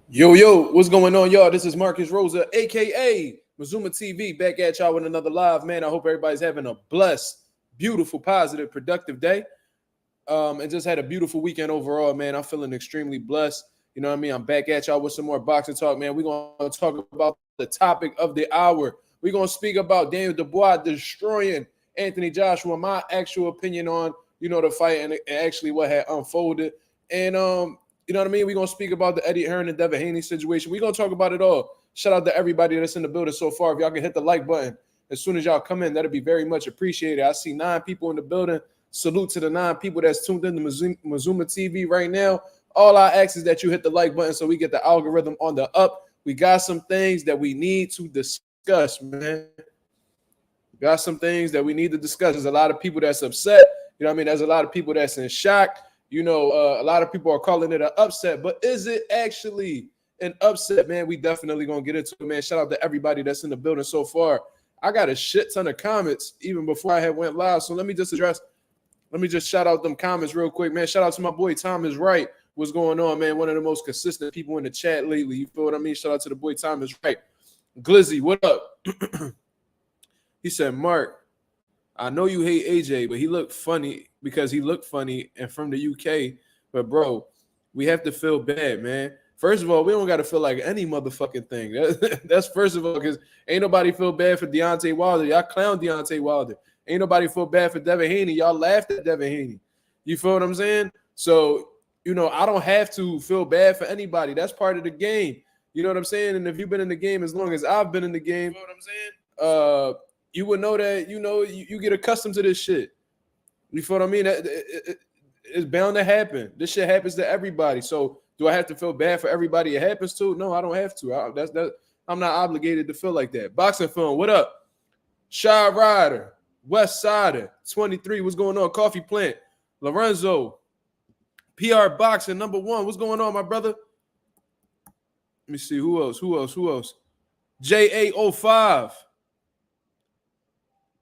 Yo, what's going on, y'all? This is Marcus Rosa, aka Mazuma TV, back at y'all with another live. Man, I hope everybody's having a blessed, beautiful, positive, productive day. And just had a beautiful weekend overall, man. I'm feeling extremely blessed. You know what I mean? I'm back at y'all with some more boxing talk, man. We're gonna talk about the topic of the hour. We're gonna speak about Daniel Dubois destroying Anthony Joshua, my actual opinion on the fight and actually what had unfolded. And you know what I mean? We're going to speak about the Eddie Hearn and Devin Haney situation. We're going to talk about it all. Shout out to everybody that's in the building so far. If y'all can hit the like button as soon as y'all come in, that'd be very much appreciated. I see 9 people in the building. Salute to the 9 people that's tuned in to Mazuma TV right now. All I ask is that you hit the like button so we get the algorithm on the up. We got some things that we need to discuss, man. We got some things that we need to discuss. There's a lot of people that's upset. You know what I mean? There's a lot of people that's in shock. A lot of people are calling it an upset, but is it actually an upset, man? We definitely going to get into it, man. Shout out to everybody that's in the building so far. I got a shit ton of comments even before I had went live. So let me just shout out them comments real quick, man. Shout out to my boy Thomas Wright. What's going on, man? One of the most consistent people in the chat lately. You feel what I mean? Shout out to the boy Thomas Wright. Glizzy, what up? He said, Mark, I know you hate AJ, but he looked funny because he looked funny and from the UK. But, bro, we have to feel bad, man. First of all, we don't got to feel like any motherfucking thing. That's first of all, because ain't nobody feel bad for Deontay Wilder. Y'all clown Deontay Wilder. Ain't nobody feel bad for Devin Haney. Y'all laughed at Devin Haney. You feel what I'm saying? So, I don't have to feel bad for anybody. That's part of the game. You know what I'm saying? And if you've been in the game as long as I've been in the game, you know what I'm saying? You would know that, you get accustomed to this shit. You feel what I mean? It's bound to happen. This shit happens to everybody. So do I have to feel bad for everybody it happens to? No, I don't have to. I'm not obligated to feel like that. Boxing Film, what up? Shy Rider, West Sider, 23, what's going on? Coffee Plant, Lorenzo, PR Boxing, number 1, what's going on, my brother? Let me see, who else? JA05.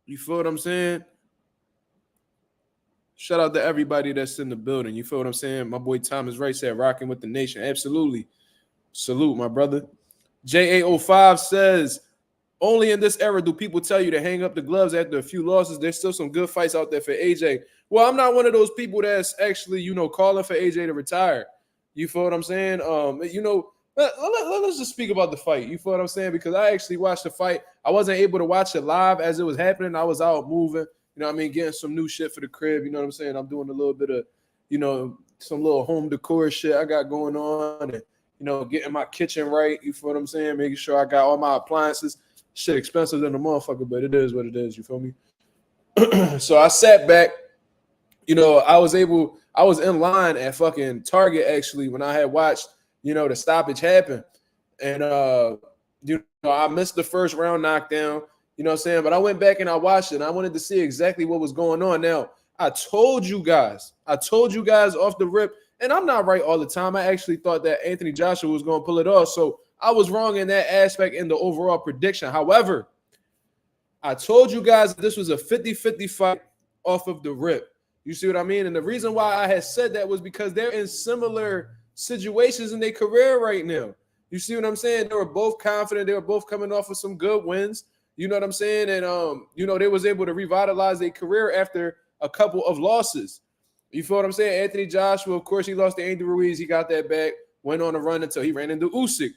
You feel what I'm saying? Shout out to everybody that's in the building. You feel what I'm saying? My boy Thomas Wright said, rocking with the nation. Absolutely. Salute, my brother. JA05 says, only in this era do people tell you to hang up the gloves after a few losses. There's still some good fights out there for AJ. Well, I'm not one of those people that's actually, calling for AJ to retire. You feel what I'm saying? Let's just speak about the fight. You feel what I'm saying? Because I actually watched the fight. I wasn't able to watch it live as it was happening. I was out moving, getting some new shit for the crib. You know what I'm saying? I'm doing a little bit of, some little home decor shit I got going on and, getting my kitchen right. You feel what I'm saying? Making sure I got all my appliances. Shit expensive than a motherfucker, but it is what it is. You feel me? So I sat back. I was in line at fucking Target actually when I had watched the stoppage happened. And, I missed the first round knockdown, you know what I'm saying? But I went back and I watched it and I wanted to see exactly what was going on. Now, I told you guys off the rip, and I'm not right all the time. I actually thought that Anthony Joshua was going to pull it off. So I was wrong in that aspect in the overall prediction. However, I told you guys this was a 50-50 fight off of the rip. You see what I mean? And the reason why I had said that was because they're in similar situations in their career right now. You see what I'm saying? They were both confident. They were both coming off of some good wins. You know what I'm saying? And, they was able to revitalize their career after a couple of losses. You feel what I'm saying? Anthony Joshua, of course, he lost to Andy Ruiz. He got that back, went on a run until he ran into Usyk.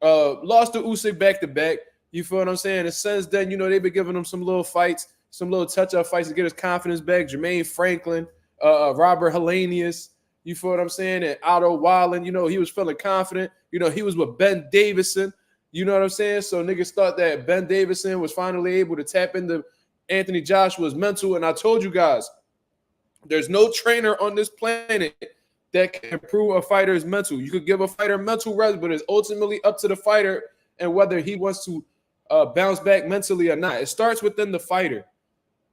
Lost to Usyk back-to-back. You feel what I'm saying? And since then, they've been giving him some little fights, some little touch-up fights to get his confidence back. Jermaine Franklin, Robert Helenius, you feel what I'm saying? And Otto Wallen, he was feeling confident. He was with Ben Davison. You know what I'm saying? So niggas thought that Ben Davison was finally able to tap into Anthony Joshua's mental. And I told you guys, there's no trainer on this planet that can improve a fighter's mental. You could give a fighter mental rest, but it's ultimately up to the fighter and whether he wants to bounce back mentally or not. It starts within the fighter.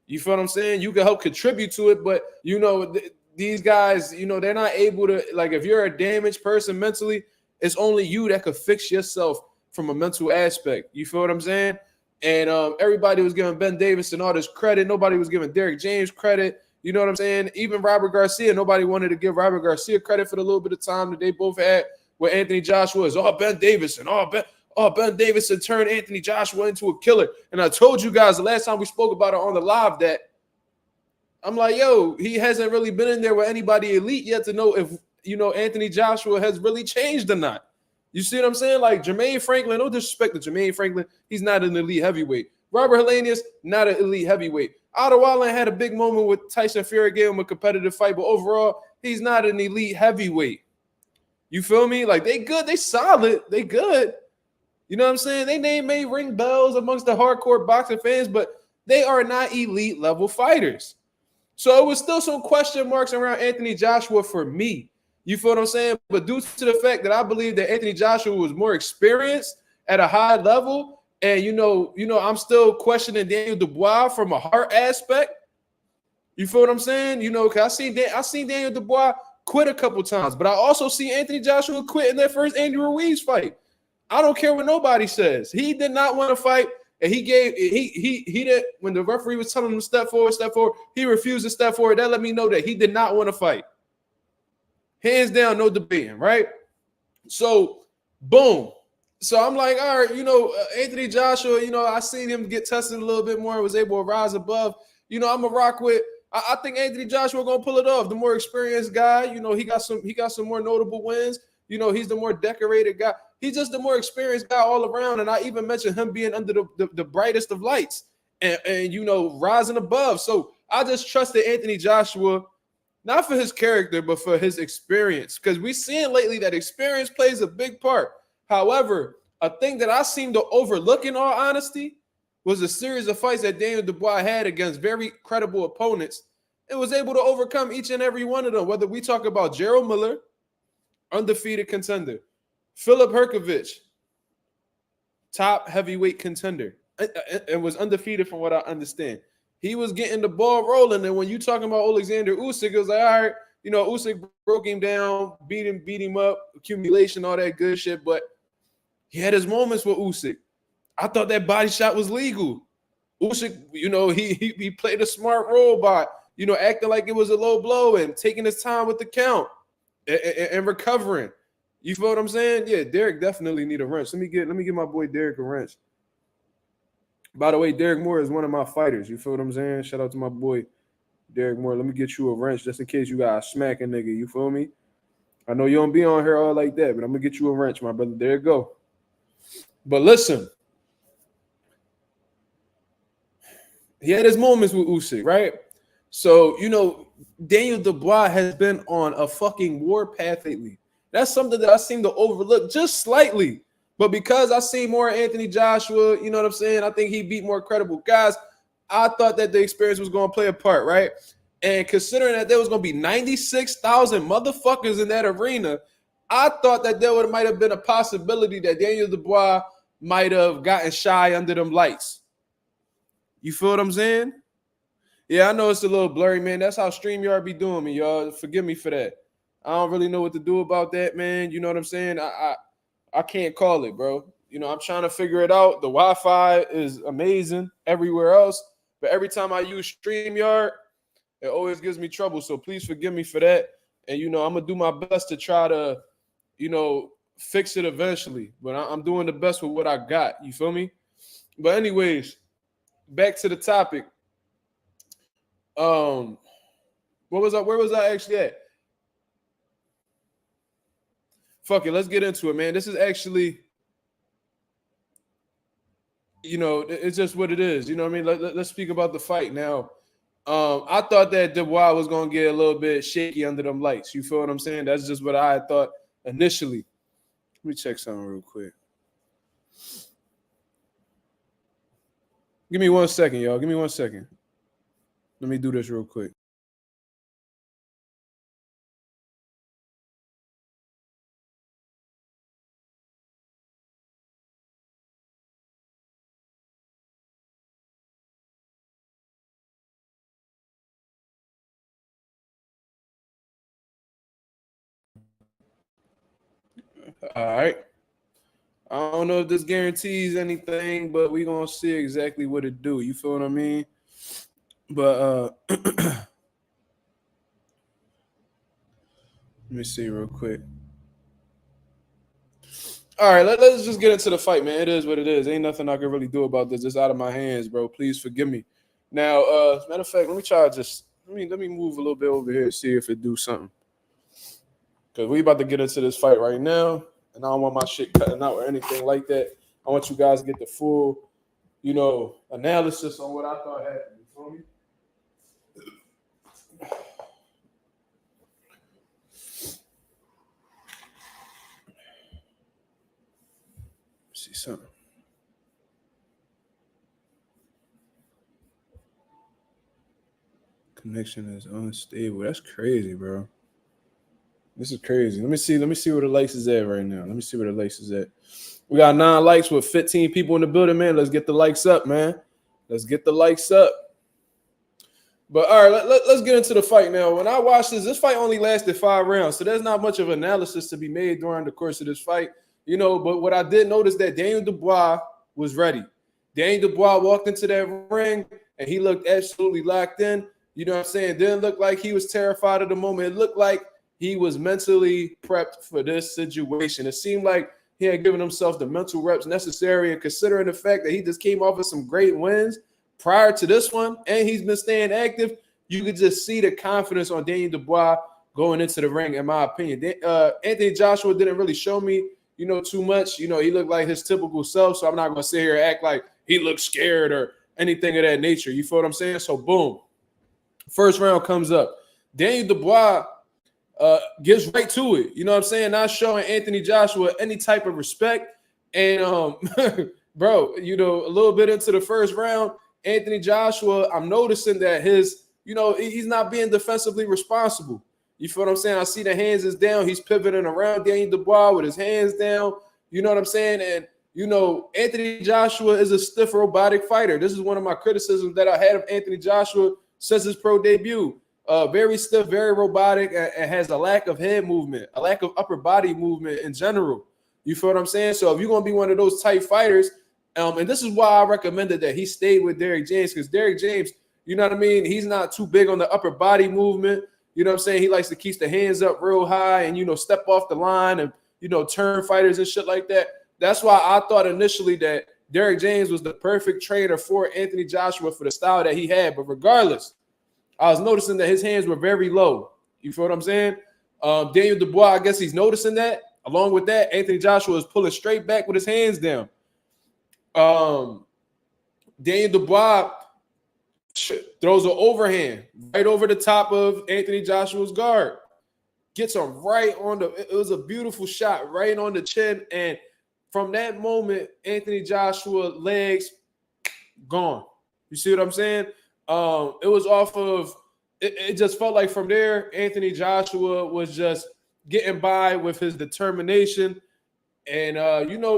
You feel what I'm saying? You can help contribute to it, but, these guys, they're not able to, like, if you're a damaged person mentally, it's only you that could fix yourself from a mental aspect. You feel what I'm saying? And everybody was giving Ben Davison all this credit. Nobody was giving Derrick James credit. You know what I'm saying? Even Robert Garcia, nobody wanted to give Robert Garcia credit for the little bit of time that they both had. with Anthony Joshua is Ben Davison. Ben Davison turned Anthony Joshua into a killer. And I told you guys the last time we spoke about it on the live that I'm like, yo, he hasn't really been in there with anybody elite yet to know if, Anthony Joshua has really changed or not. You see what I'm saying? Like Jermaine Franklin, no disrespect to Jermaine Franklin, he's not an elite heavyweight. Robert Helenius, not an elite heavyweight. Otto Wallen had a big moment with Tyson Fury, gave him a competitive fight, but overall, he's not an elite heavyweight. You feel me? Like they good, they solid, they good. You know what I'm saying? They name may ring bells amongst the hardcore boxing fans, but they are not elite level fighters. So it was still some question marks around Anthony Joshua for me. You feel what I'm saying? But due to the fact that I believe that Anthony Joshua was more experienced at a high level, and I'm still questioning Daniel Dubois from a heart aspect. You feel what I'm saying? Because I seen Daniel Dubois quit a couple times, but I also see Anthony Joshua quit in that first Andy Ruiz fight. I don't care what nobody says. He did not want to fight, and he did when the referee was telling him step forward, he refused to step forward. That let me know that he did not want to fight. Hands down, no debating, right? So, boom. So I'm like, all right, Anthony Joshua, I seen him get tested a little bit more, was able to rise above. I'm a rock with. I think Anthony Joshua gonna pull it off. The more experienced guy, he got some more notable wins. He's the more decorated guy. He's just the more experienced guy all around. And I even mentioned him being under the brightest of lights and rising above. So I just trusted Anthony Joshua, not for his character, but for his experience. Because we're seeing lately that experience plays a big part. However, a thing that I seem to overlook in all honesty was a series of fights that Daniel Dubois had against very credible opponents and was able to overcome each and every one of them. Whether we talk about Gerald Miller, undefeated contender, Filip Hrgović, top heavyweight contender, and was undefeated from what I understand. He was getting the ball rolling, and when you talking about Alexander Usyk, it was like, all right, Usyk broke him down, beat him up, accumulation, all that good shit, but he had his moments with Usyk. I thought that body shot was legal. Usyk, he played a smart role by, acting like it was a low blow and taking his time with the count and recovering. You feel what I'm saying? Yeah, Derek definitely need a wrench. Let me get my boy Derek a wrench. By the way, Derek Moore is one of my fighters. You feel what I'm saying? Shout out to my boy Derek Moore. Let me get you a wrench just in case you got a smacking nigga. You feel me? I know you don't be on here all like that, but I'm gonna get you a wrench, my brother. There you go. But listen, he had his moments with Usyk, right? So, Daniel Dubois has been on a fucking war path lately. That's something that I seem to overlook just slightly. But because I see more Anthony Joshua, you know what I'm saying? I think he beat more credible guys. I thought that the experience was going to play a part, right? And considering that there was going to be 96,000 motherfuckers in that arena, I thought that there might have been a possibility that Daniel Dubois might have gotten shy under them lights. You feel what I'm saying? Yeah, I know it's a little blurry, man. That's how StreamYard be doing me, y'all. Forgive me for that. I don't really know what to do about that, man. You know what I'm saying? I can't call it, bro. I'm trying to figure it out. The Wi-Fi is amazing everywhere else, but every time I use StreamYard, it always gives me trouble. So please forgive me for that. And, I'm going to do my best to try to, fix it eventually. But I'm doing the best with what I got. You feel me? But anyways, back to the topic. Where was I actually at? Fuck it, let's get into it, man. This is actually, it's just what it is. You know what I mean? Let's speak about the fight now. I thought that Dubois was going to get a little bit shaky under them lights. You feel what I'm saying? That's just what I thought initially. Let me check something real quick. Give me 1 second, y'all. Give me 1 second. Let me do this real quick. All right. I don't know if this guarantees anything, but we're going to see exactly what it do. You feel what I mean? But let me see real quick. All right, let's just get into the fight, man. It is what it is. Ain't nothing I can really do about this. It's out of my hands, bro. Please forgive me. Now, as a matter of fact, let me try just let me move a little bit over here and see if it do something. Cause we about to get into this fight right now, and I don't want my shit cutting out or anything like that. I want you guys to get the full, analysis on what I thought happened. You feel me? See something. Connection is unstable. That's crazy, bro. This is crazy. Let me see where the likes is at right now. Let me see where the likes is at. We got 9 likes with 15 people in the building, man. Let's get the likes up, man. Let's get the likes up. But all right, let's get into the fight now. When I watched this fight only lasted 5 rounds, so there's not much of analysis to be made during the course of this fight. But what I did notice that Daniel Dubois was ready. Daniel Dubois walked into that ring, and he looked absolutely locked in. You know what I'm saying? It didn't look like he was terrified of the moment. It looked like he was mentally prepped for this situation. It seemed like he had given himself the mental reps necessary, and considering the fact that he just came off of some great wins prior to this one, and he's been staying active, you could just see the confidence on Daniel Dubois going into the ring, in my opinion. Anthony Joshua didn't really show me, too much. He looked like his typical self, so I'm not going to sit here and act like he looked scared or anything of that nature. You feel what I'm saying? So, boom. First round comes up. Daniel Dubois gets right to it. You know what I'm saying? Not showing Anthony Joshua any type of respect. And, bro, a little bit into the first round, Anthony Joshua, I'm noticing that he's not being defensively responsible. You feel what I'm saying? I see the hands is down. He's pivoting around Daniel Dubois with his hands down. You know what I'm saying? And, Anthony Joshua is a stiff, robotic fighter. This is one of my criticisms that I had of Anthony Joshua since his pro debut. Very stiff, very robotic, and has a lack of head movement, a lack of upper body movement in general. You feel what I'm saying? So if you're going to be one of those tight fighters, and this is why I recommended that he stayed with Derrick James, because Derrick James, you know what I mean? He's not too big on the upper body movement. You know what I'm saying? He likes to keep the hands up real high and, step off the line and, turn fighters and shit like that. That's why I thought initially that Derrick James was the perfect trainer for Anthony Joshua for the style that he had. But regardless, I was noticing that his hands were very low. You feel what I'm saying? Daniel Dubois, I guess he's noticing that. Along with that, Anthony Joshua is pulling straight back with his hands down. Daniel Dubois throws an overhand right over the top of Anthony Joshua's guard. Gets him right on it was a beautiful shot right on the chin. And from that moment, Anthony Joshua's legs gone. You see what I'm saying? It was off of it just felt like from there, Anthony Joshua was just getting by with his determination and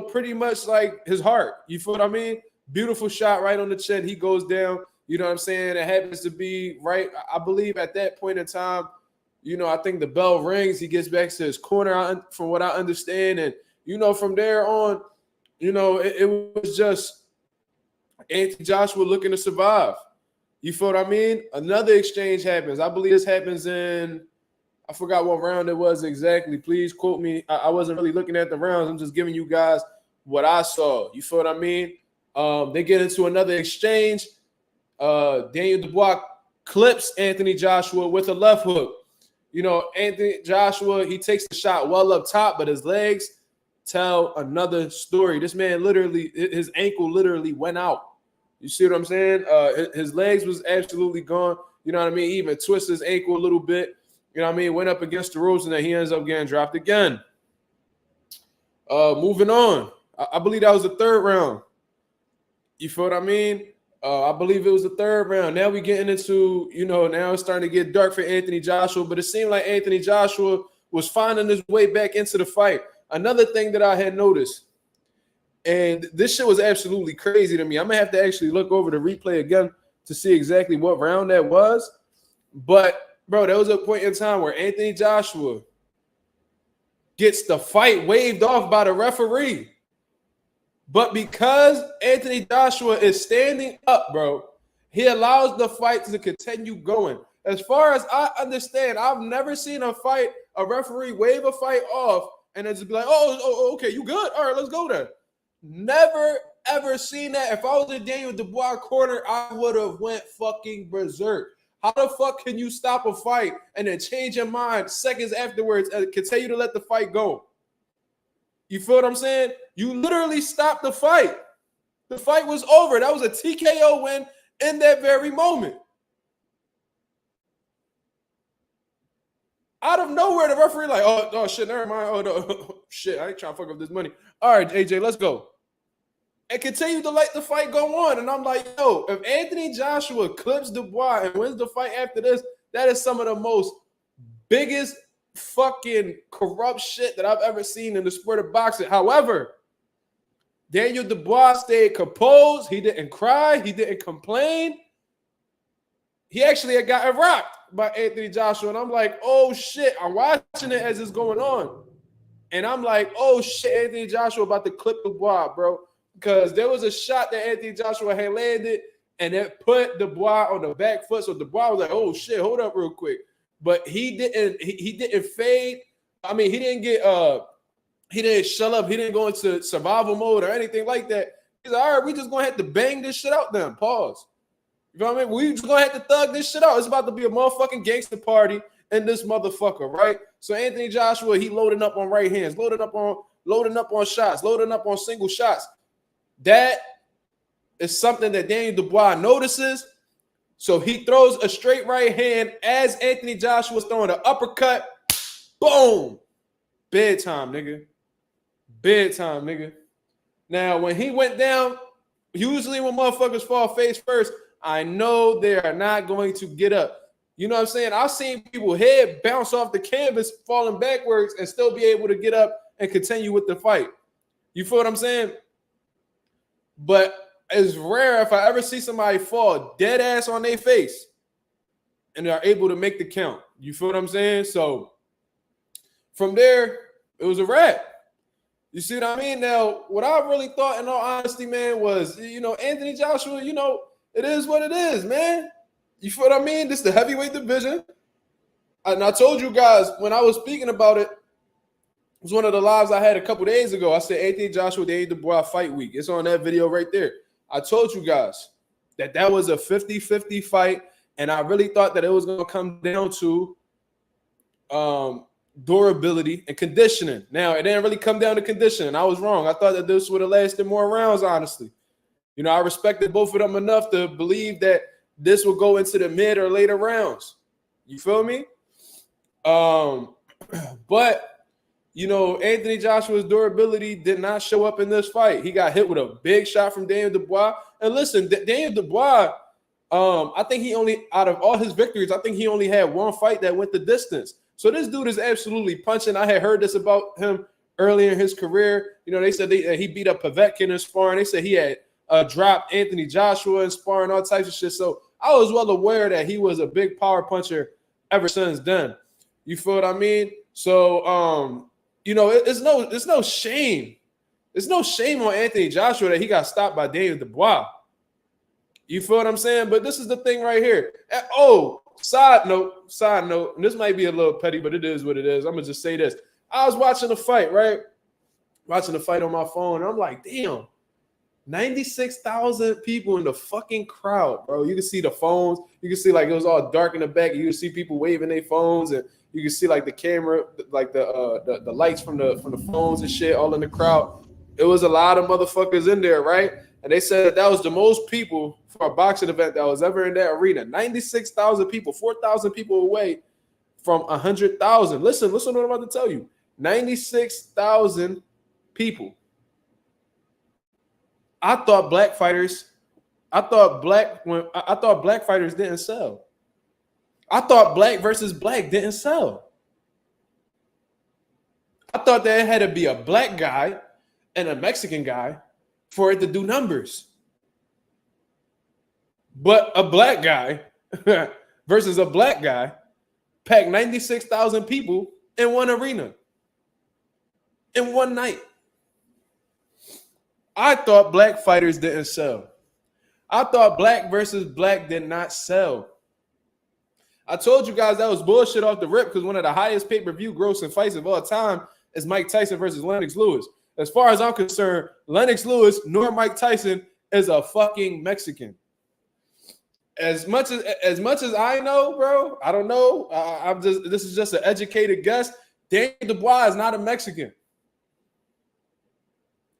pretty much like his heart. You feel what I mean? Beautiful shot right on the chin. He goes down. You know what I'm saying? It happens to be right. I believe at that point in time, I think the bell rings. He gets back to his corner, from what I understand. And, from there on, it was just Anthony Joshua looking to survive. You feel what I mean? Another exchange happens. I believe this happens in, I forgot what round it was exactly. Please quote me. I wasn't really looking at the rounds. I'm just giving you guys what I saw. You feel what I mean? They get into another exchange. Daniel Dubois clips Anthony Joshua with a left hook. Anthony Joshua, he takes the shot well up top, but his legs tell another story. This man his ankle literally went out. You see what I'm saying? His legs was absolutely gone. You know what I mean? He even twisted his ankle a little bit. You know what I mean? Went up against the ropes, and then he ends up getting dropped again. Moving on. I believe that was the third round. You feel what I mean? I believe it was the third round. Now we're getting into, now it's starting to get dark for Anthony Joshua, but it seemed like Anthony Joshua was finding his way back into the fight. Another thing that I had noticed, and this shit was absolutely crazy to me. I'm going to have to actually look over the replay again to see exactly what round that was. But, bro, there was a point in time where Anthony Joshua gets the fight waved off by the referee. But because Anthony Joshua is standing up, bro, he allows the fight to continue going. As far as I understand, I've never seen a referee wave a fight off and then just be like, oh, okay, you good? All right, let's go then. Never ever seen that. If I was in Daniel Dubois corner, I would have went fucking berserk. How the fuck can you stop a fight and then change your mind seconds afterwards and continue to let the fight go? You feel what I'm saying? You literally stopped the fight. The fight was over. That was a TKO win in that very moment. Out of nowhere, the referee like, oh shit, never mind. Oh no, shit, I ain't trying to fuck up this money. All right, AJ, let's go. And continue to let the fight go on. And I'm like, yo, if Anthony Joshua clips Dubois and wins the fight after this, that is some of the most biggest fucking corrupt shit that I've ever seen in the sport of boxing. However, Daniel Dubois stayed composed. He didn't cry. He didn't complain. He actually had gotten rocked by Anthony Joshua. And I'm like, oh shit, I'm watching it as it's going on. And I'm like, oh shit, Anthony Joshua about to clip Dubois, bro. Because there was a shot that Anthony Joshua had landed and it put Dubois on the back foot. So Dubois was like, oh shit, hold up real quick. But he didn't fade. I mean, he didn't shut up. He didn't go into survival mode or anything like that. He's like, all right, we just gonna have to bang this shit out then. Pause. You know what I mean? We just gonna have to thug this shit out. It's about to be a motherfucking gangster party in this motherfucker, right? So Anthony Joshua, he loading up on right hands, loading up on shots, loading up on single shots. That is something that Daniel Dubois notices. So he throws a straight right hand as Anthony Joshua's throwing an uppercut. Boom. Bedtime, nigga. Bedtime, nigga. Now, when he went down, usually when motherfuckers fall face first, I know they are not going to get up. You know what I'm saying? I've seen people head bounce off the canvas, falling backwards, and still be able to get up and continue with the fight. You feel what I'm saying? But it's rare if I ever see somebody fall dead ass on their face and they're able to make the count. You feel what I'm saying? So from there, it was a wrap. You see what I mean? Now, what I really thought, in all honesty, man, was, Anthony Joshua, it is what it is, man. You feel what I mean? This is the heavyweight division. And I told you guys when I was speaking about it, it was one of the lives I had a couple days ago. I said Anthony Joshua, Daniel Dubois fight week. It's on that video right there. I told you guys that was a 50-50 fight, and I really thought that it was going to come down to durability and conditioning. Now, it didn't really come down to conditioning. I was wrong. I thought that this would have lasted more rounds, honestly. I respected both of them enough to believe that this will go into the mid or later rounds. You feel me? But Anthony Joshua's durability did not show up in this fight. He got hit with a big shot from Daniel Dubois. And listen, Daniel Dubois, I think he only, out of all his victories, I think he only had one fight that went the distance. So this dude is absolutely punching. I had heard this about him earlier in his career. They said he beat up Povetkin in sparring. They said he had dropped Anthony Joshua in sparring, all types of shit. So I was well aware that he was a big power puncher ever since then. You feel what I mean? So, it's no shame. There's no shame on Anthony Joshua that he got stopped by Daniel Dubois. You feel what I'm saying? But this is the thing right here. Side note, and this might be a little petty, but it is what it is. I'm going to just say this. I was watching the fight, right? Watching the fight on my phone, and I'm like, damn, 96,000 people in the fucking crowd, bro. You can see the phones. You can see, like, it was all dark in the back. You can see people waving their phones, and you can see, like, the camera, like the lights from the phones and shit all in the crowd. It was a lot of motherfuckers in there, right? And they said that was the most people for a boxing event that was ever in that arena. 96,000 people, 4,000 people away from 100,000. Listen what I'm about to tell you. 96,000 people. I thought black fighters didn't sell. I thought black versus black didn't sell. I thought there had to be a black guy and a Mexican guy for it to do numbers. But a black guy versus a black guy packed 96,000 people in one arena in one night. I thought black fighters didn't sell. I thought black versus black did not sell. I told you guys that was bullshit off the rip because one of the highest pay-per-view grossing fights of all time is Mike Tyson versus Lennox Lewis. As far as I'm concerned, Lennox Lewis nor Mike Tyson is a fucking Mexican. As much as I know, bro, I don't know. This is just an educated guess. Daniel Dubois is not a Mexican.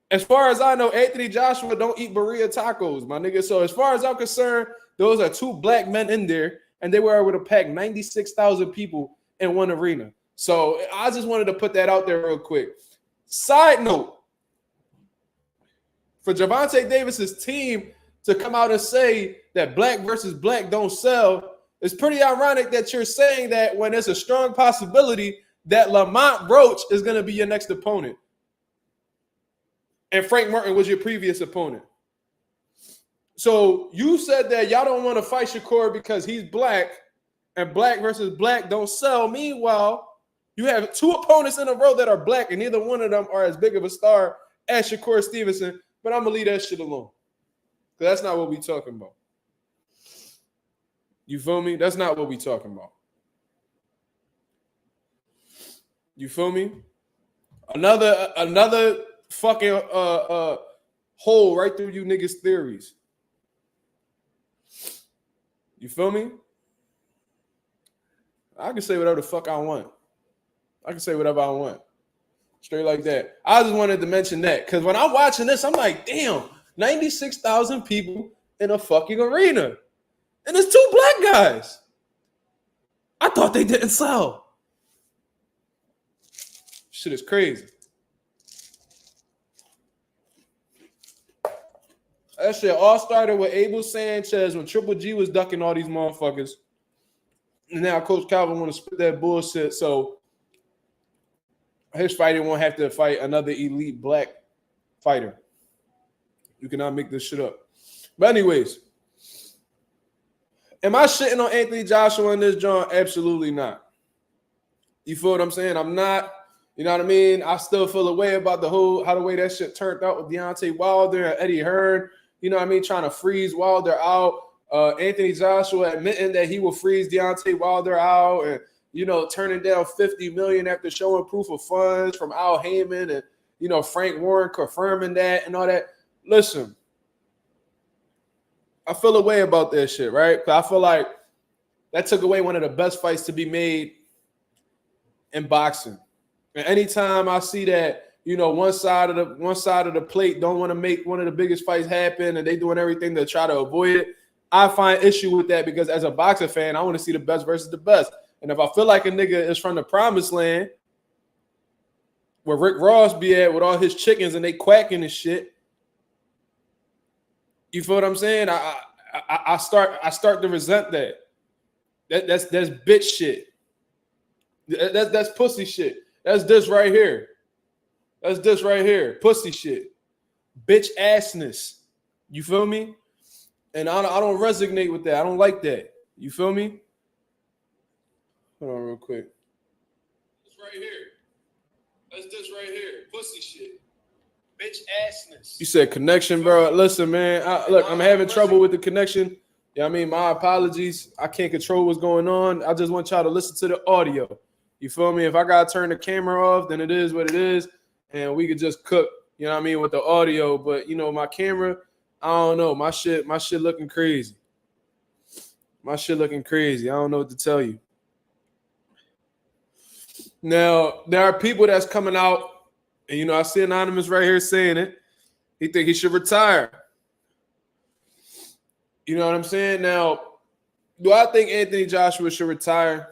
As far as I know, Anthony Joshua don't eat burrito tacos, my nigga. So as far as I'm concerned, those are two black men in there, and they were able to pack 96,000 people in one arena. So I just wanted to put that out there real quick. Side note, for Gervonta Davis's team to come out and say that black versus black don't sell, it's pretty ironic that you're saying that when there's a strong possibility that Lamont Roach is going to be your next opponent. And Frank Martin was your previous opponent. So you said that y'all don't want to fight Shakur because he's black and black versus black don't sell. Meanwhile, you have two opponents in a row that are black and neither one of them are as big of a star as Shakur Stevenson. But I'm going to leave that shit alone. Because that's not what we talking about. You feel me? That's not what we talking about. You feel me? Another fucking hole right through you niggas' theories. You feel me? I can say whatever the fuck I want. I can say whatever I want. Straight like that. I just wanted to mention that because when I'm watching this, I'm like, damn, 96,000 people in a fucking arena. And it's two black guys. I thought they didn't sell. Shit is crazy. That shit all started with Abel Sanchez when Triple G was ducking all these motherfuckers. And now Coach Calvin want to spit that bullshit so his fighter won't have to fight another elite black fighter. You cannot make this shit up. But anyways, am I shitting on Anthony Joshua in this joint? Absolutely not. You feel what I'm saying? I'm not. You know what I mean? I still feel a way about how the way that shit turned out with Deontay Wilder and Eddie Hearn. You know what I mean? Trying to freeze Wilder out. Anthony Joshua admitting that he will freeze Deontay Wilder out and, you know, turning down $50 million after showing proof of funds from Al Heyman and, you know, Frank Warren confirming that and all that. Listen, I feel a way about that shit, right? I feel like that took away one of the best fights to be made in boxing. And anytime I see that, you know, one side of the plate don't want to make one of the biggest fights happen and they doing everything to try to avoid it, I find issue with that because as a boxing fan, I want to see the best versus the best. And if I feel like a nigga is from the promised land where Rick Ross be at with all his chickens and they quacking and shit, you feel what I'm saying? I start to resent that. That's bitch shit. That's pussy shit. That's this right here. That's this right here. Pussy shit. Bitch assness. You feel me? And I don't resonate with that. I don't like that. You feel me? Hold on real quick. It's right here. That's this right here. Pussy shit. Bitch assness. You said connection, bro. Listen, man. I'm having trouble with the connection. Yeah, I mean, my apologies. I can't control what's going on. I just want y'all to listen to the audio. You feel me? If I gotta turn the camera off, then it is what it is. And we could just cook, you know what I mean, with the audio. But you know, my camera, I don't know. My shit looking crazy. My shit looking crazy. I don't know what to tell you. Now, there are people that's coming out, and you know, I see Anonymous right here saying it. He think he should retire. You know what I'm saying? Now, do I think Anthony Joshua should retire?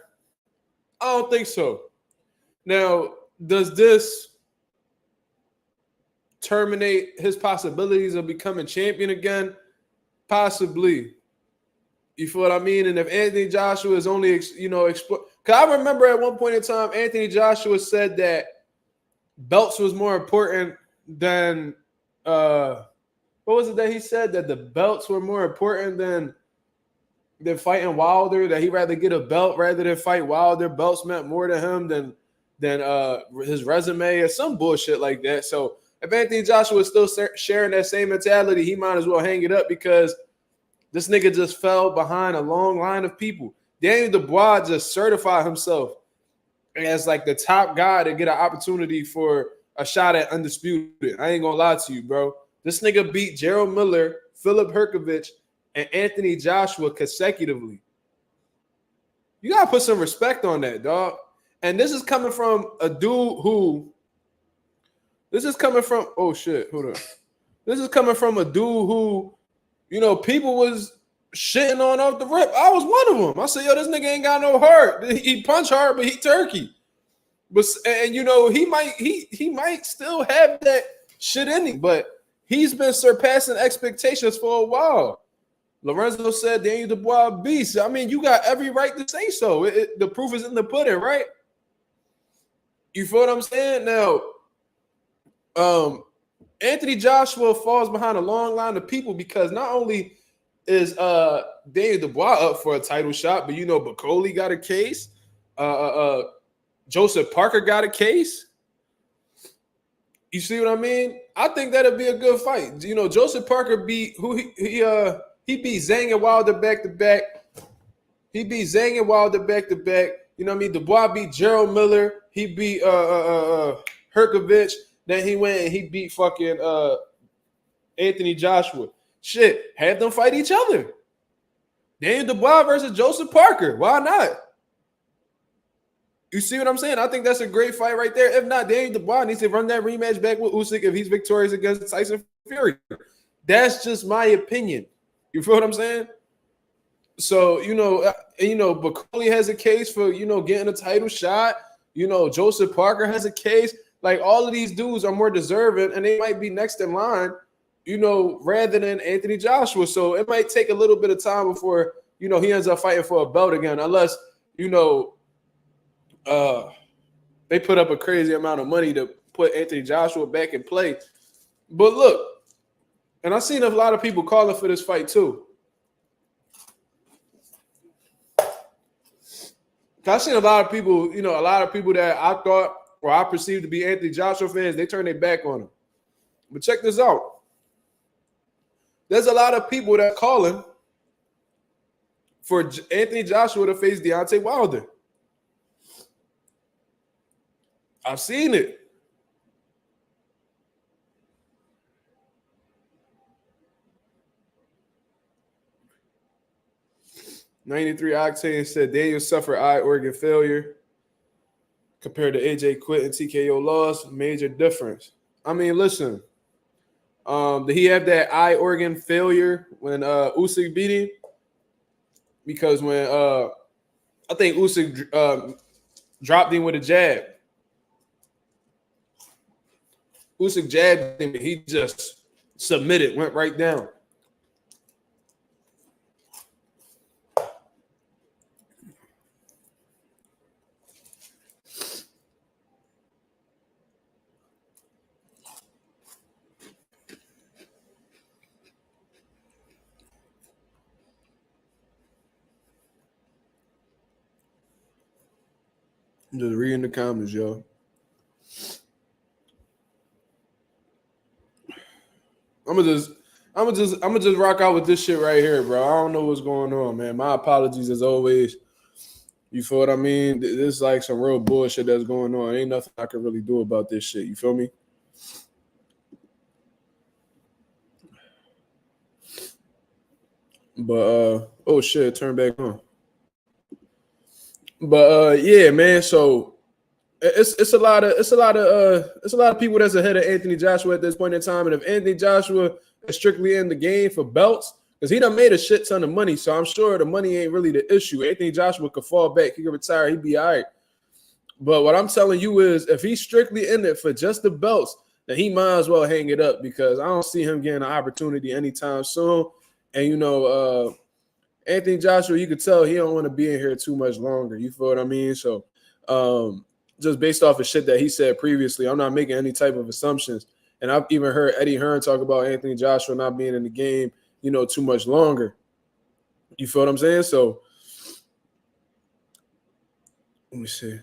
I don't think so. Now, does this terminate his possibilities of becoming champion again? Possibly. You feel what I mean? And if Anthony Joshua is only, because I remember at one point in time, Anthony Joshua said that belts was more important than, what was it that he said? That the belts were more important than fighting Wilder, that he'd rather get a belt rather than fight Wilder. Belts meant more to him than his resume or some bullshit like that. So if Anthony Joshua is still sharing that same mentality, he might as well hang it up because this nigga just fell behind a long line of people. Daniel Dubois just certified himself as like the top guy to get an opportunity for a shot at undisputed. I ain't gonna lie to you, bro. This nigga beat Gerald Miller, Philip Herkovich, and Anthony Joshua consecutively. You gotta put some respect on that, dog. And this is coming from a dude who. This is coming from. Oh shit! Hold on. This is coming from a dude who, you know, people was shitting on off the rip. I was one of them. I said, yo, this nigga ain't got no heart. He punch hard, but he turkey. But and you know, he might still have that shit in him, but he's been surpassing expectations for a while. Lorenzo said Daniel Dubois beast. I mean, you got every right to say so. The proof is in the pudding, right? You feel what I'm saying? Now, Anthony Joshua falls behind a long line of people because not only is Daniel Dubois up for a title shot, but you know, Bacoli got a case. Joseph Parker got a case. You see what I mean? I think that'd be a good fight. You know, Joseph Parker beat who he beat Zhang and Wilder back to back. He beat Zhang and Wilder back to back. You know what I mean? Dubois beat Gerald Miller. He beat Herkovich. Then he went and he beat fucking Anthony Joshua. Shit, have them fight each other. Daniel Dubois versus Joseph Parker. Why not? You see what I'm saying? I think that's a great fight right there. If not, Daniel Dubois needs to run that rematch back with Usyk if he's victorious against Tyson Fury. That's just my opinion. You feel what I'm saying? So, you know, Bacoli has a case for, you know, getting a title shot. You know, Joseph Parker has a case. Like, all of these dudes are more deserving, and they might be next in line, you know, rather than Anthony Joshua. So it might take a little bit of time before, you know, he ends up fighting for a belt again, unless, you know, they put up a crazy amount of money to put Anthony Joshua back in play. But look, and I've seen a lot of people calling for this fight too. I've seen a lot of people, you know, that I thought or I perceived to be Anthony Joshua fans, they turn their back on him. But check this out. There's a lot of people that calling for Anthony Joshua to face Deontay Wilder. I've seen it. '93 Octane said Daniel suffered eye organ failure compared to AJ quit and TKO loss. Major difference. I mean, listen. Did he have that eye organ failure when Usyk beat him? Because when I think Usyk dropped him with a jab. Usyk jabbed him and he just submitted, went right down. I'm just reading the comments, yo. I'm gonna just rock out with this shit right here, bro. I don't know what's going on, man. My apologies as always. You feel what I mean? This is like some real bullshit that's going on. Ain't nothing I can really do about this shit. You feel me? But oh shit, turn back on. But yeah, man. So it's a lot of people that's ahead of Anthony Joshua at this point in time. And if Anthony Joshua is strictly in the game for belts, because he done made a shit ton of money, so I'm sure the money ain't really the issue. Anthony Joshua could fall back, he could retire, he'd be all right. But what I'm telling you is, if he's strictly in it for just the belts, then he might as well hang it up, because I don't see him getting an opportunity anytime soon. And you know, Anthony Joshua, you could tell he don't want to be in here too much longer. You feel what I mean? So just based off of shit that he said previously, I'm not making any type of assumptions. And I've even heard Eddie Hearn talk about Anthony Joshua not being in the game, you know, too much longer. You feel what I'm saying? So let me see.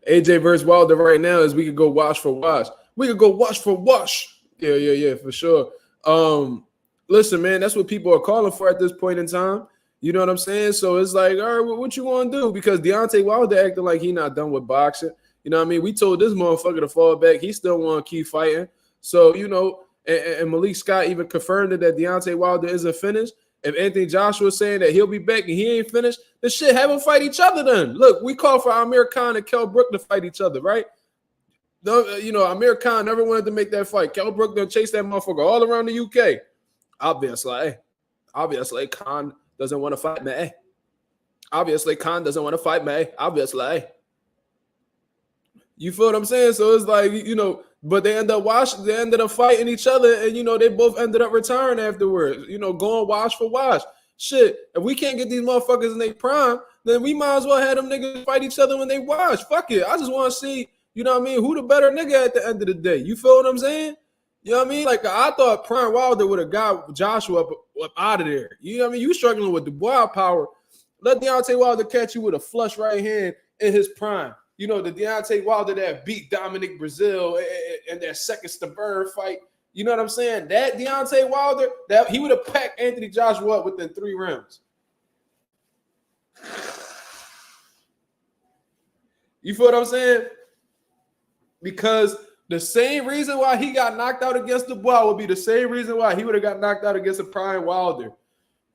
AJ versus Wilder right now is we could go wash for wash. We could go wash for wash. Yeah, for sure. Listen, man, that's what people are calling for at this point in time. You know what I'm saying? So it's like, all right, what you want to do? Because Deontay Wilder acting like he not done with boxing. You know what I mean? We told this motherfucker to fall back. He still want to keep fighting. So, you know, and Malik Scott even confirmed it that Deontay Wilder isn't finished. If Anthony Joshua is saying that he'll be back and he ain't finished, then shit, have them fight each other then. Look, we call for Amir Khan and Kell Brook to fight each other, right? You know, Amir Khan never wanted to make that fight. Kell Brook done chase that motherfucker all around the UK. Obviously, Khan doesn't want to fight me. Obviously, Khan doesn't want to fight me. Obviously. You feel what I'm saying? So it's like, you know, but they ended up fighting each other, and you know, they both ended up retiring afterwards, you know, going wash for wash. Shit, if we can't get these motherfuckers in their prime, then we might as well have them niggas fight each other when they wash. Fuck it. I just want to see, you know what I mean, who the better nigga at the end of the day. You feel what I'm saying? You know what I mean? Like, I thought Prime Wilder would have got Joshua up out of there. You know what I mean? You struggling with Dubois power. Let Deontay Wilder catch you with a flush right hand in his prime. You know, the Deontay Wilder that beat Dominic Brazil in their second Stabber fight. You know what I'm saying? That Deontay Wilder, that he would have packed Anthony Joshua up within 3 rounds. You feel what I'm saying? Because the same reason why he got knocked out against Dubois would be the same reason why he would have got knocked out against a Prime Wilder.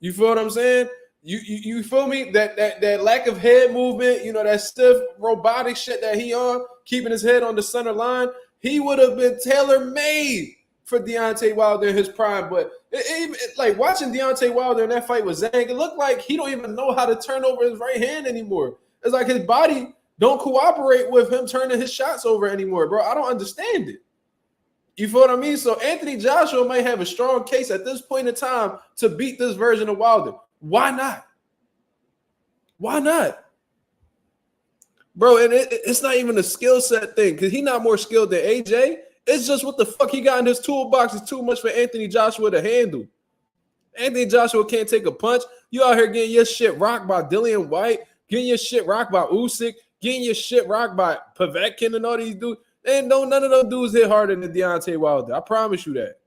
You feel what I'm saying? You feel me? That lack of head movement, you know, that stiff robotic shit that he on, keeping his head on the center line, he would have been tailor-made for Deontay Wilder in his prime. But like watching Deontay Wilder in that fight with Zhang, it looked like he don't even know how to turn over his right hand anymore. It's like his body don't cooperate with him turning his shots over anymore, bro. I don't understand it. You feel what I mean? So Anthony Joshua might have a strong case at this point in time to beat this version of Wilder. Why not? Why not? Bro, and it's not even a skill set thing because he's not more skilled than AJ. It's just what the fuck he got in his toolbox is too much for Anthony Joshua to handle. Anthony Joshua can't take a punch. You out here getting your shit rocked by Dillian White, getting your shit rocked by Usyk, getting your shit rocked by Povetkin and all these dudes. And none of those dudes hit harder than Deontay Wilder. I promise you that.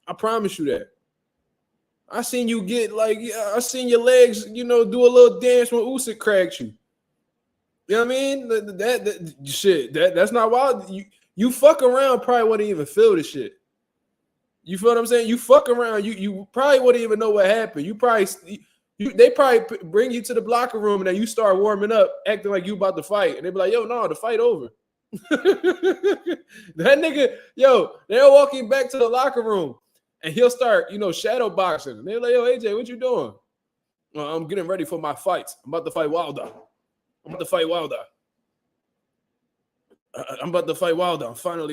I promise you that. I seen you get like, I seen your legs, you know, do a little dance when Usyk cracked you. You know what I mean? That shit, that's not wild. You fuck around, probably wouldn't even feel the shit. You feel what I'm saying? You fuck around, you probably wouldn't even know what happened. They probably bring you to the locker room and then you start warming up, acting like you about to fight, and they be like, "Yo, no, the fight over." That nigga, they're walking back to the locker room. And he'll start, you know, shadow boxing. And they're like, "Yo, AJ, what you doing?" "Well, I'm getting ready for my fights. I'm about to fight Wilder. I'm finally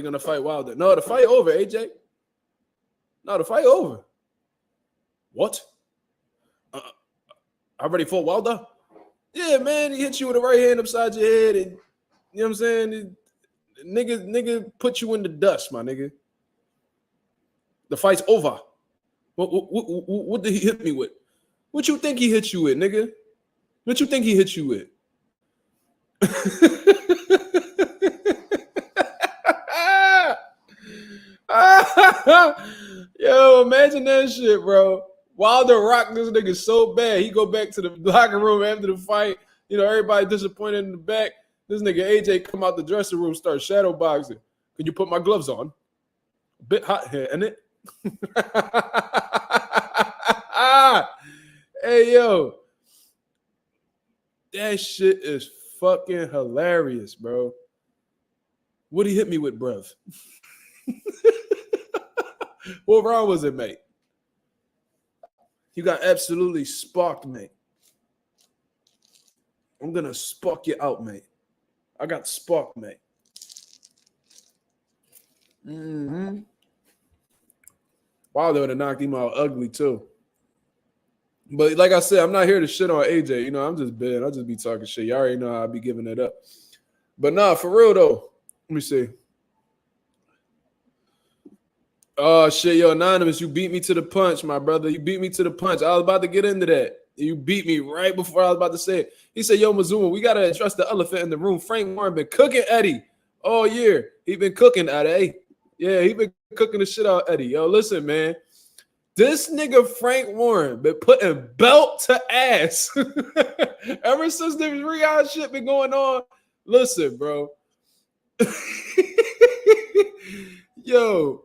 going to fight Wilder." "No, the fight over, AJ. No, the fight over." "What? I already fought Wilder?" "Yeah, man, he hit you with a right hand upside your head. And, you know what I'm saying? Nigga put you in the dust, my nigga. The fight's over." What did he hit me with? What you think he hit you with, nigga? What you think he hit you with? Yo, imagine that shit, bro. Wilder rocked this nigga so bad. He go back to the locker room after the fight. You know, everybody disappointed in the back. This nigga AJ come out the dressing room, start shadow boxing. "Can you put my gloves on? A bit hot here, isn't it?" Hey, yo. That shit is fucking hilarious, bro. What he hit me with, bruv? What round was it, mate? You got absolutely sparked, mate. I'm gonna spark you out, mate. I got sparked, mate. Mm-hmm. Wilder would have knocked him out ugly too. But like I said, I'm not here to shit on AJ. You know, I'm just bad. I'll just be talking shit. You already know I'll be giving it up. But nah, for real though. Let me see. Oh shit, yo, Anonymous, you beat me to the punch, my brother. You beat me to the punch. I was about to get into that. You beat me right before I was about to say it. He said, "Yo, Mazuma, we gotta address the elephant in the room. Frank Warren been cooking Eddie all year. He been cooking Eddie. Yeah, he been cooking the shit out of Eddie. Yo, listen, man. This nigga Frank Warren been putting belt to ass ever since this Rihanna shit been going on. Listen, bro. Yo,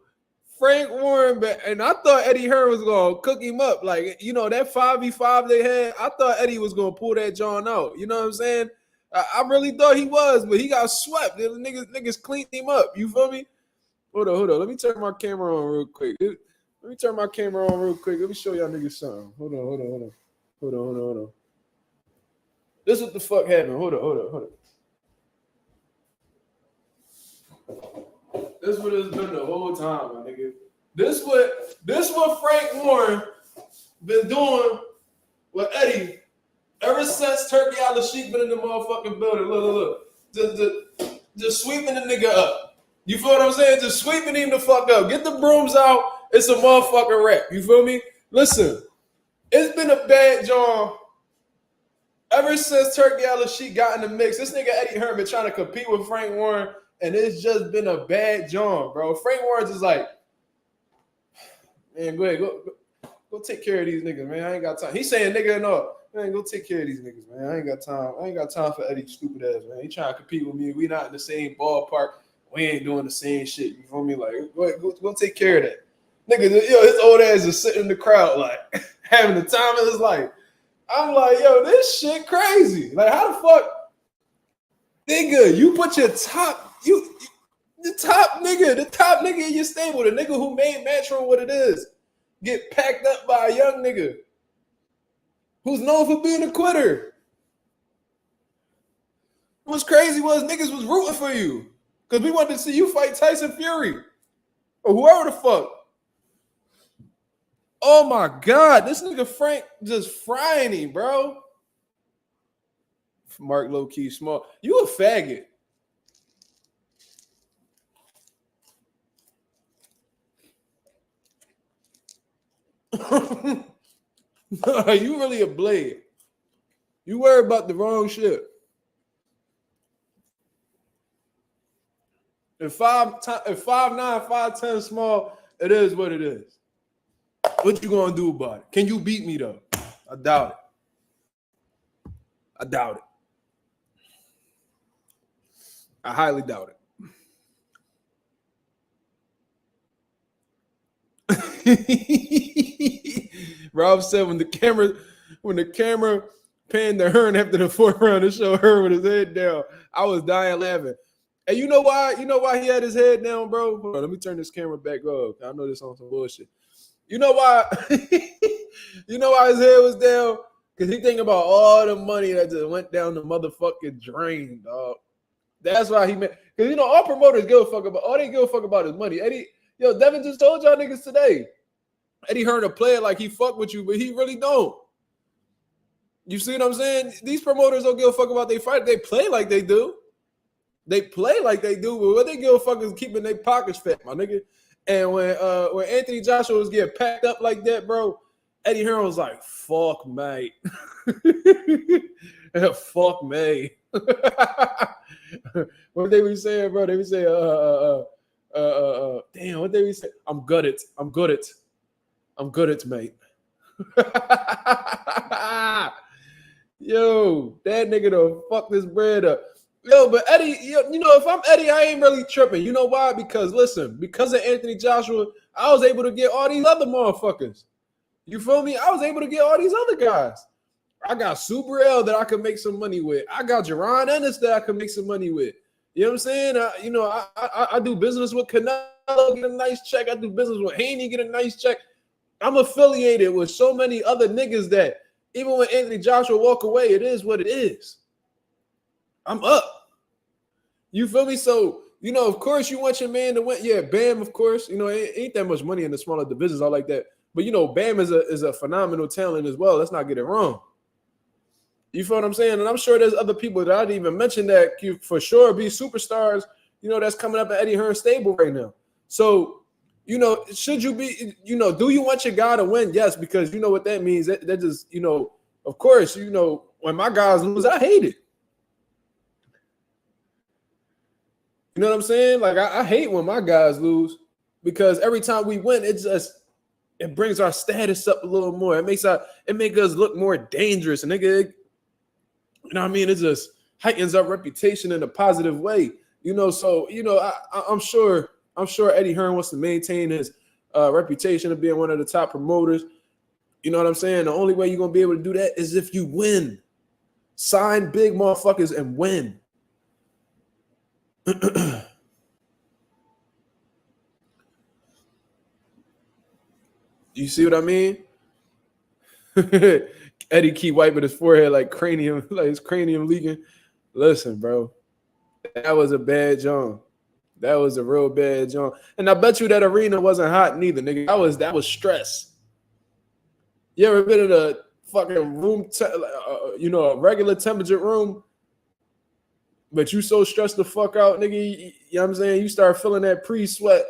Frank Warren, and I thought Eddie Hearn was gonna cook him up. Like, you know, that 5v5 they had, I thought Eddie was gonna pull that John out. You know what I'm saying? I really thought he was, but he got swept. The niggas cleaned him up. You feel me? Hold on. Let me turn my camera on real quick. Let me turn my camera on real quick. Let me show y'all niggas something. Hold on. This what the fuck happened. Hold on. This what it's been the whole time, my nigga. This what Frank Warren been doing with Eddie ever since Turkey Al-Sheikh been in the motherfucking building. Look. Just sweeping the nigga up. You feel what I'm saying? Just sweeping him the fuck up. Get the brooms out. It's a motherfucking rap. You feel me? Listen, it's been a bad job ever since Turkey Al-Sheikh got in the mix. This nigga Eddie Hearn been trying to compete with Frank Warren, and it's just been a bad job, bro. Frank Warren's just like, man, go ahead, go take care of these niggas, man. I ain't got time. He's saying nigga and all. Man, go take care of these niggas, man. I ain't got time for Eddie stupid ass, man. He trying to compete with me. We not in the same ballpark. We ain't doing the same shit. You feel me? Like, go take care of that. Nigga, yo, his old ass is sitting in the crowd, like, having the time of his life. I'm like, yo, this shit crazy. Like, how the fuck, nigga, you put your the top nigga in your stable, the nigga who made Matron what it is, get packed up by a young nigga who's known for being a quitter. What's crazy was niggas was rooting for you because we wanted to see you fight Tyson Fury or whoever the fuck. Oh my God, this nigga Frank just frying him, bro. Mark low key small. You a faggot. You really a blade. You worry about the wrong shit. If 5'9", 5'10" small, it is what it is. What you gonna do about it? Can you beat me though? I doubt it. I highly doubt it. Rob said when the camera panned to Hearn after the fourth round to show Hearn with his head down, I was dying laughing. And you know why? You know why he had his head down, bro? Hold on, let me turn this camera back up. I know this on some bullshit. You know why? You know why his head was down? Because he thinking about all the money that just went down the motherfucking drain, dog. That's why he meant. Because, you know, all promoters give a fuck about, all they give a fuck about is money. Eddie, yo, Devin just told y'all niggas today. Eddie Hearn a player like he fuck with you, but he really don't. You see what I'm saying? These promoters don't give a fuck about their fight. They play like they do. But what they give a fuck is keeping their pockets fat, my nigga. And when Anthony Joshua was getting packed up like that, bro, Eddie Hearn was like, fuck, mate. Fuck me. What they be saying, bro? They be saying, damn, what they be saying? I'm good at, mate. Yo, that nigga done fuck this bread up. Yo, but Eddie, you know, if I'm Eddie, I ain't really tripping. You know why? Because listen, because of Anthony Joshua, I was able to get all these other motherfuckers. You feel me? I was able to get all these other guys. I got Super L that I could make some money with. I got Jerron Ennis that I could make some money with. You know what I'm saying? I do business with Canelo, get a nice check. I do business with Haney, get a nice check. I'm affiliated with so many other niggas that even when Anthony Joshua walk away, it is what it is. I'm up. You feel me? So, you know, of course you want your man to win. Yeah, Bam, of course. You know, it ain't that much money in the smaller divisions, all like that. But, you know, Bam is a phenomenal talent as well. Let's not get it wrong. You feel what I'm saying? And I'm sure there's other people that I didn't even mention that could for sure be superstars, you know, that's coming up at Eddie Hearn's stable right now. So, you know, should you be, you know, do you want your guy to win? Yes, because you know what that means. That just, you know, of course, you know, when my guys lose, I hate it. You know what I'm saying? Like, I hate when my guys lose because every time we win, it's just, it brings our status up a little more. It makes us look more dangerous. And nigga, you know what I mean? It just heightens our reputation in a positive way. You know, so I'm sure Eddie Hearn wants to maintain his reputation of being one of the top promoters. You know what I'm saying? The only way you're gonna be able to do that is if you win. Sign big motherfuckers and win. You see what I mean? Eddie keep wiping his forehead like his cranium leaking. Listen, bro, that was a bad jump. That was a real bad jump. And I bet you that arena wasn't hot neither, nigga. That was stress. You ever been in a fucking room, a regular temperature room, but you so stressed the fuck out, nigga, you know what I'm saying? You start feeling that pre-sweat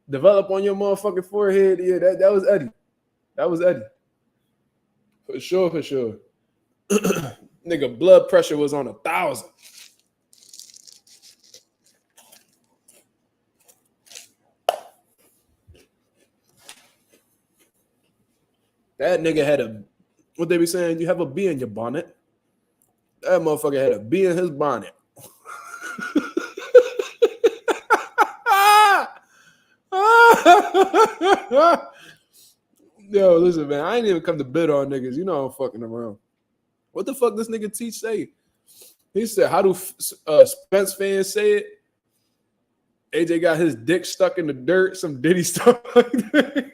develop on your motherfucking forehead. Yeah, that was Eddie. That was Eddie. For sure. Nigga, blood pressure was on 1,000. That nigga had what they be saying, you have a bee in your bonnet. That motherfucker had a bee in his bonnet. Yo, listen, man, I ain't even come to bid on niggas. You know I'm fucking around. What the fuck this nigga Teach say? He said, how do Spence fans say it? AJ got his dick stuck in the dirt, some Diddy stuff like that.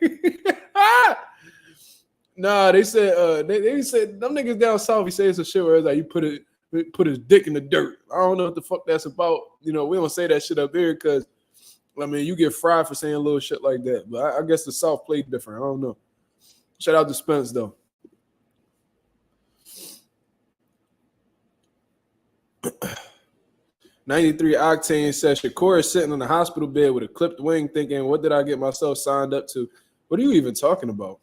Nah, they said they said them niggas down south. He says some shit where it's like you put his dick in the dirt. I don't know what the fuck that's about. You know, we don't say that shit up here because I mean you get fried for saying little shit like that. But I guess the South played different. I don't know. Shout out to Spence though. $93 Octane says Shakur is sitting on the hospital bed with a clipped wing thinking, what did I get myself signed up to? What are you even talking about?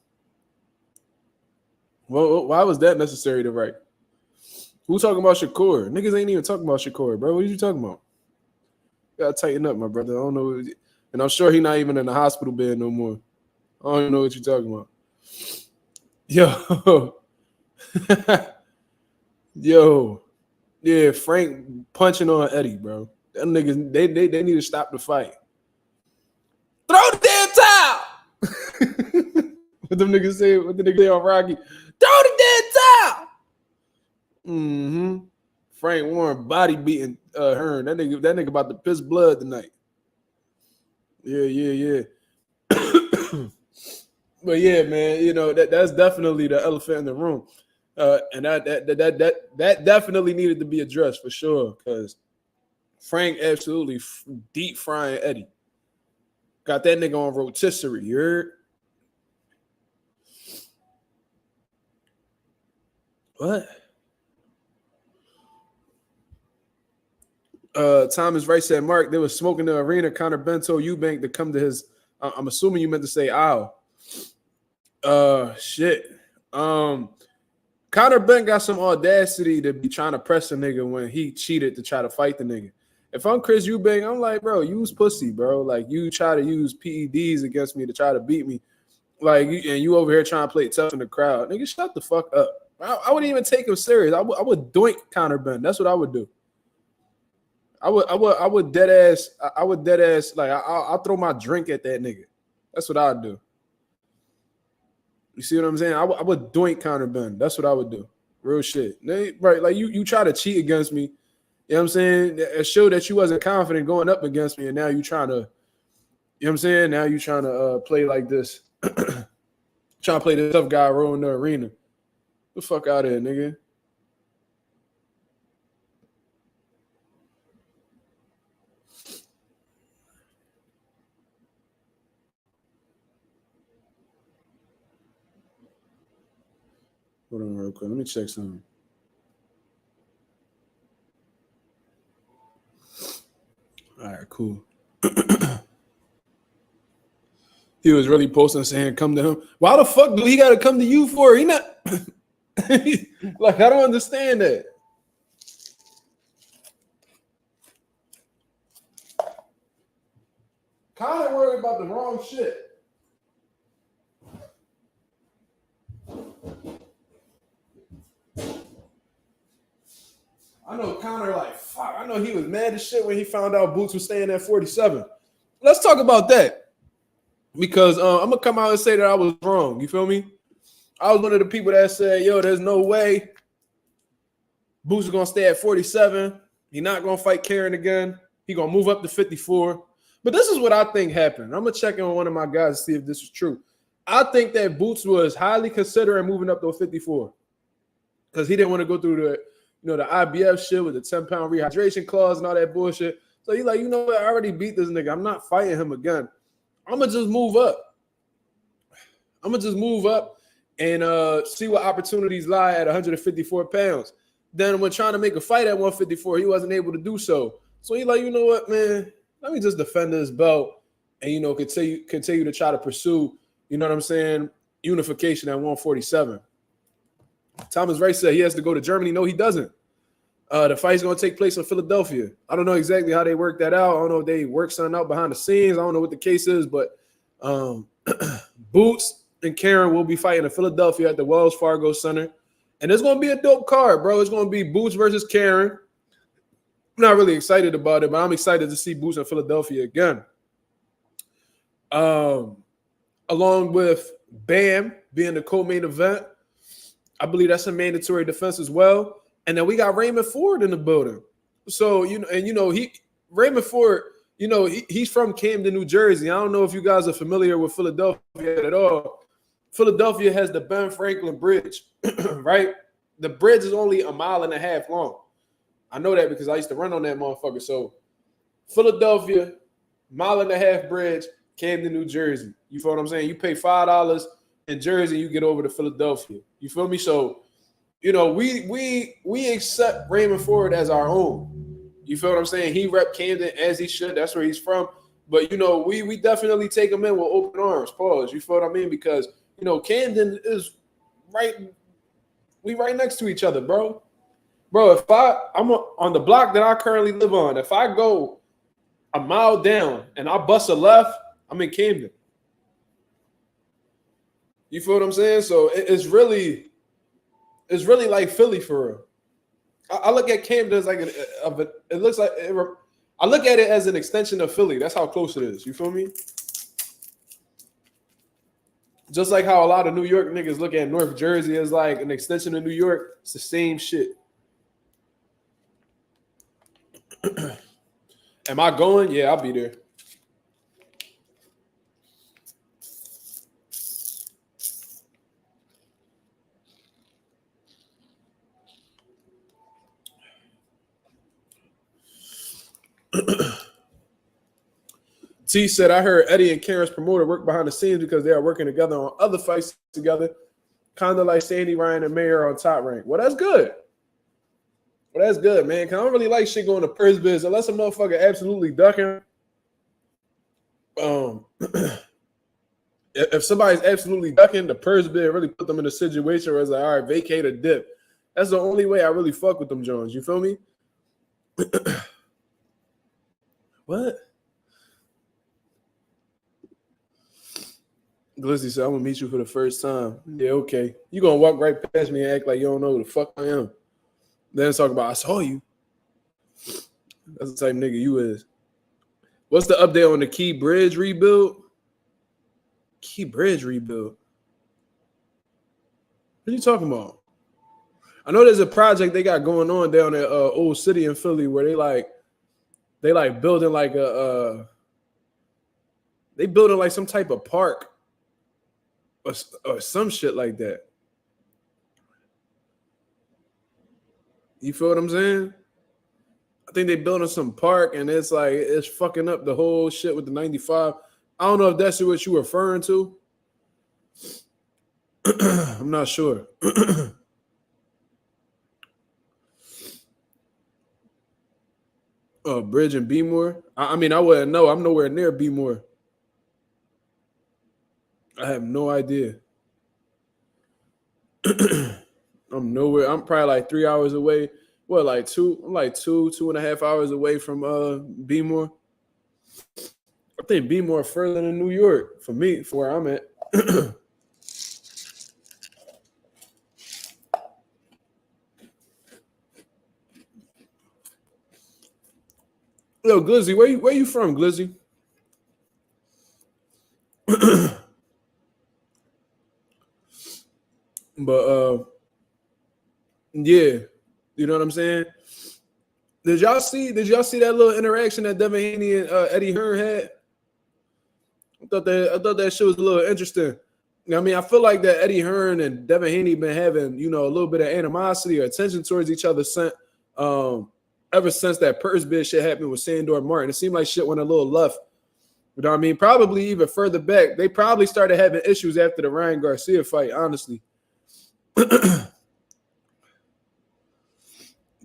Well, why was that necessary to write? Who talking about Shakur? Niggas ain't even talking about Shakur, bro. What are you talking about? You gotta tighten up, my brother. I don't know. And I'm sure he's not even in the hospital bed no more. I don't even know what you're talking about. Yo. Yo. Yeah, Frank punching on Eddie, bro. Them niggas, they need to stop the fight. Throw the damn towel! What them niggas say? What the niggas say on Rocky? Throw the damn towel! Mm-hmm. Frank Warren body beating Hearn. That nigga about to piss blood tonight. Yeah. But yeah, man, you know that's definitely the elephant in the room. And that definitely needed to be addressed for sure because Frank absolutely deep frying Eddie. Got that nigga on rotisserie. You heard? What? Thomas Wright said, Mark, they was smoking the arena. Connor Ben told Eubank to come to his. I'm assuming you meant to say ow. Shit. Connor Ben got some audacity to be trying to press a nigga when he cheated to try to fight the nigga. If I'm Chris Eubank, I'm like, bro, use pussy, bro. Like, you try to use PEDs against me to try to beat me. Like, and you over here trying to play tough in the crowd. Nigga, shut the fuck up. I wouldn't even take him serious. I would doink Connor Ben. That's what I would do. I would dead ass. Like, I'll throw my drink at that nigga. That's what I'd do. You see what I'm saying? I would doink Connor Ben. That's what I would do. Real shit. Right? Like you try to cheat against me. You know what I'm saying? It showed that you wasn't confident going up against me, and now you trying to. You know what I'm saying? Now you trying to play like this. Trying to play the tough guy role in the arena. The fuck out of here, nigga. Hold on real quick. Let me check something. All right, cool. He was really posting saying, come to him. Why the fuck do he got to come to you for? He not like, I don't understand that. Kind of worried about the wrong shit. know Connor like, fuck, I know he was mad as shit when he found out Boots was staying at 47. Let's talk about that. Because I'm gonna come out and say that I was wrong. You feel me? I was one of the people that said, yo, there's no way Boots is gonna stay at 47. He's not gonna fight Karen again. He's gonna move up to 54. But this is what I think happened. I'm gonna check in on one of my guys to see if this is true. I think that Boots was highly considering moving up to 54 because he didn't want to go through the IBF shit with the 10-pound rehydration clause and all that bullshit. So he's like, you know what? I already beat this nigga. I'm not fighting him again. I'm gonna just move up. And see what opportunities lie at 154 pounds. Then when trying to make a fight at 154, he wasn't able to do so. So he's like, you know what, man? Let me just defend this belt and, you know, continue to try to pursue, you know what I'm saying, unification at 147. Thomas Wright said he has to go to Germany. No, he doesn't. The fight's going to take place in Philadelphia. I don't know exactly how they work that out. I don't know if they work something out behind the scenes. I don't know what the case is, but Boots and Karen will be fighting in Philadelphia at the Wells Fargo Center. And it's going to be a dope card, bro. It's going to be Boots versus Karen. I'm not really excited about it, but I'm excited to see Boots in Philadelphia again. Along with Bam being the co-main event. I believe that's a mandatory defense as well. And then we got Raymond Ford in the building. So, Raymond Ford, he's from Camden, New Jersey. I don't know if you guys are familiar with Philadelphia at all. Philadelphia has the Ben Franklin Bridge, right? The bridge is only 1.5 miles long. I know that because I used to run on that motherfucker. So, Philadelphia, 1.5 mile bridge, Camden, New Jersey. You feel what I'm saying? You pay $5 in Jersey, you get over to Philadelphia. You feel me? So, we accept Raymond Ford as our own. You feel what I'm saying? He rep Camden as he should. That's where he's from. But, we definitely take him in with open arms. Pause. You feel what I mean? Because, Camden is we right next to each other, bro. Bro, if I'm on the block that I currently live on, if I go 1 mile down and I bust a left, I'm in Camden. You feel what I'm saying? So it's really like Philly for real. I look at Camden as like it looks like I look at it as an extension of Philly. That's how close it is. You feel me? Just like how a lot of New York niggas look at North Jersey as like an extension of New York. It's the same shit. Am I going? Yeah, I'll be there. T said, I heard Eddie and Karen's promoter work behind the scenes because they are working together on other fights together, kind of like Sandy, Ryan, and Mayer on Top Rank. Well, that's good. Well, that's good, man. Cause I don't really like shit going to purse biz unless a motherfucker absolutely ducking. If somebody's absolutely ducking, the purse bid really put them in a situation where it's like, all right, vacate a dip. That's the only way I really fuck with them Jones. You feel me? What? Glizzy said, I'm gonna meet you for the first time. Yeah, okay. You gonna walk right past me and act like you don't know who the fuck I am. Then talk about I saw you. That's the type of nigga you is. What's the update on the Key Bridge rebuild? Key Bridge rebuild. What are you talking about? I know there's a project they got going on down at Old City in Philly where they building like they building like some type of park or some shit like that. You feel what I'm saying? I think they building some park and it's like it's fucking up the whole shit with the 95. I don't know if that's what you're referring to. I'm not sure. Bridge and Beemore. I mean, I wouldn't know. I'm nowhere near Beemore. I have no idea. I'm nowhere. I'm probably like 3 hours away. What, like two? I'm like 2.5 hours away from Beemore. I think Beemore further than New York for me, for where I'm at. Yo, Glizzy, where you from, Glizzy? But yeah, you know what I'm saying? Did y'all see that little interaction that Devin Haney and Eddie Hearn had? I thought that shit was a little interesting. I mean, I feel like that Eddie Hearn and Devin Haney been having, a little bit of animosity or attention towards each other ever since that purse bid shit happened with Sandor Martin. It seemed like shit went a little left. You know what I mean? Probably even further back. They probably started having issues after the Ryan Garcia fight, honestly.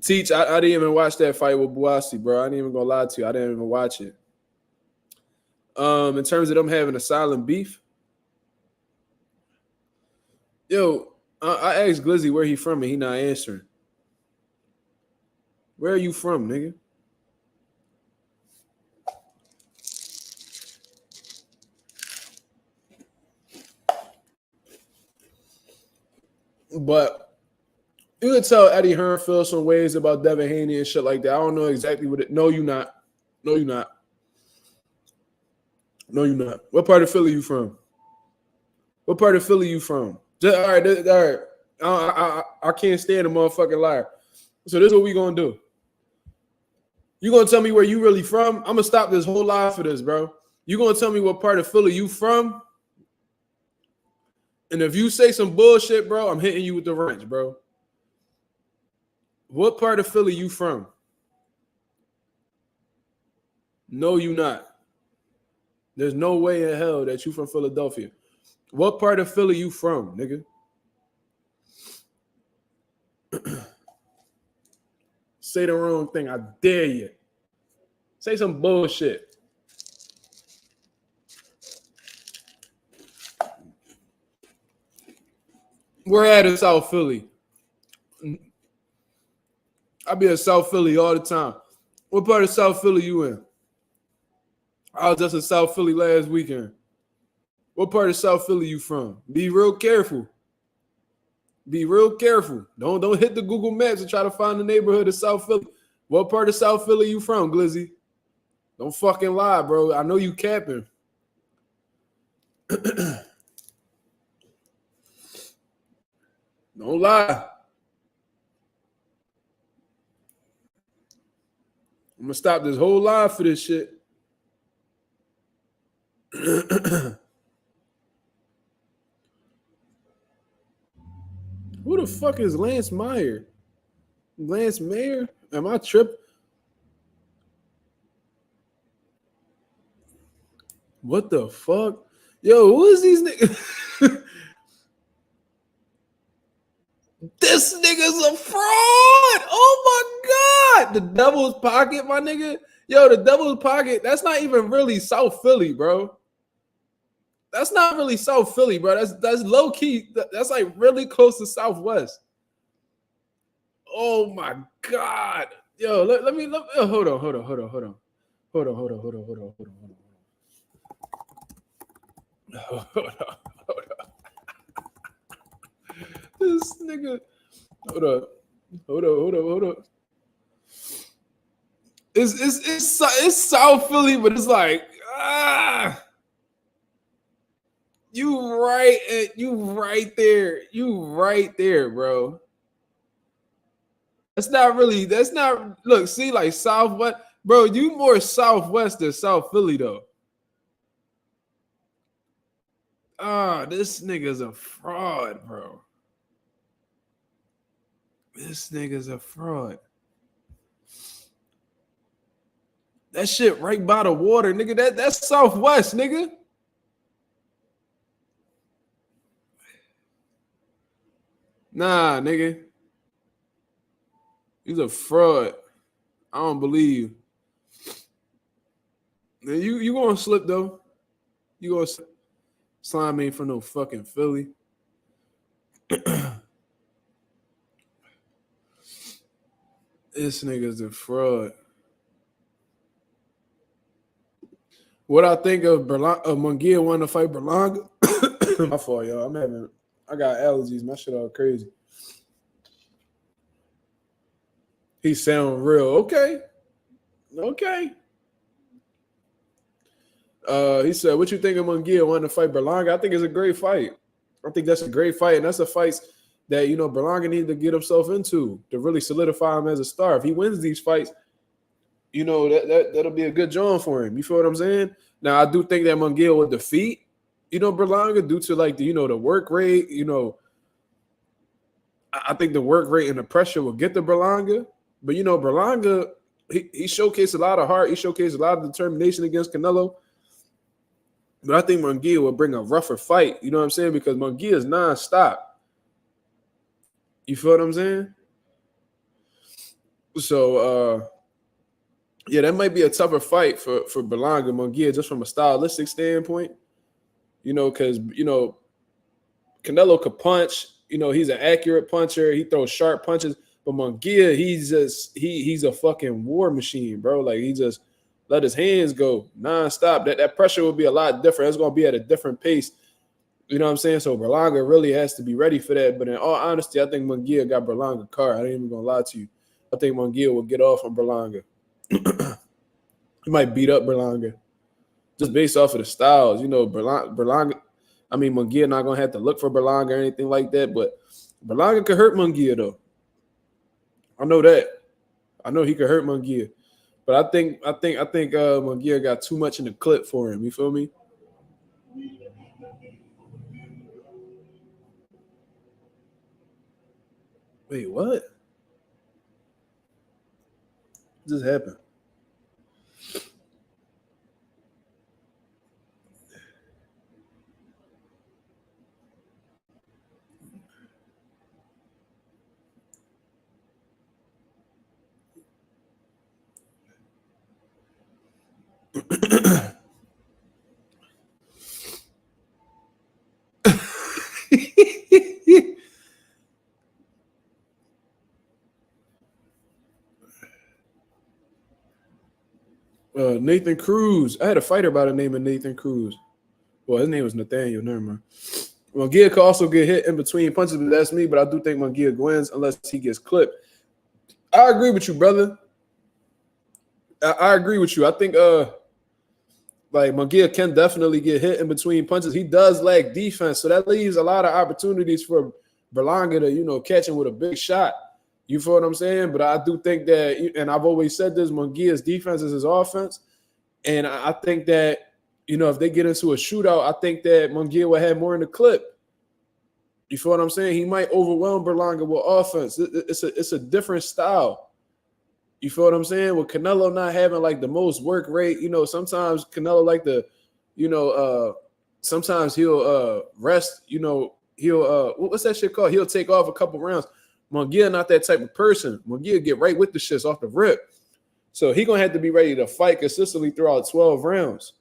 Teach, I didn't even watch that fight with Buasi, bro. I ain't even gonna lie to you. I didn't even watch it. In terms of them having a silent beef, yo, I asked Glizzy where he from and he not answering. Where are you from, nigga? But you could tell Eddie Hearn feels some ways about Devin Haney and shit like that. I don't know exactly what it. No, you not. No, you not. No, you not. What part of Philly you from? What part of Philly you from? All right. I can't stand a motherfucking liar. So this is what we gonna do. You gonna tell me where you really from? I'm gonna stop this whole lie for this, bro. You gonna tell me what part of Philly you from? And if you say some bullshit, bro, I'm hitting you with the wrench, bro. What part of Philly you from? No, you not. There's no way in hell that you from Philadelphia. What part of Philly you from, nigga? Say the wrong thing. I dare you. Say some bullshit. We're at in South Philly. I be in South Philly all the time. What part of South Philly you in? I was just in South Philly last weekend. What part of South Philly you from? Be real careful. Be real careful. Don't hit the Google Maps and try to find the neighborhood of South Philly. What part of South Philly you from, Glizzy? Don't fucking lie, bro. I know you capping. Don't lie. I'm gonna stop this whole live for this shit. Who the fuck is Lance Meyer? Lance Mayer? Am I tripping? What the fuck? Yo, who is these niggas? This nigga's a fraud. Oh my God. The Devil's Pocket, my nigga. Yo, the Devil's Pocket, that's not even really South Philly, bro. That's not really South Philly, bro. That's low key. That's like really close to Southwest. Oh my God. Yo, let me hold on. This nigga. Hold up. It's South Philly, but it's like you right there, bro. That's not look, see, like Southwest, bro. You more Southwest than South Philly, though. This nigga's a fraud, bro. This nigga's a fraud. That shit right by the water, nigga. That's Southwest, nigga. Nah, nigga. He's a fraud. I don't believe you. You gonna slip though. You gonna slime ain't from no fucking Philly. This nigga's a fraud. What I think of Munguia wanting to fight Berlanga. My fault, y'all. I got allergies. My shit all crazy. He sound real. Okay. He said, "What you think of Munguia wanting to fight Berlanga?" I think it's a great fight. I think that's a great fight, and that's a fight that Berlanga needs to get himself into to really solidify him as a star. If he wins these fights, that'll be a good job for him. You feel what I'm saying? Now, I do think that Munguia will defeat, Berlanga due to like the work rate. I think the work rate and the pressure will get to Berlanga. But Berlanga, he showcased a lot of heart. He showcased a lot of determination against Canelo. But I think Munguia will bring a rougher fight. You know what I'm saying? Because Munguia is nonstop. You feel what I'm saying? So, yeah, that might be a tougher fight for Berlanga Munguia just from a stylistic standpoint. Because Canelo could punch. He's an accurate puncher. He throws sharp punches. But Munguia, he's a fucking war machine, bro. Like, he just let his hands go nonstop. That pressure will be a lot different. It's going to be at a different pace. You know what I'm saying? So Berlanga really has to be ready for that. But in all honesty, I think Munguia got Berlanga car. I ain't even going to lie to you. I think Munguia will get off on Berlanga. He might beat up Berlanga just based off of the styles. Berlanga, Munguia not going to have to look for Berlanga or anything like that. But Berlanga could hurt Munguia, though. I know that. I know he could hurt Munguia. But I think Munguia got too much in the clip for him. You feel me? Wait, what? What just happened? Nathan Cruz. I had a fighter by the name of Nathan Cruz. Well, his name was Nathaniel. Never mind. Munguia could also get hit in between punches, but that's me. But I do think Munguia wins unless he gets clipped. I agree with you, brother. I agree with you. I think like Munguia can definitely get hit in between punches. He does lack defense, so that leaves a lot of opportunities for Berlanga to catch him with a big shot. You feel what I'm saying? But I do think that, and I've always said this, Munguia's defense is his offense. And I think that, if they get into a shootout, I think that Munguia will have more in the clip. You feel what I'm saying? He might overwhelm Berlanga with offense. It's a different style. You feel what I'm saying? With Canelo not having like the most work rate, sometimes Canelo like to, sometimes he'll rest, he'll what's that shit called? He'll take off a couple rounds. Munguia not that type of person. Munguia get right with the shits off the rip. So he gonna have to be ready to fight consistently throughout 12 rounds.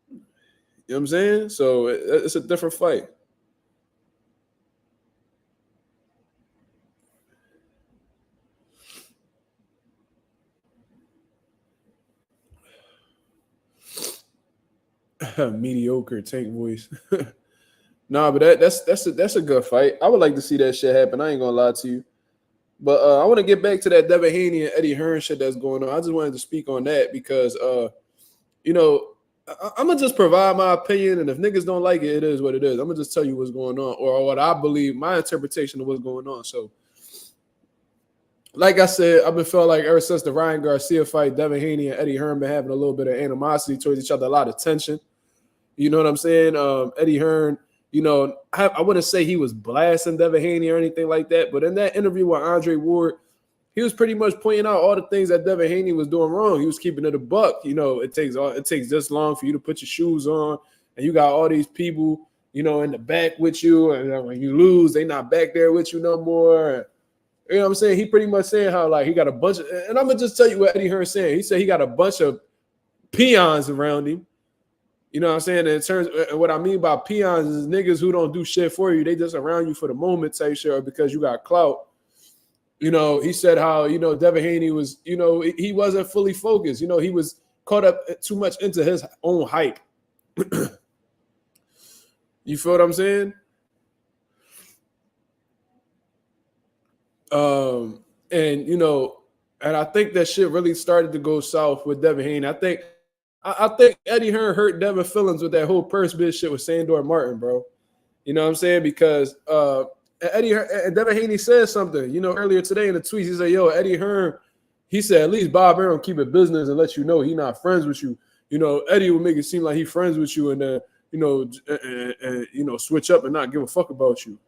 You know what I'm saying? So it's a different fight. Mediocre tank voice. Nah, but that's a good fight. I would like to see that shit happen. I ain't gonna lie to you. But I want to get back to that Devin Haney and Eddie Hearn shit that's going on. I just wanted to speak on that because I'm gonna just provide my opinion, and if niggas don't like it, it is what it is. I'm gonna just tell you what's going on, or what I believe, my interpretation of what's going on. So, like I said, I've been feeling like ever since the Ryan Garcia fight, Devin Haney and Eddie Hearn been having a little bit of animosity towards each other, a lot of tension. You know what I'm saying? Eddie Hearn, I wouldn't say he was blasting Devin Haney or anything like that, but in that interview with Andre Ward, he was pretty much pointing out all the things that Devin Haney was doing wrong. He was keeping it a buck. It takes this long for you to put your shoes on, and you got all these people, in the back with you, and when you lose, they not back there with you no more. You know what I'm saying? He pretty much saying how like he got a bunch of, and I'm gonna just tell you what Eddie Hearn saying. He said he got a bunch of peons around him. You know what I'm saying? In terms of what I mean by peons is niggas who don't do shit for you. They just around you for the moment type shit, or because you got clout. He said how, Devin Haney was, he wasn't fully focused. He was caught up too much into his own hype. You feel what I'm saying? And I think that shit really started to go south with Devin Haney. I think I think Eddie Hearn hurt Devin feelings with that whole purse bitch shit with Sandor Martin, bro. You know what I'm saying? Because Eddie Hearn, Devin Haney said something, you know, earlier today in the tweets. He said, yo, Eddie Hearn, he said, at least Bob Aaron keep it business and let you know he not friends with you. You know, Eddie would make it seem like he friends with you and then, you know, you know, switch up and not give a fuck about you.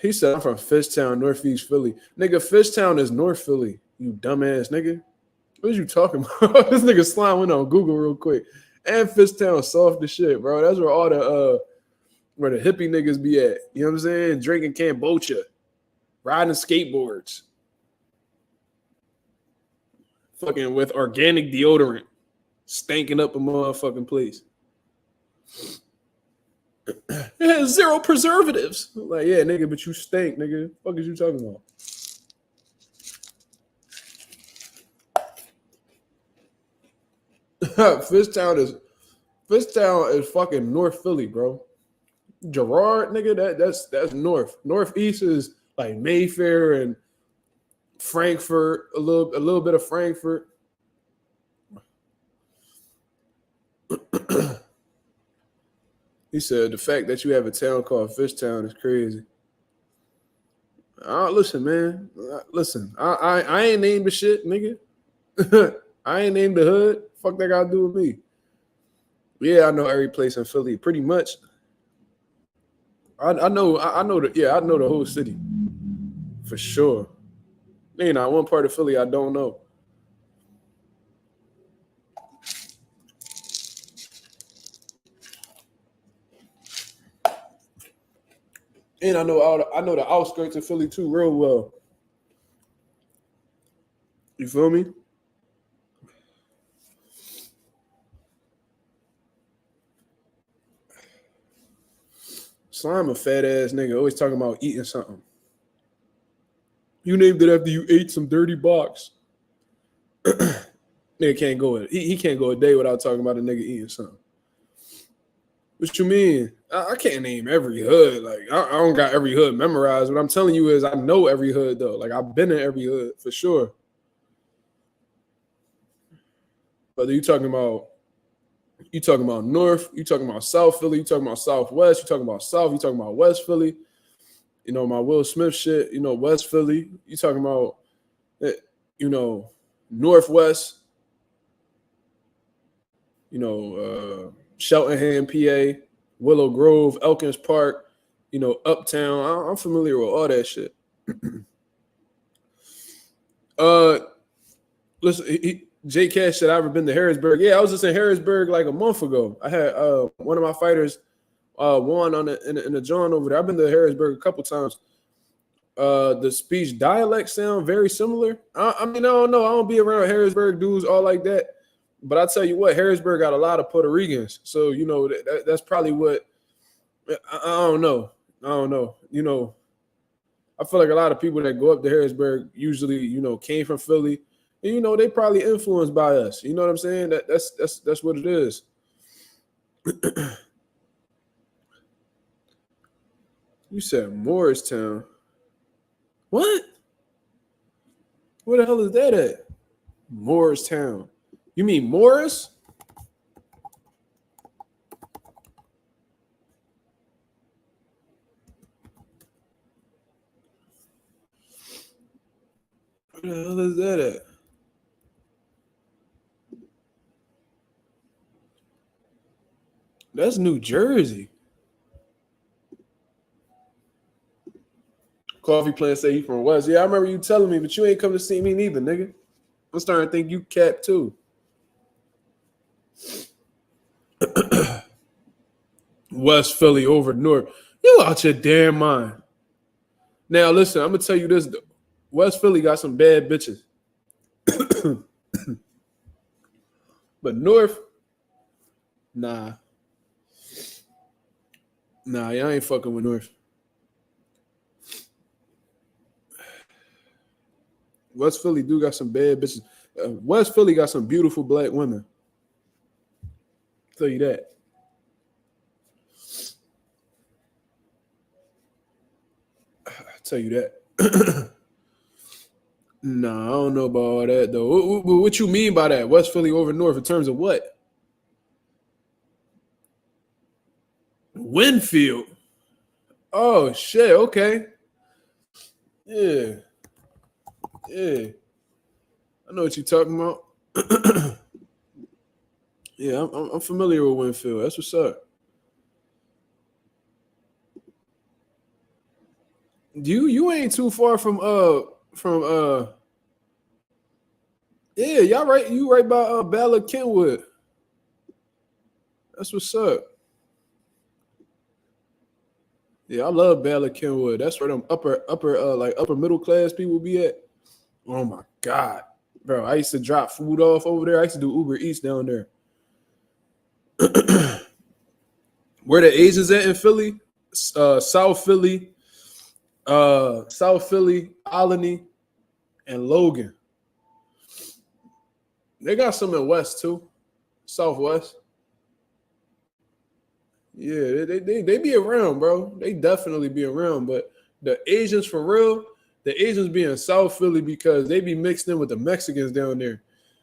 He said, I'm from Fishtown, Northeast Philly. Nigga, Fishtown is North Philly, you dumbass nigga. What are you talking about? This nigga Slime went on Google real quick. And Fishtown soft as shit, bro. That's where all the where the hippie niggas be at. You know what I'm saying? Drinking kombucha, riding skateboards, fucking with organic deodorant, stanking up a motherfucking place. It has 0 preservatives. Like, yeah, nigga, but you stink, nigga. What the fuck is you talking about? Fishtown is fucking North Philly, bro. Girard, nigga, that's north. Northeast is like Mayfair and Frankfurt, a little bit of Frankfurt. He said the fact that you have a town called Fishtown is crazy. Listen, man. Listen, I ain't named the shit, nigga. I ain't named the hood. Fuck that got to do with me. Yeah, I know every place in Philly, pretty much. I know the whole city for sure. Ain't not one part of Philly I don't know. And I know the outskirts of Philly too real well. You feel me? Slime a fat ass nigga, always talking about eating something. You named it after you ate some dirty box. Nigga can't go. He can't go a day without talking about a nigga eating something. What you mean? I can't name every hood. Like I don't got every hood memorized. What I'm telling you is I know every hood though. Like I've been in every hood for sure. Whether you talking about North, you talking about South Philly, you talking about Southwest, you talking about South, you talking about West Philly. You know, my Will Smith shit, you know, West Philly. You talking about, you know, Northwest, you know, Cheltenham, PA, Willow Grove, Elkins Park, you know, Uptown. I'm familiar with all that shit. Listen, J Cash said, I ever been to Harrisburg? Yeah, I was just in Harrisburg like a month ago. I had one of my fighters won on in the John over there. I've been to Harrisburg a couple times. The speech dialect sound very similar. I mean, I don't know. I don't be around Harrisburg dudes all like that. But I tell you what, Harrisburg got a lot of Puerto Ricans. So, you know, that's probably what I don't know. I don't know. You know, I feel like a lot of people that go up to Harrisburg usually, you know, came from Philly. And, you know, they probably influenced by us. You know what I'm saying? That's what it is. You said Morristown. What? Where the hell is that at? Morristown. You mean Morris? Where the hell is that at? That's New Jersey. Coffee plant say he from West. Yeah, I remember you telling me, but you ain't come to see me neither, nigga. I'm starting to think you cap too. West Philly over North. You out your damn mind. Now listen, I'm gonna tell you this though. West Philly got some bad bitches. But North, nah. Nah, y'all ain't fucking with North. West Philly do got some bad bitches. West Philly got some beautiful black women. I'll tell you that. I'll tell you that. Nah, I don't know about all that though. What you mean by that? West Philly over North in terms of what? Winfield. Oh shit. Okay. Yeah. Yeah. I know what you're talking about. Yeah, I'm familiar with Winfield. That's what's up. You ain't too far from yeah, y'all right. You right by Ballard Kenwood. That's what's up. Yeah, I love Ballard Kenwood. That's where them upper like upper middle class people be at. Oh my god, bro! I used to drop food off over there. I used to do Uber Eats down there. Where the Asians at in Philly? South Philly, Albany, and Logan. They got some in West too, Southwest. Yeah, they be around, bro. They definitely be around. But the Asians for real, the Asians be in South Philly because they be mixed in with the Mexicans down there.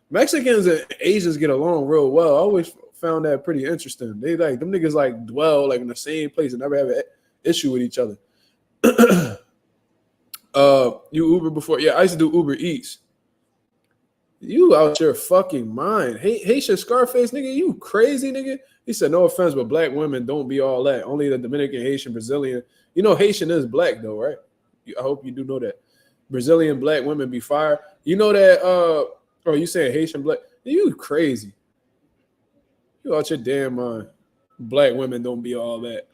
Mexicans and Asians get along real well. I always found that pretty interesting. They like them niggas like dwell like in the same place and never have an issue with each other. You Uber before? Yeah, I used to do Uber Eats. You out your fucking mind. Hey, Haitian Scarface, nigga, you crazy, nigga. He said, no offense, but black women don't be all that. Only the Dominican, Haitian, Brazilian. You know, Haitian is black, though, right? I hope you do know that. Brazilian black women be fire. You know that, oh, you saying Haitian black? You crazy. You out your damn mind. Black women don't be all that.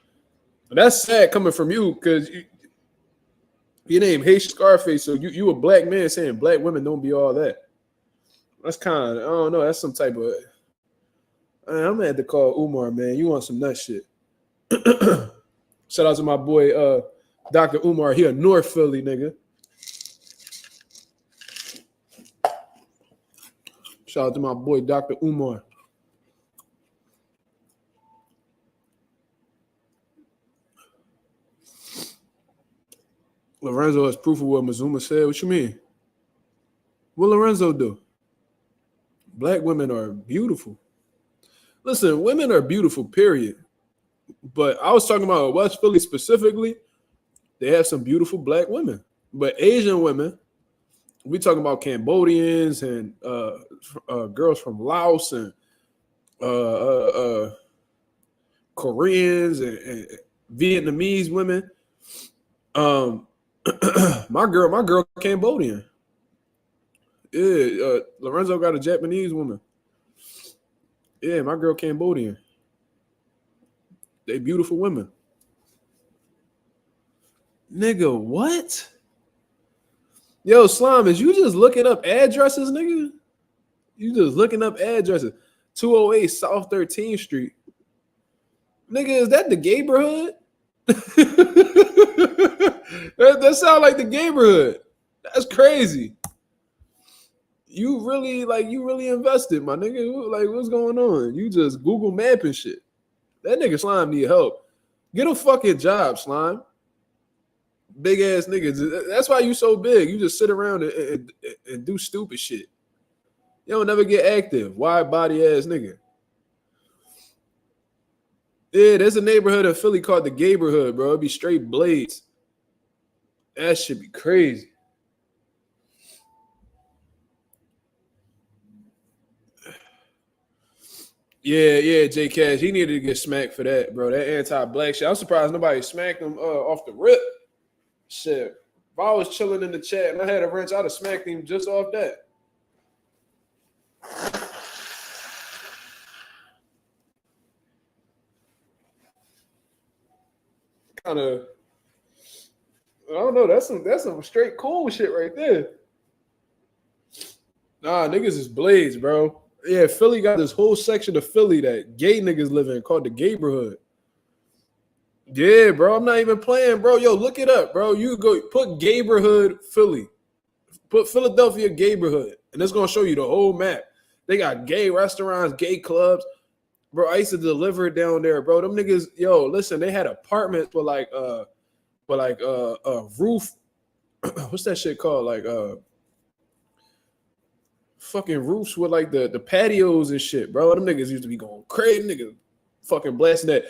But that's sad coming from you because your name Haitian Scarface, so you a black man saying black women don't be all that. That's kind of, I don't know. That's some type of. I'm gonna have to call Umar, man. You want some nut shit? Shout out to my boy, Dr. Umar. He a North Philly nigga. Shout out to my boy, Dr. Umar. Lorenzo has proof of what Mazuma said. What you mean? What Lorenzo do? Black women are beautiful. Listen, women are beautiful, period. But I was talking about West Philly specifically. They have some beautiful black women. But Asian women, we talking about Cambodians and girls from Laos and Koreans and Vietnamese women. My girl Cambodian. Yeah, Lorenzo got a Japanese woman. Yeah, my girl Cambodian. They beautiful women. Nigga, what? Yo, Slime, is you just looking up addresses, nigga? You just looking up addresses. 208 South 13th Street. Nigga, is that the neighborhood? that sound like the neighborhood. That's crazy. You really invested, my nigga. Like, what's going on? You just Google map and shit. That nigga Slime need help. Get a fucking job, Slime. Big ass niggas. That's why you so big. You just sit around and do stupid shit. You don't never get active. Wide body ass nigga. Yeah, there's a neighborhood in Philly called the Gaberhood, bro. It'd be straight blades. That should be crazy. Yeah, J Cash. He needed to get smacked for that, bro. That anti-black shit. I'm surprised nobody smacked him off the rip. Shit. If I was chilling in the chat and I had a wrench, I'd have smacked him just off that. Kind of, I don't know. That's some straight cool shit right there. Nah, niggas is blades, bro. Yeah, Philly got this whole section of Philly that gay niggas live in called the Gaberhood. Yeah, bro. I'm not even playing, bro. Yo, look it up, bro. You go put Gaberhood Philly. Put Philadelphia Gaberhood. And it's gonna show you the whole map. They got gay restaurants, gay clubs. Bro, I used to deliver it down there, bro. Them niggas, yo, listen, they had apartments with roof. What's that shit called? Like fucking roofs with like the patios and shit, bro. Them niggas used to be going crazy. Niggas fucking blasting that.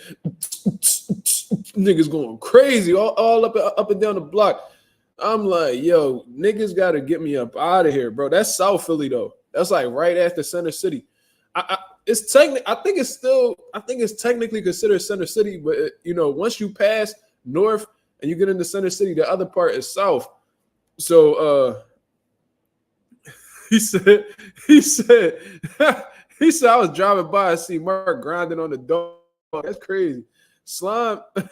Niggas going crazy all up and down the block. I'm like, yo, niggas got to get me up out of here, bro. That's South Philly though. That's like right after Center City. It's technically, I think it's technically considered Center City, but you know, once you pass north and you get into Center City, the other part is south. So he said I was driving by and see Mark grinding on the dog. That's crazy. Slime a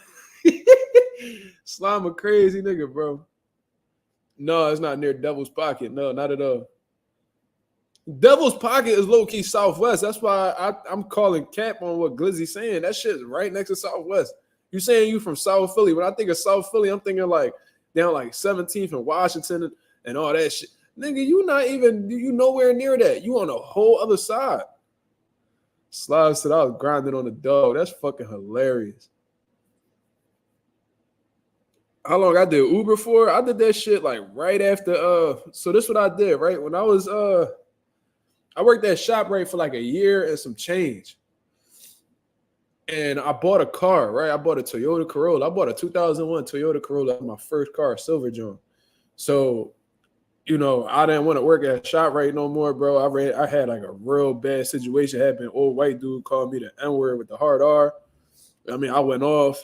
crazy nigga, bro. No, it's not near Devil's Pocket. No, not at all. Devil's Pocket is low-key Southwest. That's why I'm calling cap on what Glizzy's saying. That shit's right next to Southwest. You saying you from South Philly. When I think of South Philly, I'm thinking like down like 17th and Washington and all that shit. Nigga, you nowhere near that. You on the whole other side. Slav said I was grinding on the dog. That's fucking hilarious. How long I did Uber for? I did that shit like right after so this is what I did, right? When I was I worked at ShopRite for like a year and some change. And I bought a car, right? I bought a Toyota Corolla. I bought a 2001 Toyota Corolla, my first car, Silver John. So, you know, I didn't want to work at ShopRite no more, bro. I had like a real bad situation happen. Old white dude called me the N-word with the hard R. I mean, I went off,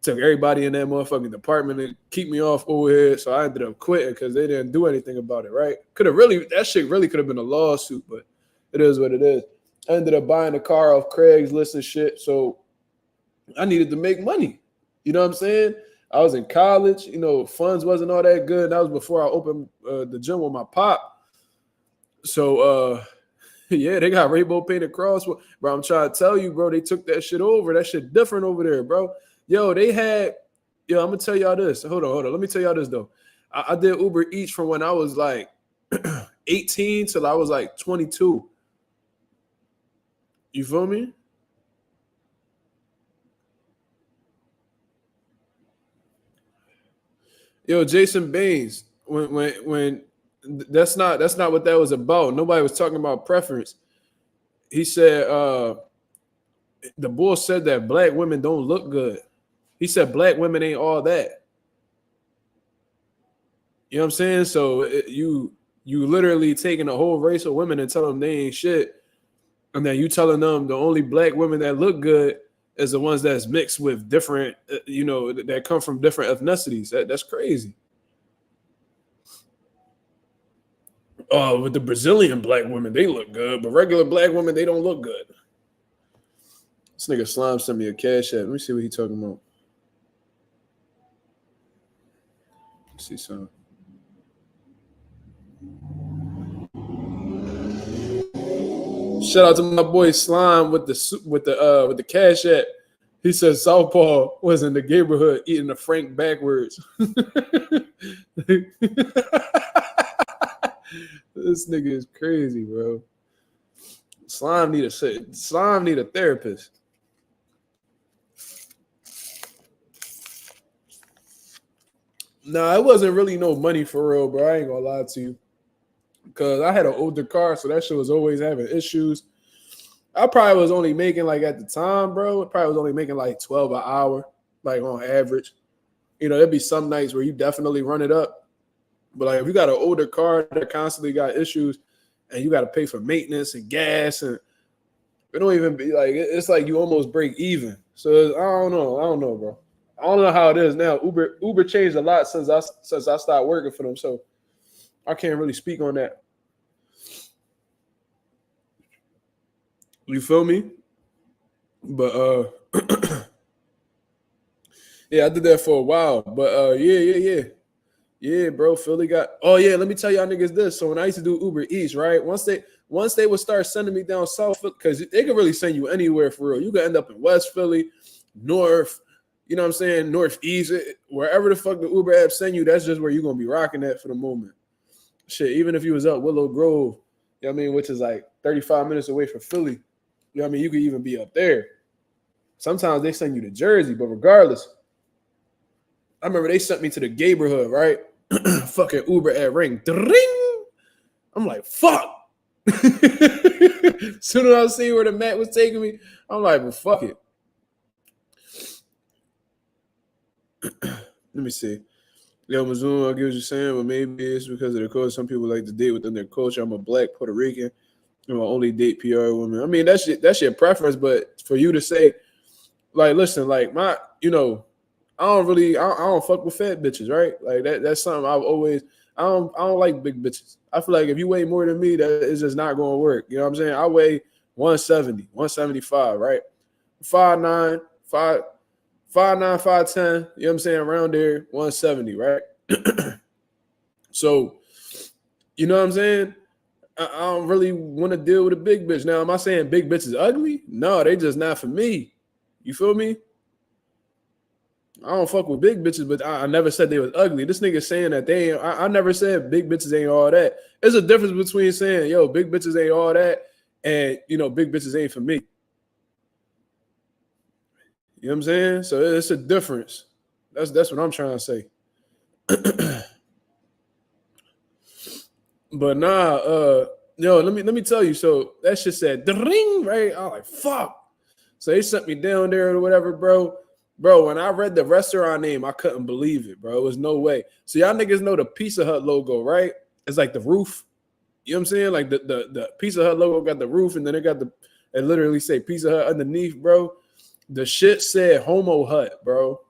took everybody in that motherfucking department to keep me off overhead. So I ended up quitting because they didn't do anything about it, right? That shit really could have been a lawsuit, but it is what it is. I ended up buying a car off Craigslist and shit. So I needed to make money. You know what I'm saying? I was in college. You know, funds wasn't all that good. That was before I opened the gym with my pop. So, yeah, they got rainbow painted cross. Bro, I'm trying to tell you, bro, they took that shit over. That shit different over there, bro. I'm going to tell y'all this. Hold on. Let me tell y'all this, though. I did Uber Eats from when I was like 18 till I was like 22. You feel me? Yo, Jason Baines, when that's not what that was about. Nobody was talking about preference. He said the bull said that black women don't look good. He said black women ain't all that. You know what I'm saying? So you literally taking a whole race of women and telling them they ain't shit. And then you telling them the only black women that look good is the ones that's mixed with different, that come from different ethnicities. That's crazy. With the Brazilian black women, they look good, but regular black women, they don't look good. This nigga Slime sent me a cash app. Let me see what he talking about. Let's see something. Shout out to my boy Slime with the cash app. He said Southpaw was in the neighborhood eating the Frank backwards. This nigga is crazy, bro. Slime need a therapist. Nah, it wasn't really no money for real, bro. I ain't gonna lie to you. Because I had an older car, so that shit was always having issues. I probably was only making, like, at the time, bro, it probably was only making like 12 an hour, like on average. You know, there'd be some nights where you definitely run it up. But like if you got an older car that constantly got issues and you got to pay for maintenance and gas, and it don't even be like, it's like you almost break even. So I don't know, bro. I don't know how it is now. Uber changed a lot since I started working for them, so I can't really speak on that. You feel me? But yeah, I did that for a while. But yeah, bro. Philly got. Oh yeah, let me tell y'all niggas this. So when I used to do Uber Eats, right? Once they would start sending me down south, because they can really send you anywhere for real. You could end up in West Philly, North. You know what I'm saying? Northeast, wherever the fuck the Uber app send you, that's just where you're gonna be rocking at for the moment. Shit, even if you was up Willow Grove, you know what I mean, which is like 35 minutes away from Philly. You know what I mean? You could even be up there. Sometimes they send you to Jersey, but regardless, I remember they sent me to the neighborhood, right? Fucking Uber ad ring. Dring! I'm like, fuck. Soon as I see where the mat was taking me, I'm like, well, fuck it. Let me see. Yo, Mazuma, I get what you're saying, but maybe it's because of the culture. Some people like to date within their culture. I'm a black Puerto Rican. I'm only date PR women. I mean, that's your preference, but for you to say, like, listen, like I don't fuck with fat bitches, right? Like that's something I've always. I don't like big bitches. I feel like if you weigh more than me, that is just not going to work. You know what I'm saying? I weigh 170, 175, right? 5'9", 5'9", 5'10", you know what I'm saying? Around there, 170, right? So, you know what I'm saying? I don't really want to deal with a big bitch. Now, am I saying big bitches ugly? No, they just not for me. You feel me? I don't fuck with big bitches, but I never said they was ugly. This nigga saying that they ain't. I never said big bitches ain't all that. There's a difference between saying, yo, big bitches ain't all that, and big bitches ain't for me. You know what I'm saying? So it's a difference. That's what I'm trying to say. But nah, let me tell you. So that shit said ring, right? I was like, fuck. So they sent me down there or whatever, bro. Bro, when I read the restaurant name, I couldn't believe it, bro. It was no way. So y'all niggas know the Pizza Hut logo, right? It's like the roof. You know what I'm saying? Like the Pizza Hut logo got the roof, and then it literally say Pizza Hut underneath, bro. The shit said Homo Hut, bro.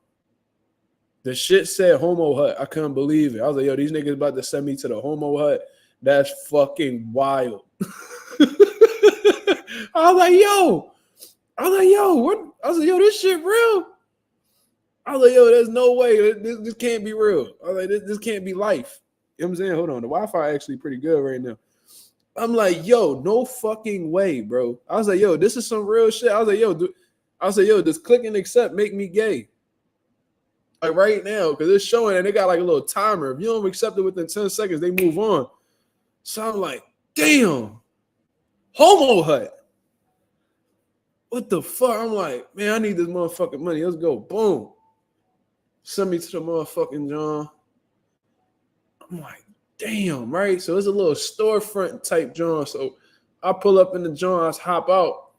The shit said Homo Hut. I couldn't believe it. I was like, yo, these niggas about to send me to the Homo Hut. That's fucking wild. I was like, yo, what? I was like, yo, this shit real. I was like, yo, there's no way. This can't be real. I was like, this can't be life. You know what I'm saying? Hold on. The Wi-Fi actually pretty good right now. I'm like, yo, no fucking way, bro. I was like, yo, this is some real shit. I was like, yo, does click and accept make me gay? Like right now, because it's showing and they got like a little timer. If you don't accept it within 10 seconds, they move on. So I'm like, damn, Homo Hut. What the fuck? I'm like, man, I need this motherfucking money. Let's go. Boom. Send me to the motherfucking John. I'm like, damn, right? So it's a little storefront type John. So I pull up in the John, I hop out,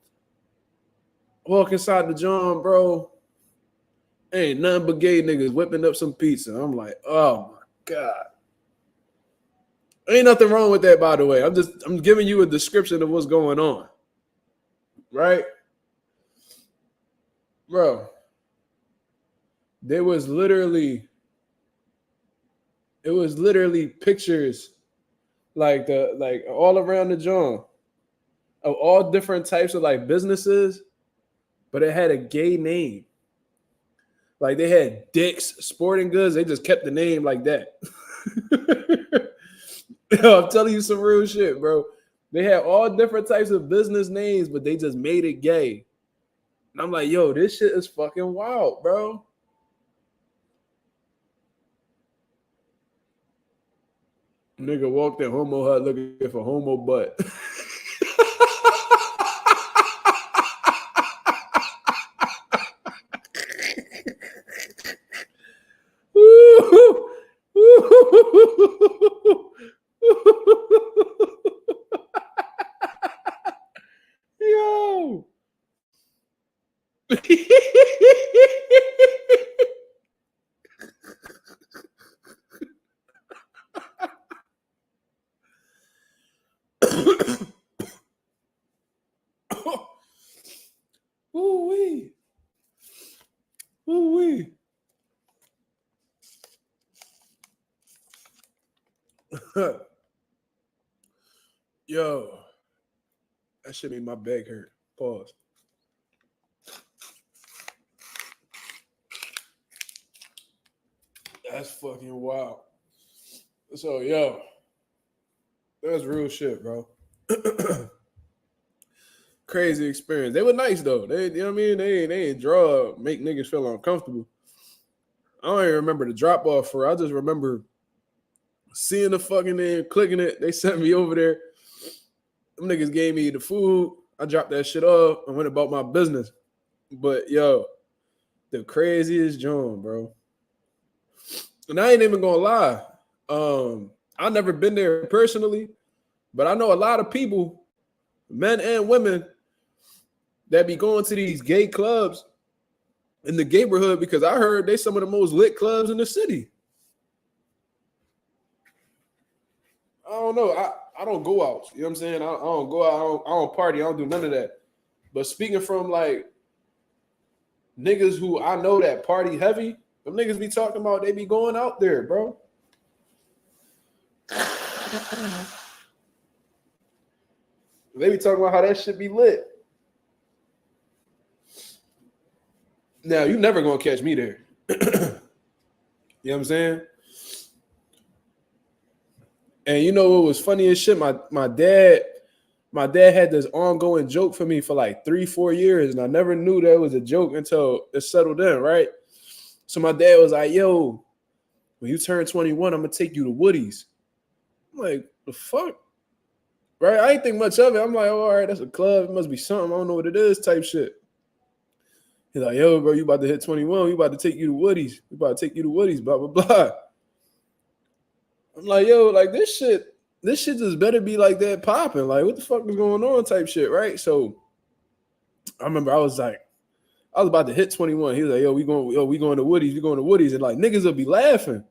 walk inside the John, bro. Ain't nothing but gay niggas whipping up some pizza. I'm like, oh my God. Ain't nothing wrong with that, by the way. I'm giving you a description of what's going on. Right? Bro. It was literally pictures like all around the John of all different types of like businesses, but it had a gay name. Like they had Dick's Sporting Goods. They just kept the name like that. Yo, I'm telling you some real shit, bro. They had all different types of business names, but they just made it gay. And I'm like, yo, this shit is fucking wild, bro. Nigga walked in Homo Hut looking for Homo butt. Yo. Ooh-wee. Ooh-wee. Yo, that shit made my back hurt. Pause. That's fucking wild. So, yo, that's real shit, bro. Crazy experience. They were nice though. They, you know what I mean? They ain't make niggas feel uncomfortable. I don't even remember the drop off for. I just remember seeing the fucking name, clicking it. They sent me over there. Them niggas gave me the food. I dropped that shit off and went about my business. But yo, the craziest joint, bro. And I ain't even gonna lie. I never been there personally, But I know a lot of people, men and women, that be going to these gay clubs in the neighborhood because I heard they some of the most lit clubs in the city. I don't know. I don't go out. You know what I'm saying? I don't go out. I don't party. I don't do none of that. But speaking from like niggas who I know that party heavy, them niggas be talking about they be going out there, bro. They be talking about how that shit be lit. Now, you never gonna catch me there. You know what I'm saying? And you know what was funny as shit? My dad had this ongoing joke for me for like 3-4 years, and I never knew that was a joke until it settled in, right? So my dad was like, yo, when you turn 21, I'm gonna take you to Woody's. I'm like, the fuck? Right? I ain't think much of it. I'm like, oh, all right, that's a club. It must be something. I don't know what it is, type shit. He's like, yo, bro, you about to hit 21. We about to take you to Woody's. We about to take you to Woody's, blah, blah, blah. I'm like, yo, like this shit just better be like that popping. Like, what the fuck is going on type shit, right? So I remember I was about to hit 21. He was like, we going to Woody's. We going to Woody's. And like niggas will be laughing.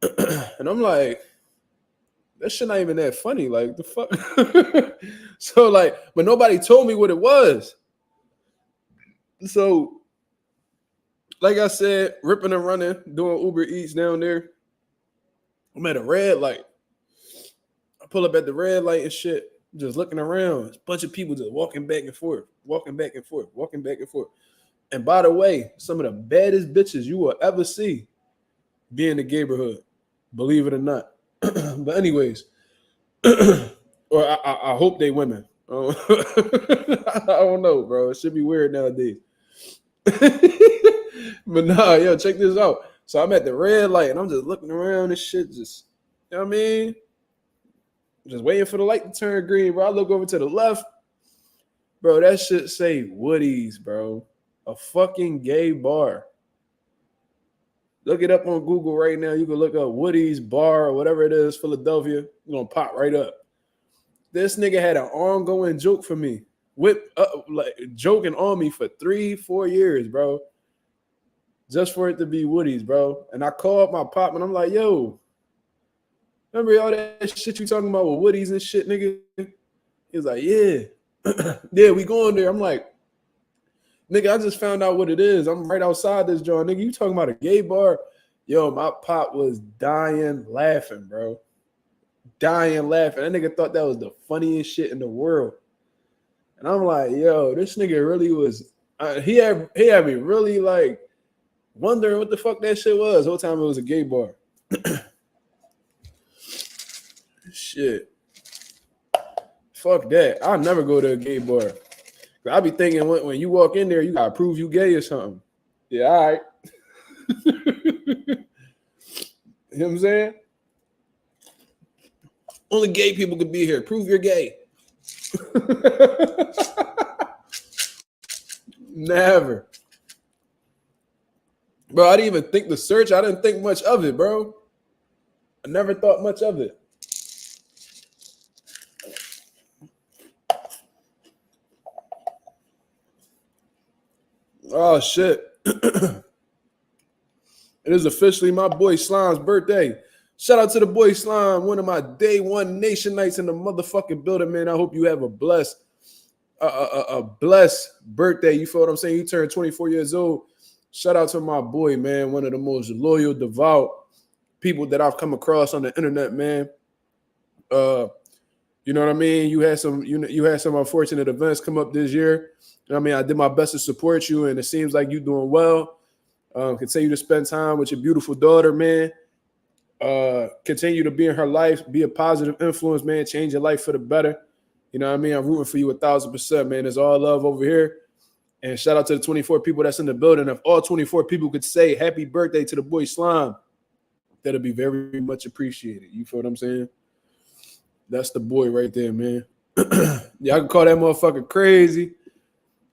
And I'm like, that shit not even that funny. Like, the fuck? So like, but nobody told me what it was. So, like I said, ripping and running, doing Uber Eats down there. I'm at a red light. I pull up at the red light and shit, just looking around. There's a bunch of people just walking back and forth, walking back and forth, walking back and forth. And by the way, some of the baddest bitches you will ever see be in the neighborhood, believe it or not. But anyways, or I hope they women. I don't know, bro. It should be weird nowadays. But nah, yo, check this out. So I'm at the red light and I'm just looking around and shit, just, you know what I mean? Just waiting for the light to turn green, bro. I look over to the left, bro. That shit say Woody's, bro. A fucking gay bar. Look it up on Google right now. You can look up Woody's bar or whatever it is, Philadelphia. It's gonna pop right up. This nigga had an ongoing joke for me, like joking on me for 3-4 years, bro. Just for it to be Woody's, bro. And I called my pop and I'm like, yo, remember all that shit you talking about with Woody's and shit, nigga? He was like, yeah. Yeah, we going there. I'm like, nigga, I just found out what it is. I'm right outside this joint. Nigga, you talking about a gay bar? Yo, my pop was dying laughing, bro. Dying laughing. That nigga thought that was the funniest shit in the world. And I'm like, yo, this nigga really was, he had me really like wondering what the fuck that shit was. The whole time it was a gay bar. Shit. Fuck that. I'll never go to a gay bar. I be thinking when you walk in there, you gotta prove you gay or something. Yeah, all right. You know what I'm saying? Only gay people could be here. Prove you're gay. Never. Bro, I didn't even think the search. I didn't think much of it, bro. I never thought much of it. Oh, shit. It is officially my boy Slime's birthday. Shout out to the boy Slime, one of my day one nation nights in the motherfucking building, man. I hope you have a blessed birthday. You feel what I'm saying? You turned 24 years old. Shout out to my boy, man. One of the most loyal, devout people that I've come across on the internet, man. You know what I mean? You had some unfortunate events come up this year. You know what I mean? I did my best to support you, and it seems like you're doing well. Continue to spend time with your beautiful daughter, man. Continue to be in her life, be a positive influence, man. Change your life for the better. You know what I mean? I'm rooting for you 1,000%, man. It's all love over here. And shout out to the 24 people that's in the building. If all 24 people could say happy birthday to the boy Slime, that'll be very much appreciated. You feel what I'm saying? That's the boy right there, man. Yeah, I can call that motherfucker crazy.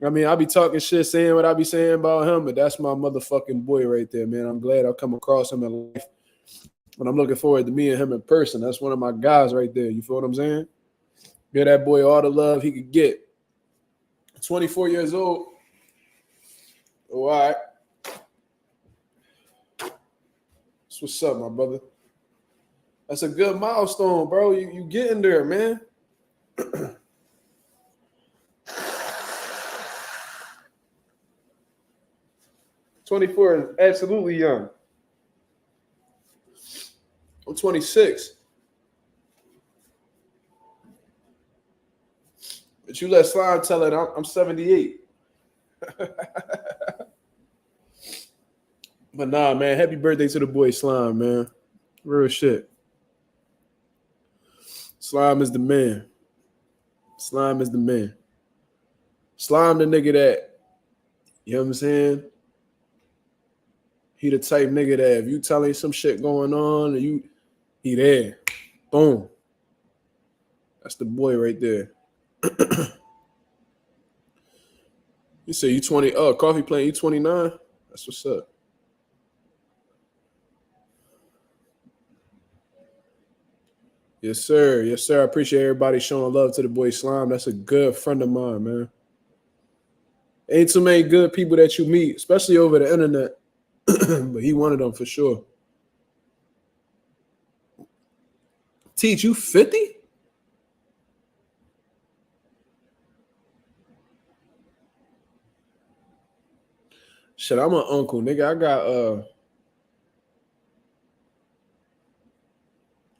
I mean, I be talking shit, saying what I be saying about him, but that's my motherfucking boy right there, man. I'm glad I come across him in life. But I'm looking forward to meeting him in person. That's one of my guys right there. You feel what I'm saying? Give that boy all the love he could get. 24 years old. Oh, all right. That's what's up, my brother. That's a good milestone, bro. You getting there, man. 24 is absolutely young. I'm 26. But you let Slime tell it I'm 78. But nah, man, happy birthday to the boy Slime, man. Real shit. Slime is the man. Slime is the man. Slime the nigga that, you know what I'm saying? He the type nigga that if you telling some shit going on, and he there. Boom. That's the boy right there. You say you 20. Oh, Coffee playing you 29? That's what's up. Yes, sir. Yes, sir. I appreciate everybody showing love to the boy Slime. That's a good friend of mine, man. Ain't too many good people that you meet, especially over the internet. But he one of them for sure. Teach, you 50? Shit, I'm an uncle, nigga.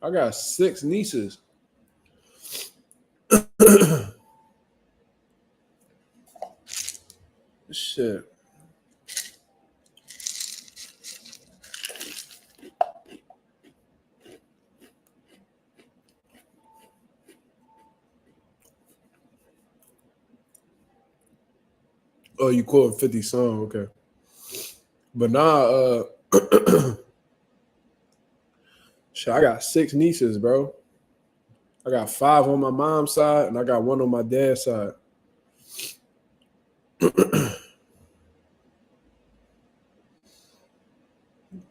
I got 6 nieces. Shit. Oh, you quoting 50 song, okay. But nah, shit, I got 6 nieces, bro. I got 5 on my mom's side, and I got 1 on my dad's side.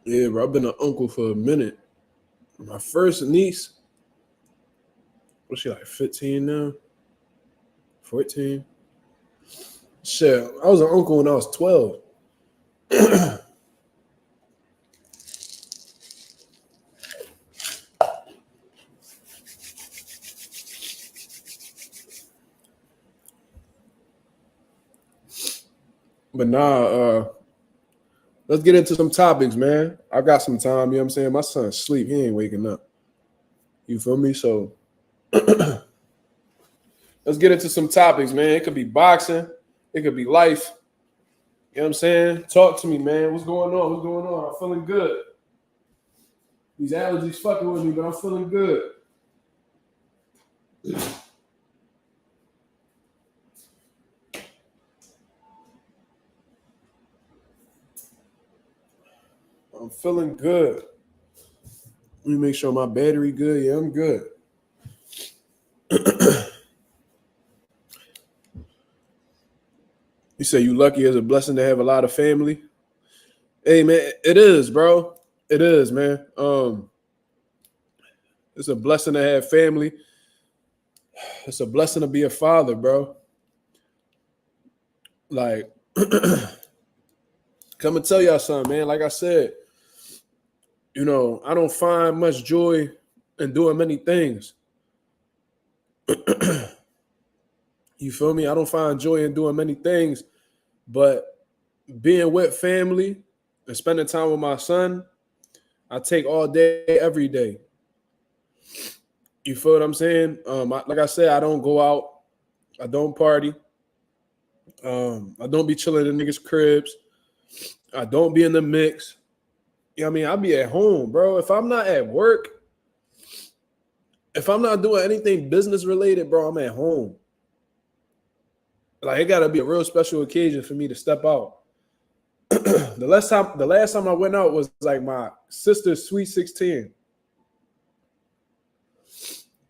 Yeah, bro, I've been an uncle for a minute. My first niece, what's she like, 15 now? 14? Shit, I was an uncle when I was 12. But nah, let's get into some topics, man. I got some time, you know what I'm saying? My son's asleep. He ain't waking up. You feel me? So let's get into some topics, man. It could be boxing. It could be life. You know what I'm saying? Talk to me, man. What's going on? What's going on? I'm feeling good. These allergies fucking with me, but I'm feeling good. I'm feeling good. Let me make sure my battery good. Yeah, I'm good. You say you lucky, it's a blessing to have a lot of family. Hey man, it is, bro. It is, man. It's a blessing to have family. It's a blessing to be a father, bro. Like, come and tell y'all something, man. Like I said, you know, I don't find much joy in doing many things. You feel me? I don't find joy in doing many things, but being with family and spending time with my son, I take all day, every day. You feel what I'm saying? Like I said, I don't go out. I don't party. I don't be chilling in niggas' cribs. I don't be in the mix. You know what I mean? I'll be at home, bro. If I'm not at work, if I'm not doing anything business related, bro, I'm at home. Like, it gotta be a real special occasion for me to step out. The last time I went out was like my sister's sweet 16.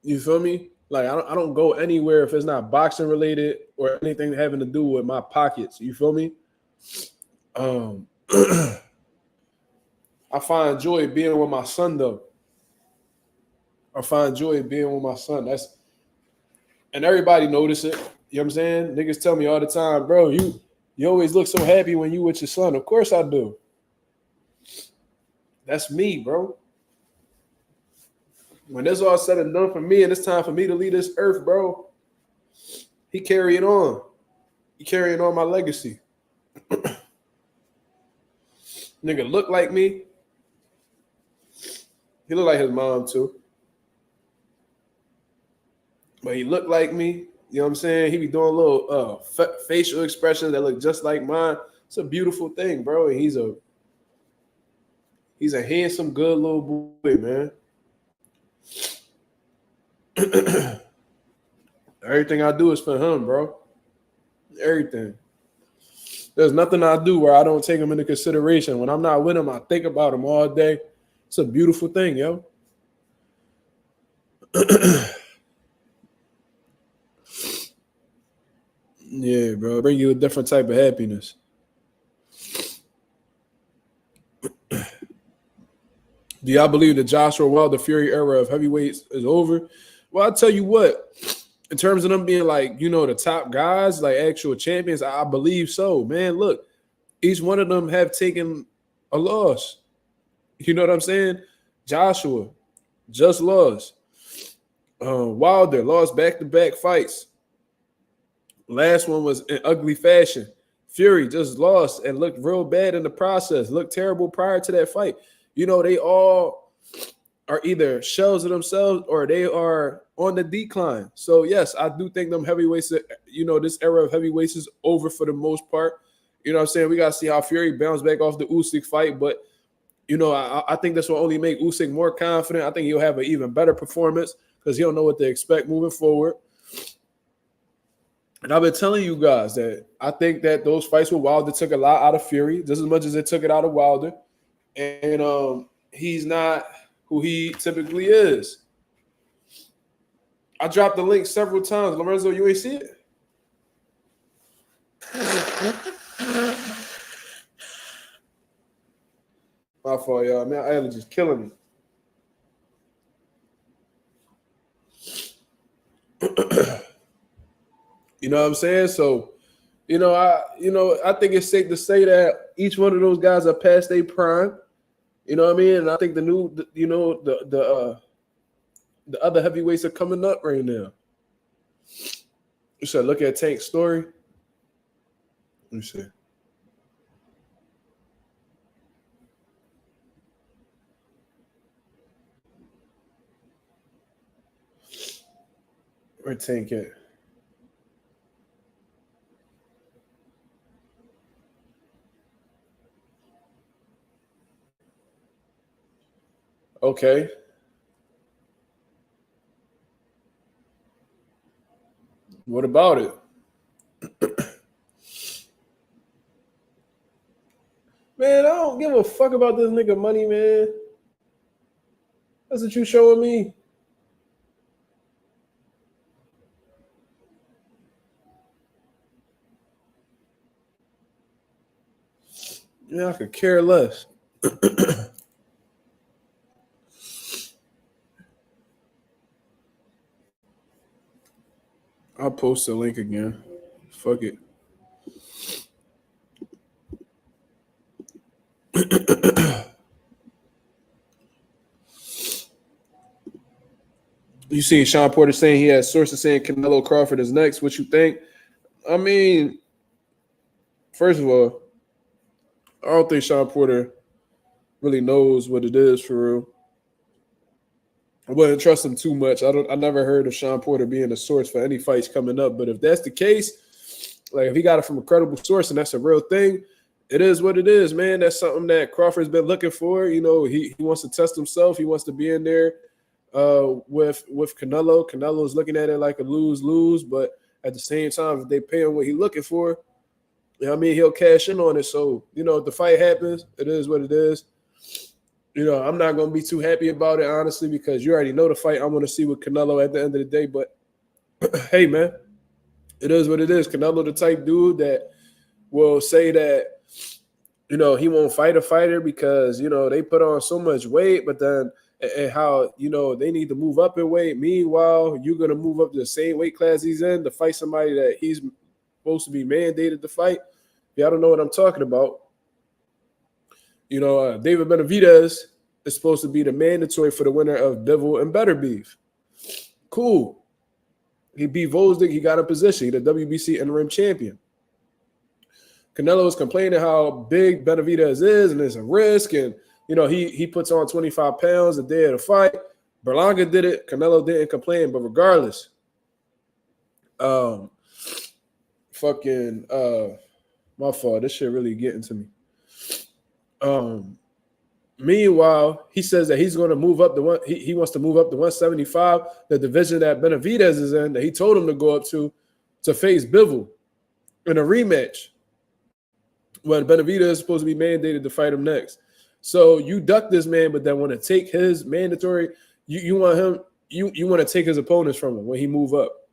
You feel me? Like, I don't go anywhere if it's not boxing related or anything having to do with my pockets. You feel me? I find joy being with my son though. I find joy in being with my son. And everybody notice it. You know what I'm saying? Niggas tell me all the time, bro, you always look so happy when you with your son. Of course I do. That's me, bro. When this all said and done for me and it's time for me to leave this earth, bro, he carrying on. He carrying on my legacy. Nigga look like me. He look like his mom too. But he looked like me. You know what I'm saying? He be doing little facial expressions that look just like mine. It's a beautiful thing, bro. And he's a handsome, good little boy, man. Everything I do is for him, bro. Everything. There's nothing I do where I don't take him into consideration. When I'm not with him, I think about him all day. It's a beautiful thing, yo. Yeah, bro. Bring you a different type of happiness. Do y'all believe the Joshua Wilder Fury era of heavyweights is over? Well, I'll tell you what. In terms of them being like, you know, the top guys, like actual champions, I believe so. Man, look, each one of them have taken a loss. You know what I'm saying? Joshua just lost. Wilder lost back-to-back fights. Last one was in ugly fashion. Fury just lost and looked real bad in the process. Looked terrible prior to that fight. You know, they all are either shells of themselves or they are on the decline. So, yes, I do think them heavyweights, you know, this era of heavyweights is over for the most part. You know what I'm saying? We got to see how Fury bounced back off the Usyk fight. But, you know, I think this will only make Usyk more confident. I think he'll have an even better performance because he'll know what to expect moving forward. And I've been telling you guys that I think that those fights with Wilder took a lot out of Fury, just as much as it took it out of Wilder. And he's not who he typically is. I dropped the link several times. Lorenzo, you ain't see it? My fault, y'all. Man, allergies killing me. You know what I'm saying? So, I think it's safe to say that each one of those guys are past their prime. You know what I mean? And I think the other heavyweights are coming up right now. You should look at Tank's story. Let me see. Where Tank at? Okay. What about it? Man, I don't give a fuck about this nigga money, man. That's what you showing me. Yeah, I could care less. I'll post the link again. Fuck it. You seen Sean Porter saying he has sources saying Canelo Crawford is next. What you think? I mean, first of all, I don't think Sean Porter really knows what it is for real. I wouldn't trust him too much. I never heard of Sean Porter being a source for any fights coming up. But if that's the case, like if he got it from a credible source and that's a real thing, it is what it is, man. That's something that Crawford's been looking for. You know, he wants to test himself. He wants to be in there with Canelo. Canelo is looking at it like a lose-lose, but at the same time, if they pay him what he's looking for, you know what I mean, he'll cash in on it. So, you know, if the fight happens, it is what it is. You know, I'm not going to be too happy about it, honestly, because you already know the fight I'm going to see with Canelo at the end of the day. But, hey, man, it is what it is. Canelo the type dude that will say that, you know, he won't fight a fighter because, you know, they put on so much weight. But then and how they need to move up in weight. Meanwhile, you're gonna move up to the same weight class he's in to fight somebody that he's supposed to be mandated to fight. Y'all don't know what I'm talking about. David Benavidez is supposed to be the mandatory for the winner of Bivol and Better Beef. Cool. He beat Vosdick. He got in position. He the WBC interim champion. Canelo is complaining how big Benavidez is and it's a risk. And, he puts on 25 pounds the day of the fight. Berlanga did it. Canelo didn't complain. But regardless, my fault. This shit really getting to me. Meanwhile, he says that he's going to move up he wants to move up to 175, the division that Benavidez is in, that he told him to go up to face Bivol in a rematch. When Benavidez is supposed to be mandated to fight him next. So you duck this man, but then want to take his mandatory, you want him, you want to take his opponents from him when he move up.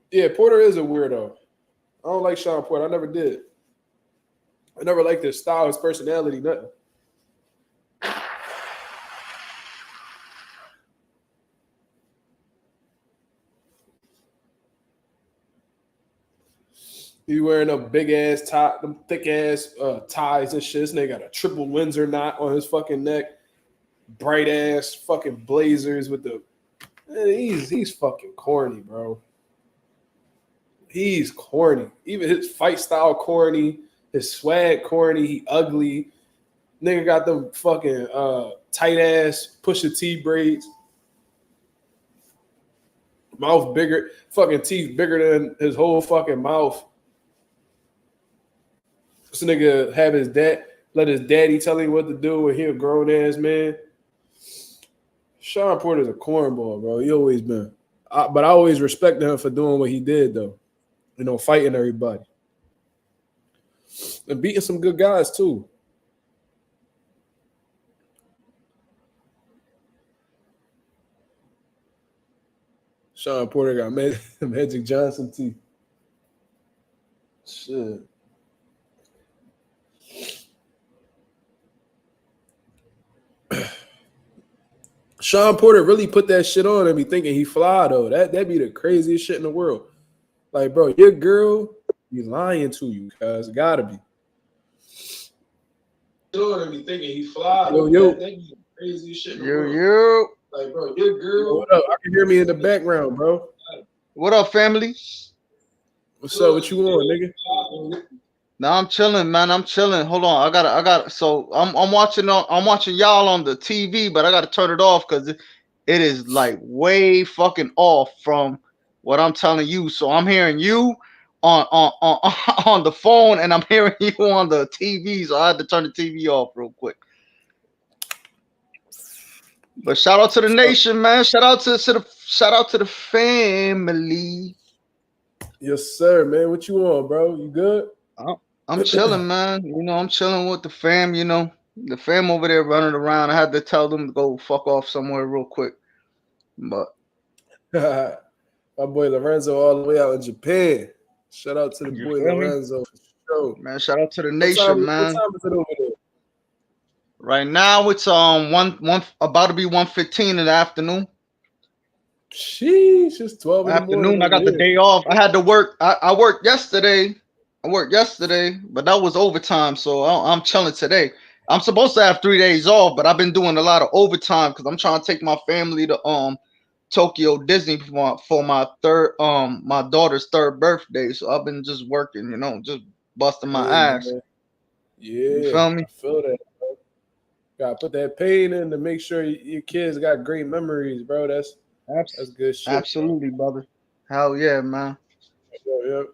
Yeah, Porter is a weirdo. I don't like Sean Porter. I never did. I never liked his style, his personality, nothing. He wearing a big ass tie, them thick ass ties and shit. This nigga got a triple Windsor knot on his fucking neck, bright ass fucking blazers with the. Man, he's fucking corny, bro. He's corny. Even his fight style corny. His swag corny. He ugly. Nigga got them fucking tight ass Pusha T braids. Mouth bigger, fucking teeth bigger than his whole fucking mouth. This nigga have let his daddy tell him what to do when he a grown ass man. Sean Porter's a cornball, bro. He always been. But I always respected him for doing what he did, though. Fighting everybody. And beating some good guys, too. Sean Porter got Magic Johnson teeth. Shit. Sean Porter really put that shit on and be thinking he fly, though. That'd be the craziest shit in the world. Like, bro, your girl be lying to you, cuz. Gotta be. And be thinking he fly. That'd be the craziest shit in the world. Like, bro, your girl. What up? I can hear me in the background, bro. What up, family? What's up? What you want, nigga? No, I'm chilling, man. I'm chilling. Hold on. I got so I'm watching y'all on the TV, but I gotta turn it off because it is like way fucking off from what I'm telling you. So I'm hearing you on the phone and I'm hearing you on the TV. So I had to turn the TV off real quick. But shout out to the nation, man. Shout out to the family. Yes, sir, man. What you want, bro? You good? I'm chilling, man. I'm chilling with the fam. The fam over there running around. I had to tell them to go fuck off somewhere real quick. But my boy Lorenzo all the way out in Japan. Shout out to the boy Lorenzo. Man, shout out to the nation, man. What time is it over there? Right now it's one about to be 1:15 in the afternoon. Sheesh, it's 12 in the morning. I got the day off. I had to work. I worked yesterday. But that was overtime, so I'm chilling today. I'm supposed to have 3 days off, but I've been doing a lot of overtime because I'm trying to take my family to Tokyo Disney for my daughter's third birthday. So I've been just working, just busting my ass. Man. Yeah, you feel me? I feel that, bro. Gotta put that pain in to make sure your kids got great memories, bro. That's good shit. Absolutely, brother. Hell yeah, man. Yep.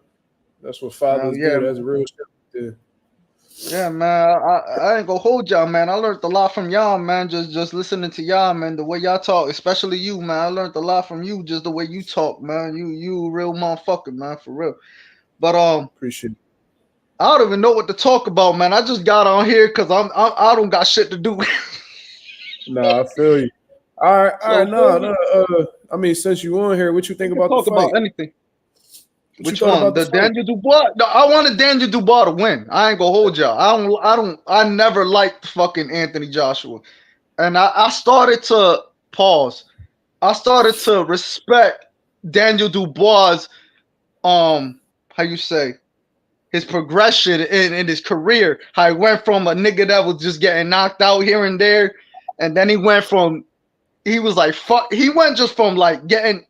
That's what fathers do. That's real shit. Yeah, man. I ain't gonna hold y'all, man. I learned a lot from y'all, man. Just listening to y'all, man. The way y'all talk, especially you, man. I learned a lot from you. Just the way you talk, man. You a real motherfucker, man, for real. But appreciate it. I don't even know what to talk about, man. I just got on here because I don't got shit to do. Nah, I feel you. All right. No. I mean, since you on here, what you think about the fight? Talk about anything. Which one? The Daniel Dubois? No, I wanted Daniel Dubois to win. I ain't gonna hold y'all. I never liked fucking Anthony Joshua. and I started to pause. I started to respect Daniel Dubois. How you say his progression in his career? How he went from a nigga that was just getting knocked out here and there, and then he was like fuck. He went just from like getting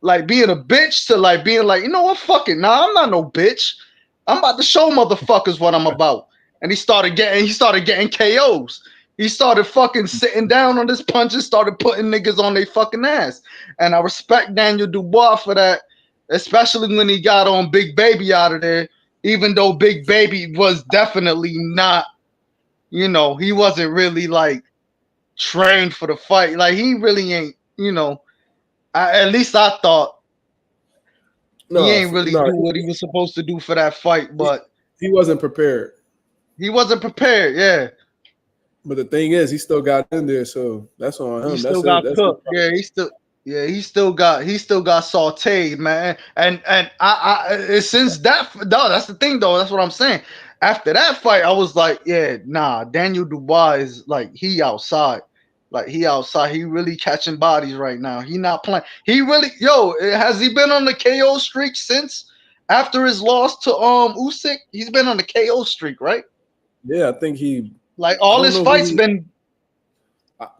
like being a bitch to like being like, you know what, fuck it. Nah, I'm not no bitch. I'm about to show motherfuckers what I'm about. And he started getting KOs. He started fucking sitting down on his punches, started putting niggas on their fucking ass. And I respect Daniel Dubois for that, especially when he got on Big Baby out of there, even though Big Baby was definitely not, he wasn't really like trained for the fight. Like he really ain't, at least I thought he No, ain't really no, do what he was supposed to do for that fight, but he wasn't prepared. he wasn't prepared. Yeah, But the thing is, he still got in there, so that's on he him. still That's it. got That's cooked. Yeah, he still got sauteed, man. And since that, no, that's the thing though. That's what I'm saying. After that fight, I was like, yeah, nah, Daniel Dubois is like he outside. Like he outside. He really catching bodies right now. He not playing. He really, has he been on the KO streak since after his loss to Usyk? He's been on the KO streak, right? yeah. I think he. Like I all don't his know fights been.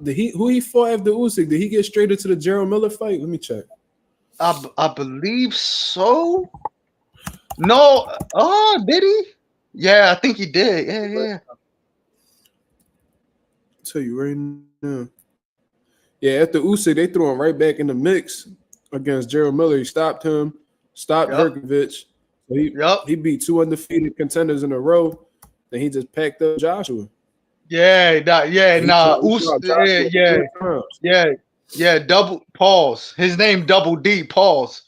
who he fought after Usyk. Did he get straight into the Gerald Miller fight? Let me check. I believe so. No, oh, did he? Yeah, I think he did. Yeah. I'll tell you right now. Yeah, after Usyk, they threw him right back in the mix against Gerald Miller. He stopped him, stopped Yep. Herkovich. So Yep. he beat 2 undefeated contenders in a row. Then he just packed up Joshua. Yeah. He Nah. fought Joshua 4 times. Yeah. Double pause. His name Double D. Pause.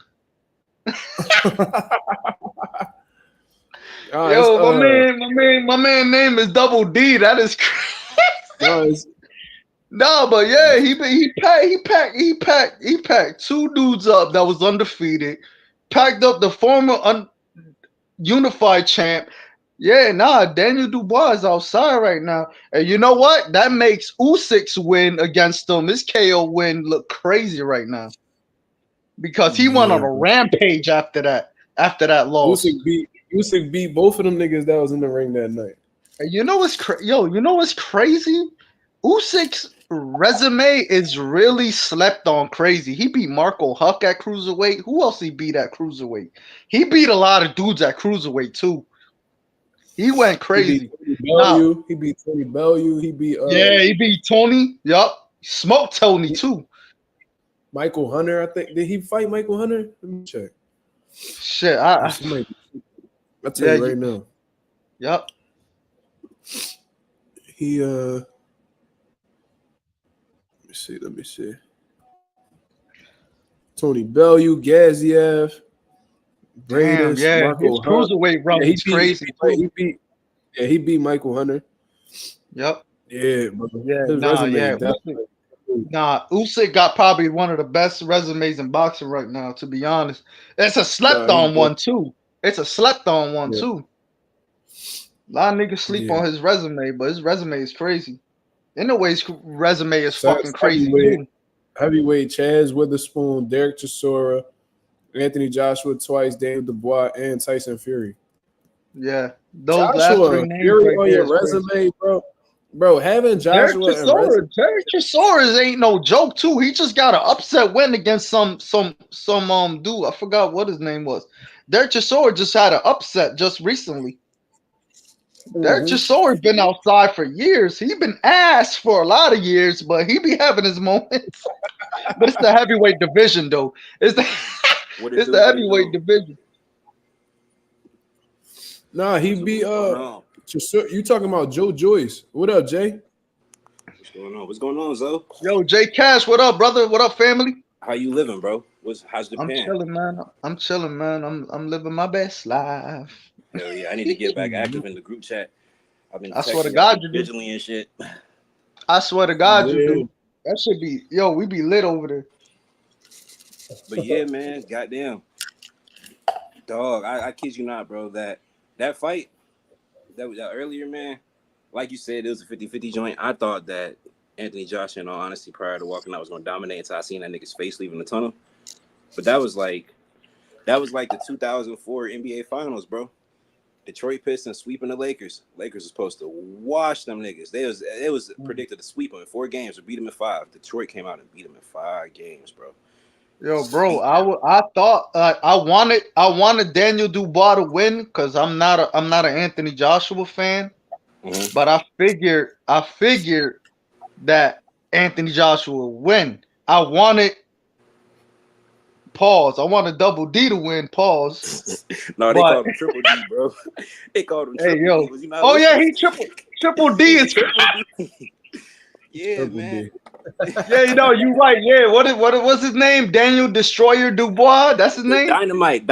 Yo, my man name is Double D. That is crazy. No, but yeah, he packed 2 dudes up that was undefeated, packed up the former unified champ. Yeah, nah, Daniel Dubois is outside right now, and you know what? That makes Usyk's win against him, his KO win, look crazy right now because he went on a rampage after that loss. Usyk beat both of them niggas that was in the ring that night. And you know what's crazy? Usyk's resume is really slept on crazy. He beat Marco Huck at cruiserweight. Who else he beat at cruiserweight? He beat a lot of dudes at cruiserweight too. He went crazy. He beat Tony Bellew. He beat he beat Tony. Yup. Smoked Tony too. Michael Hunter, I think. Did he fight Michael Hunter? Let me check. Shit, I'll tell you right now. Yup. He let me see. Tony Bellew, Gaziev, Bradis, Marco his cruiserweight run is crazy. He beat Michael Hunter. Yep. Yeah, but Usyk got probably one of the best resumes in boxing right now, to be honest. It's a slept-on one, too. A lot of niggas sleep on his resume, but his resume is crazy. In a way, his resume is fucking crazy, too. Heavyweight Chaz Witherspoon, Derek Chisora, Anthony Joshua twice, Daniel Dubois, and Tyson Fury. Yeah. Those last 3 names Fury on your resume, bro. Bro, having Joshua Derek Chisora ain't no joke too. He just got an upset win against some dude. I forgot what his name was. Derek Chisora just had an upset just recently. Derek Chisora been outside for years. He been ass for a lot of years, but he be having his moments. But it's the heavyweight division, though. It's the heavyweight division. Nah, he beat you talking about Joe Joyce. What up, Jay? What's going on, Zo? Yo, Jay Cash, what up, brother? What up, family? How you living, bro? How's Japan? I'm chilling, man. I'm living my best life. Hell yeah, I need to get back active in the group chat. I've been I swear to God you do. And shit. I swear to God you do. That should be we be lit over there. But yeah, man, goddamn. Dog, I kid you not, bro. That fight that earlier, man, like you said, it was a 50-50 joint. I thought that Anthony Joshua, in all honesty, prior to walking out, was going to dominate until I seen that nigga's face leaving the tunnel. But that was like the 2004 NBA Finals, bro. Detroit Pistons sweeping the Lakers. Lakers was supposed to wash them niggas. It was predicted to sweep them in 4 games or beat them in 5. Detroit came out and beat them in 5 games, bro. Yo, bro, I thought I wanted Daniel Dubois to win because I'm not an Anthony Joshua fan, but I figured that Anthony Joshua would win. I wanted Double D to win. Pause. No, they called him Triple D, bro. They called him Triple D. Was he not yeah, he triple D is yeah, Triple man. D. Yeah, you're right. Yeah, what's his name? Daniel Destroyer Dubois. That's his name. Dynamite.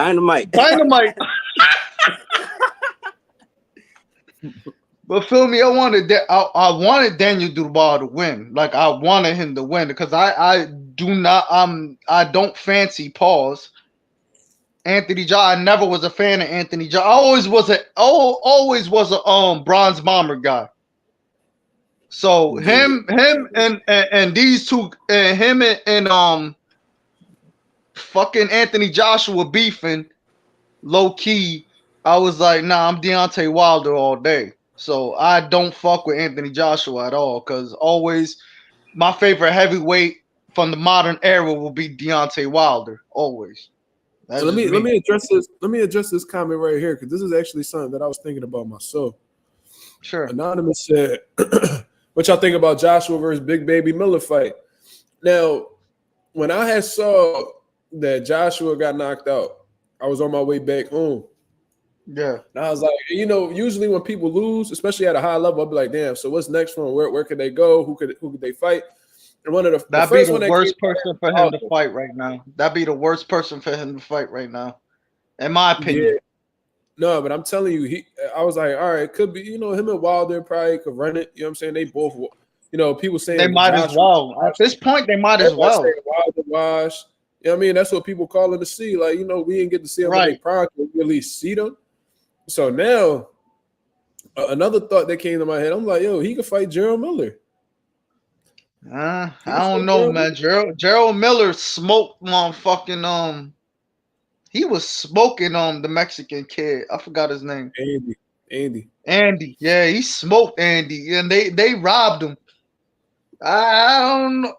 But feel me, I wanted Daniel Dubois to win. Like I wanted him to win because I don't fancy pause Anthony Joshua. I never was a fan of Anthony Joshua. I always was a bronze bomber guy. So him and these two, him and fucking Anthony Joshua beefing low key. I was like, nah, I'm Deontay Wilder all day. So I don't fuck with Anthony Joshua at all because always my favorite heavyweight from the modern era will be Deontay Wilder. Always. So let me address this. Let me address this comment right here because this is actually something that I was thinking about myself. Sure. Anonymous said, "What y'all think about Joshua versus Big Baby Miller fight?" Now, when I had saw that Joshua got knocked out, I was on my way back home. Yeah. And I was like, usually when people lose, especially at a high level, I'll be like, damn, so what's next for them? Where could they go? Who could they fight? And one of the first be the worst person for him to fight right now. That'd be the worst person for him to fight right now, in my opinion. Yeah. No, but I'm telling you, I was like, all right, it could be, him and Wilder probably could run it. You know what I'm saying? They both, people saying they might as well. At this point, they might as well. Wilder wash. You know what I mean? That's what people calling to see. Like, we didn't get to see them in their prime. We really see them. So now, another thought that came to my head, I'm like, yo, he could fight Gerald Miller. I don't know, man. Gerald Miller smoked motherfucking he was smoking the Mexican kid. I forgot his name. Andy. Yeah, he smoked Andy, and they robbed him. I don't know.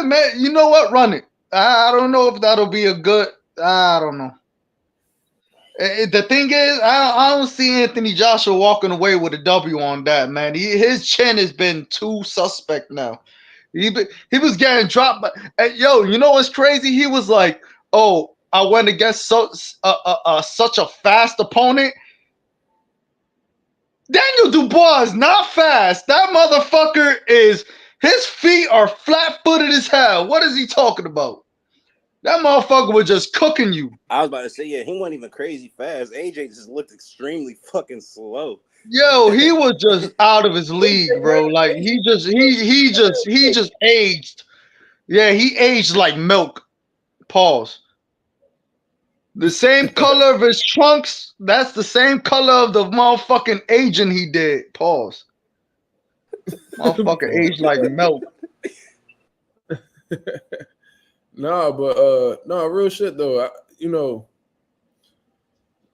Man, you know what? Run it. I don't know if that'll be a good. I don't know. The thing is, I don't see Anthony Joshua walking away with a W on that, man. His chin has been too suspect now. He was getting dropped. But yo, you know what's crazy? He was like, "Oh, I went against such a fast opponent." Daniel Dubois is not fast. That motherfucker his feet are flat-footed as hell. What is he talking about? That motherfucker was just cooking you. I was about to say, yeah, he wasn't even crazy fast. AJ just looked extremely fucking slow. Yo, he was just out of his league, bro. Like he just aged. Yeah, he aged like milk. Pause. The same color of his trunks, that's the same color of the motherfucking aging he did. Pause. Motherfucker aged like milk. No, real shit though.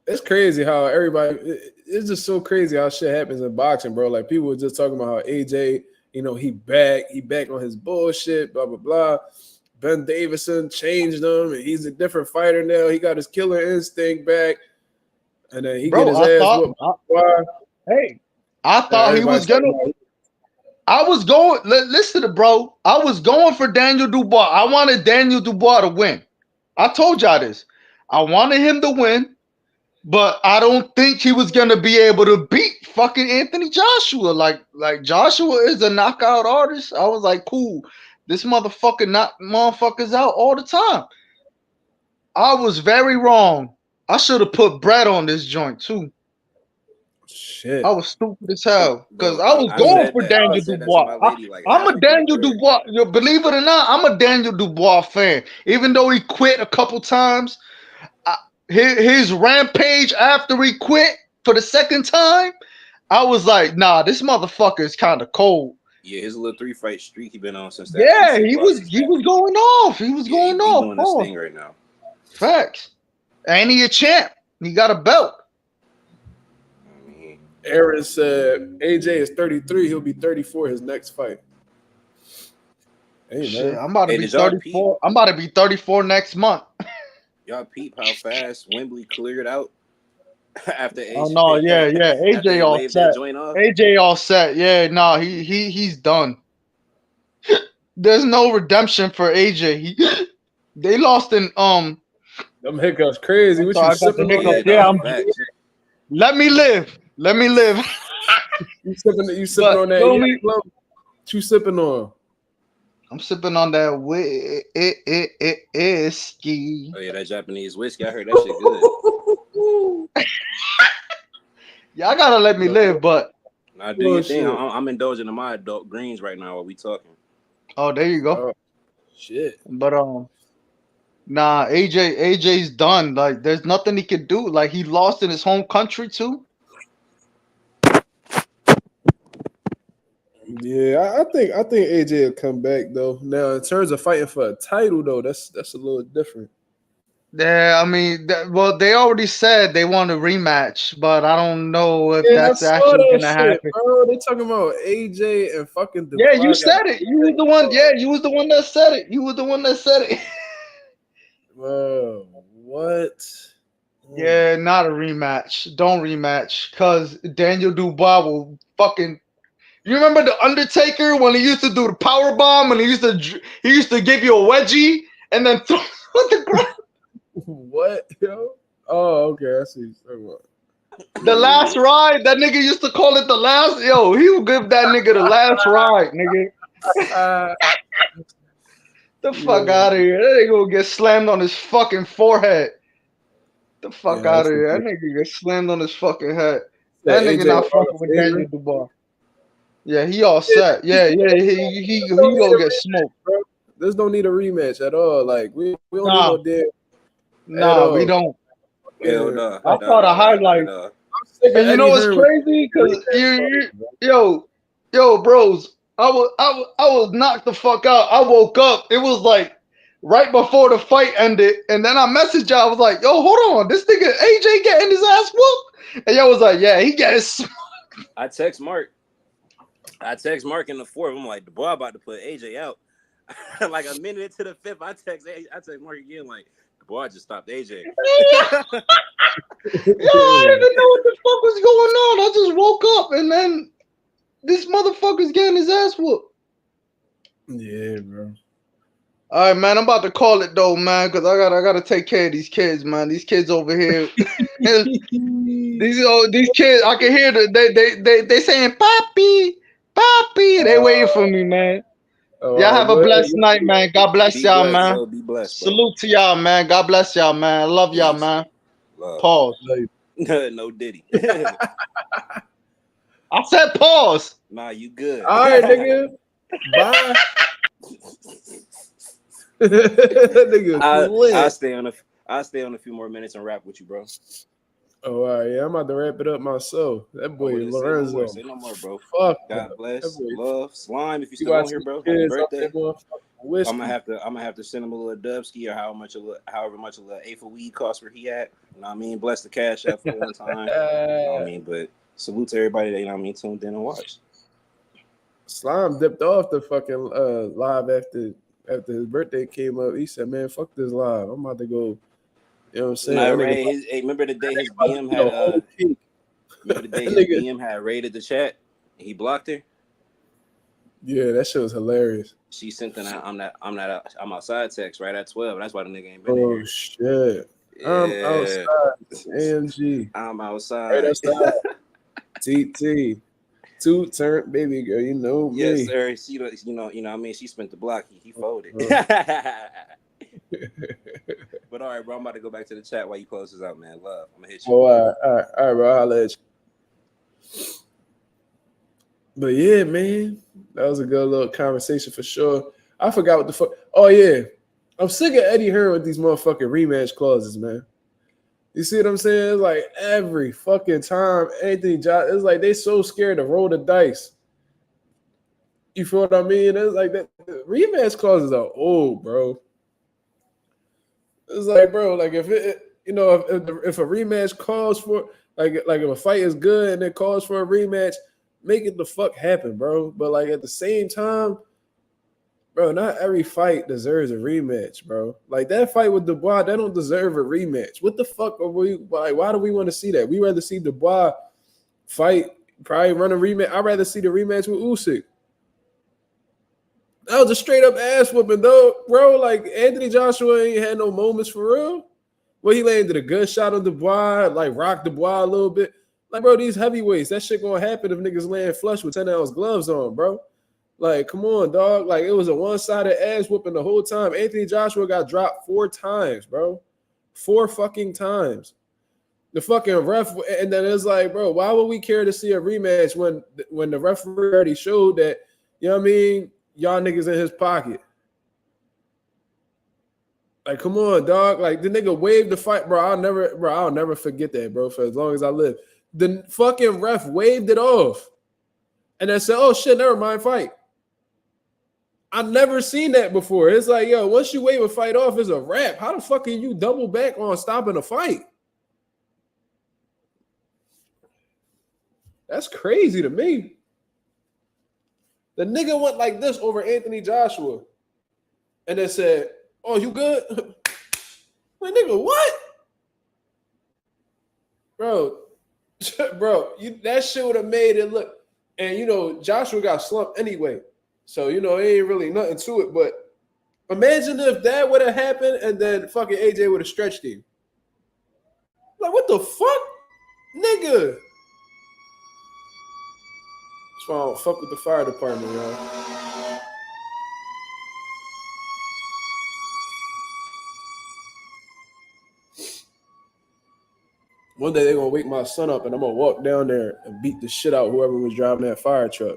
It's crazy how everybody. It's just so crazy how shit happens in boxing, bro. Like people were just talking about how AJ, he back on his bullshit, blah blah blah. Ben Davison changed him, and he's a different fighter now. He got his killer instinct back, and then he get his ass whooped. I thought he was gonna. I was going. Listen to bro. I was going for Daniel Dubois. I wanted Daniel Dubois to win. I told y'all this. I wanted him to win, but I don't think he was gonna be able to beat fucking Anthony Joshua. Like Joshua is a knockout artist. I was like, cool. This motherfucker knock motherfuckers out all the time. I was very wrong. I should have put bread on this joint too. Shit. I was stupid as hell because I was going for Daniel Dubois. I'm a Daniel Dubois. Believe it or not, I'm a Daniel Dubois fan. Even though he quit a couple times, his rampage after he quit for the second time, I was like, nah, this motherfucker is kind of cold. Yeah, his little 3-fight streak he been on since that. Yeah, he was going off. He was going he off. doing this thing right now. Facts. And he a champ. He got a belt. I mean, Aaron said AJ is 33. He'll be 34 his next fight. Hey, Shit, man. I'm about to be 34. I'm about to be 34 next month. Y'all peep how fast Wembley cleared out after AJ. Oh no, yeah. AJ all set. AJ all set. Yeah, no, he's done. There's no redemption for AJ. They lost in Them hiccups crazy. What sorry, you I got the sipping on? hiccups. Let me live. Let me live. You sipping on that? What you sipping on? I'm sipping on that whiskey. Oh yeah, that Japanese whiskey. I heard that shit good. Y'all gotta let me live, but I do your thing. I'm indulging in my adult greens right now while we talking. Oh, there you go. Oh, shit. But nah, AJ's done. Like, there's nothing he could do. Like, he lost in his home country too. Yeah, I think AJ will come back though. Now, in terms of fighting for a title though, that's a little different. Yeah, I mean, well, they already said they want a rematch, but I don't know if that's actually gonna happen. Bro, they talking about AJ and fucking Dubois. Yeah, you said it. You was the one. Yeah, you was the one that said it. You was the one that said it. Bro, what? Yeah, not a rematch. Don't rematch, cause Daniel Dubois will fucking. You remember the Undertaker when he used to do the power bomb and he used to give you a wedgie and then throw on the ground. What, yo? Oh, okay. I see. The last ride, that nigga used to call it the last. Yo, he would give that nigga the last ride, nigga. The fuck out of here. That nigga will get slammed on his fucking forehead. The fuck out of here. That nigga get slammed on his fucking head. That nigga AJ not fucking with Daniel Dubois. Yeah, he all set. Yeah, he gonna get smoked. Bro. There's no need a rematch at all. Like we don't need no damn. Nah, we don't. Hell no. I saw the highlight. And you know what's crazy? Cause yo, bros, I was knocked the fuck out. I woke up. It was like right before the fight ended, and then I messaged y'all. I was like, yo, hold on, this nigga AJ getting his ass whooped. And y'all was like, yeah, he getting smoked. I text Mark in the fourth. I'm like, the boy about to put AJ out. Like a minute into the fifth, I text Mark again, like, the boy just stopped AJ. Yo, I didn't know what the fuck was going on. I just woke up and then this motherfucker's getting his ass whooped. Yeah, bro. All right, man. I'm about to call it though, man, because I gotta take care of these kids, man. These kids over here. These kids, I can hear they saying "Papi, Papi." They waiting for me, man. Y'all have a blessed night, man. God bless y'all, man. Bro, be blessed, bro. Salute to y'all, man. God bless y'all, man. I love y'all, man. Love. Pause. No Diddy. I said pause. Nah, you good. All right, nigga. Bye. Nigga, I'll stay on a few more minutes and rap with you, bro. Oh, all right, yeah, I'm about to wrap it up myself. That boy Lorenzo. Say no more, bro. Fuck. God bless. Love. Slime, if you still on here, bro. Happy birthday. I'm gonna have to send him a little dubski or however much a little eighth of weed costs where he at. You know what I mean? Bless the cash app for one time. You know what I mean? But salute to everybody that, you know what I mean, tuned in and watched. Slime dipped off the fucking live after his birthday came up. He said, man, fuck this live. I'm about to go. You know what I'm saying? Remember the day his BM had BM had raided the chat and he blocked her? Yeah, that shit was hilarious. She sent an I'm outside text right at 12. That's why the nigga ain't been here. Oh shit. Yeah. I'm outside. AMG. I'm outside. Right outside. TT. Two turn baby girl, you know me. Yes, sir. She, you know, I mean, she spent the block. He folded. But all right, bro. I'm about to go back to the chat while you close this out, man. Love. I'm gonna hit you. Oh, all right, bro. I'll let you. But yeah, man, that was a good little conversation for sure. I forgot what the fuck. Oh yeah, I'm sick of Eddie Hearn with these motherfucking rematch clauses, man. You see what I'm saying? It's like every fucking time Anthony Johnson, it's like they so scared to roll the dice. You feel what I mean? It's like that. Rematch clauses are old, bro. It's like, bro, like if if a rematch calls for like if a fight is good and it calls for a rematch, make it the fuck happen, bro. But like at the same time, bro, not every fight deserves a rematch, bro. Like that fight with Dubois, that don't deserve a rematch. What the fuck are we like? Why do we want to see that? We rather see Dubois fight, probably run a rematch. I'd rather see the rematch with Usyk. That was a straight up ass whooping, though, bro. Like Anthony Joshua ain't had no moments for real. Well, he landed a good shot on Dubois, like rocked Dubois a little bit. Like, bro, these heavyweights, that shit gonna happen if niggas land flush with 10-ounce gloves on, bro. Like, come on, dog. Like, it was a one-sided ass whooping the whole time. Anthony Joshua got dropped 4 times, bro. 4 fucking times. The fucking ref, and then it's like, bro, why would we care to see a rematch when the referee already showed that, you know what I mean, y'all niggas in his pocket? Like, come on, dog. Like, the nigga waved the fight, bro. I'll never forget that, bro, for as long as I live. The fucking ref waved it off. And then said, oh shit, never mind, fight. I've never seen that before. It's like, yo, once you wave a fight off, it's a wrap. How the fuck can you double back on stopping a fight? That's crazy to me. The nigga went like this over Anthony Joshua and then said, oh, you good? Like, nigga, what? Bro, that shit would have made it look. And, you know, Joshua got slumped anyway. So, you know, it ain't really nothing to it. But imagine if that would have happened and then fucking AJ would have stretched him. Like, what the fuck? Nigga. That's why I don't fuck with the fire department, y'all. One day they're gonna wake my son up and I'm gonna walk down there and beat the shit out whoever was driving that fire truck.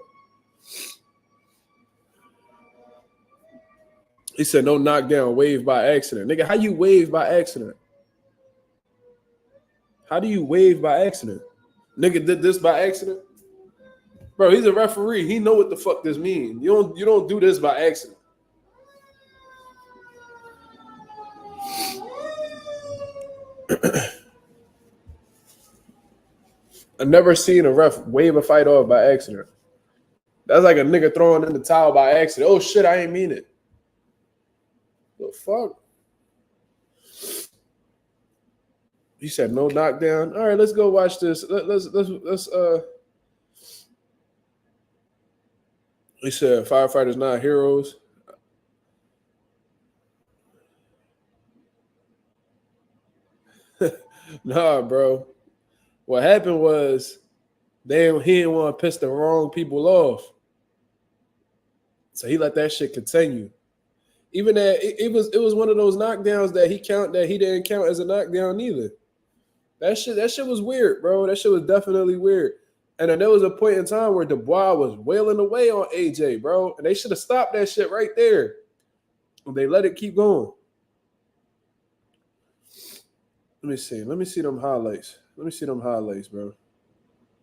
He said no knockdown, wave by accident. Nigga, how you wave by accident? How do you wave by accident? Nigga did this by accident? Bro, he's a referee. He know what the fuck this means. You don't do this by accident. I've never seen a ref wave a fight off by accident. That's like a nigga throwing in the towel by accident. Oh shit, I ain't mean it. The fuck? He said no knockdown. All right, let's go watch this. Let's He said firefighters not heroes. Nah, bro. What happened was he didn't want to piss the wrong people off. So he let that shit continue. Even that it was one of those knockdowns that he didn't count as a knockdown either. That shit was weird, bro. That shit was definitely weird. And then there was a point in time where Dubois was wailing away on AJ, bro. And they should have stopped that shit right there. They let it keep going. Let me see. Let me see them highlights. Let me see them highlights, bro. Let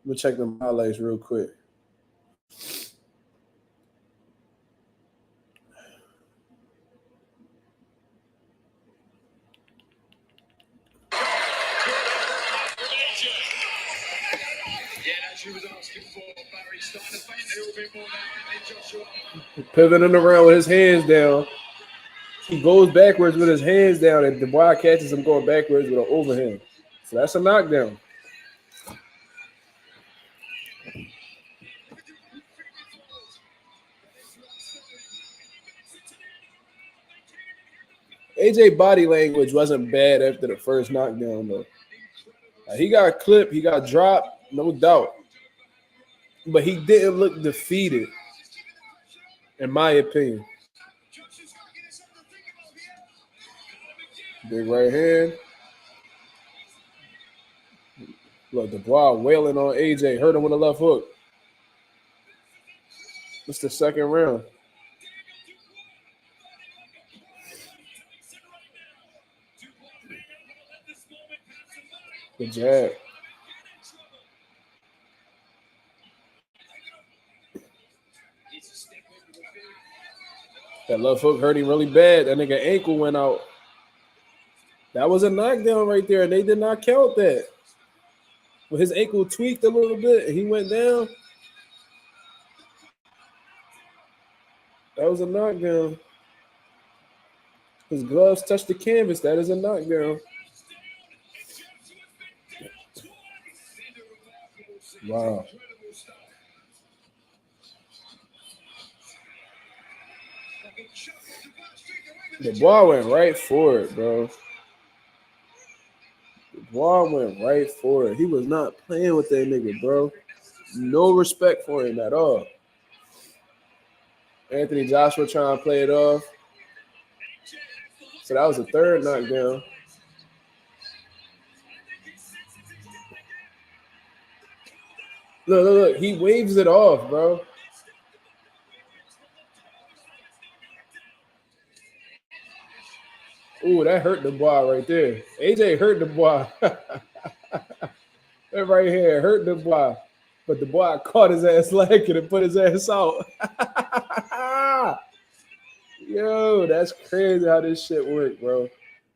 me check them highlights real quick. Pivoting around with his hands down. He goes backwards with his hands down, and Dubois catches him going backwards with an overhand. So that's a knockdown. AJ body language wasn't bad after the first knockdown, though. He got clipped, he got dropped, no doubt. But he didn't look defeated, in my opinion. Big right hand. Look, Dubois wailing on AJ, hurt him with a left hook. It's the second round. Good jab. That left hook hurt him really bad. That nigga ankle went out. That was a knockdown right there, and they did not count that. When his ankle tweaked a little bit and he went down, that was a knockdown. His gloves touched the canvas. That is a knockdown. Wow. Dubois went right for it, bro. Dubois went right for it. He was not playing with that nigga, bro. No respect for him at all. Anthony Joshua trying to play it off. So that was the third knockdown. Look. He waves it off, bro. Ooh, that hurt Dubois right there. AJ hurt Dubois. That right here hurt Dubois. But Dubois caught his ass leg and put his ass out. Yo, that's crazy how this shit worked, bro.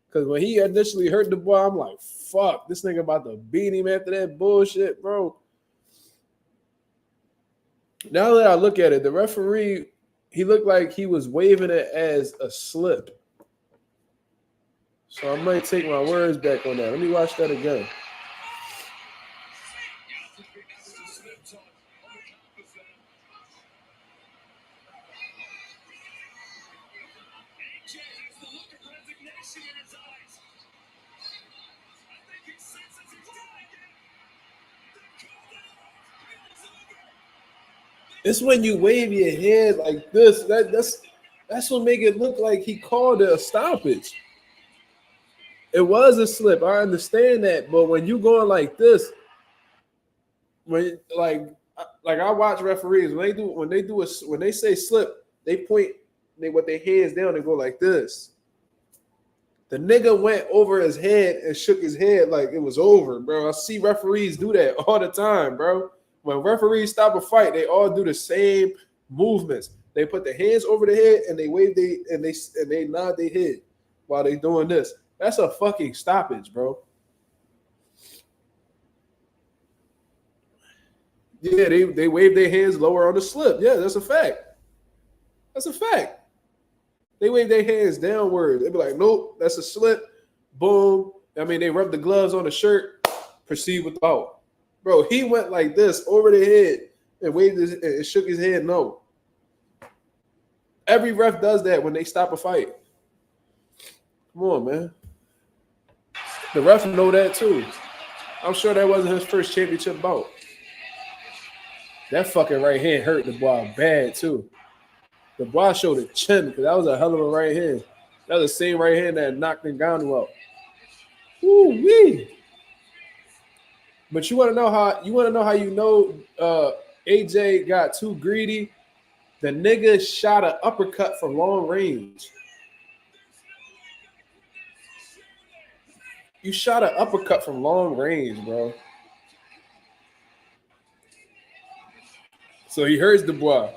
Because when he initially hurt Dubois, I'm like, fuck, this nigga about to beat him after that bullshit, bro. Now that I look at it, the referee, he looked like he was waving it as a slip. So I might take my words back on that. Let me watch that again. It's when you wave your head like this. That's what make it look like he called it a stoppage. It was a slip. I understand that, but when you going like this, when like I watch referees when they say slip, they point with their hands down and go like this. The nigga went over his head and shook his head like it was over, bro. I see referees do that all the time, bro. When referees stop a fight, they all do the same movements. They put their hands over the head and they wave they nod their head while they doing this. That's a fucking stoppage, bro. Yeah, they wave their hands lower on the slip. Yeah, that's a fact. That's a fact. They wave their hands downward. They be like, nope, that's a slip. Boom. I mean, they rub the gloves on the shirt, proceed with the bout. Bro, he went like this over the head and waved his and shook his head no. Every ref does that when they stop a fight. Come on, man. The ref know that too. I'm sure that wasn't his first championship bout. That fucking right hand hurt Dubois bad too. Dubois showed a chin because that was a hell of a right hand. That was the same right hand that knocked Ngannou out. Woo-wee. But you want to know how AJ got too greedy? The nigga shot an uppercut from long range. You shot an uppercut from long range, bro. So he hurts Dubois.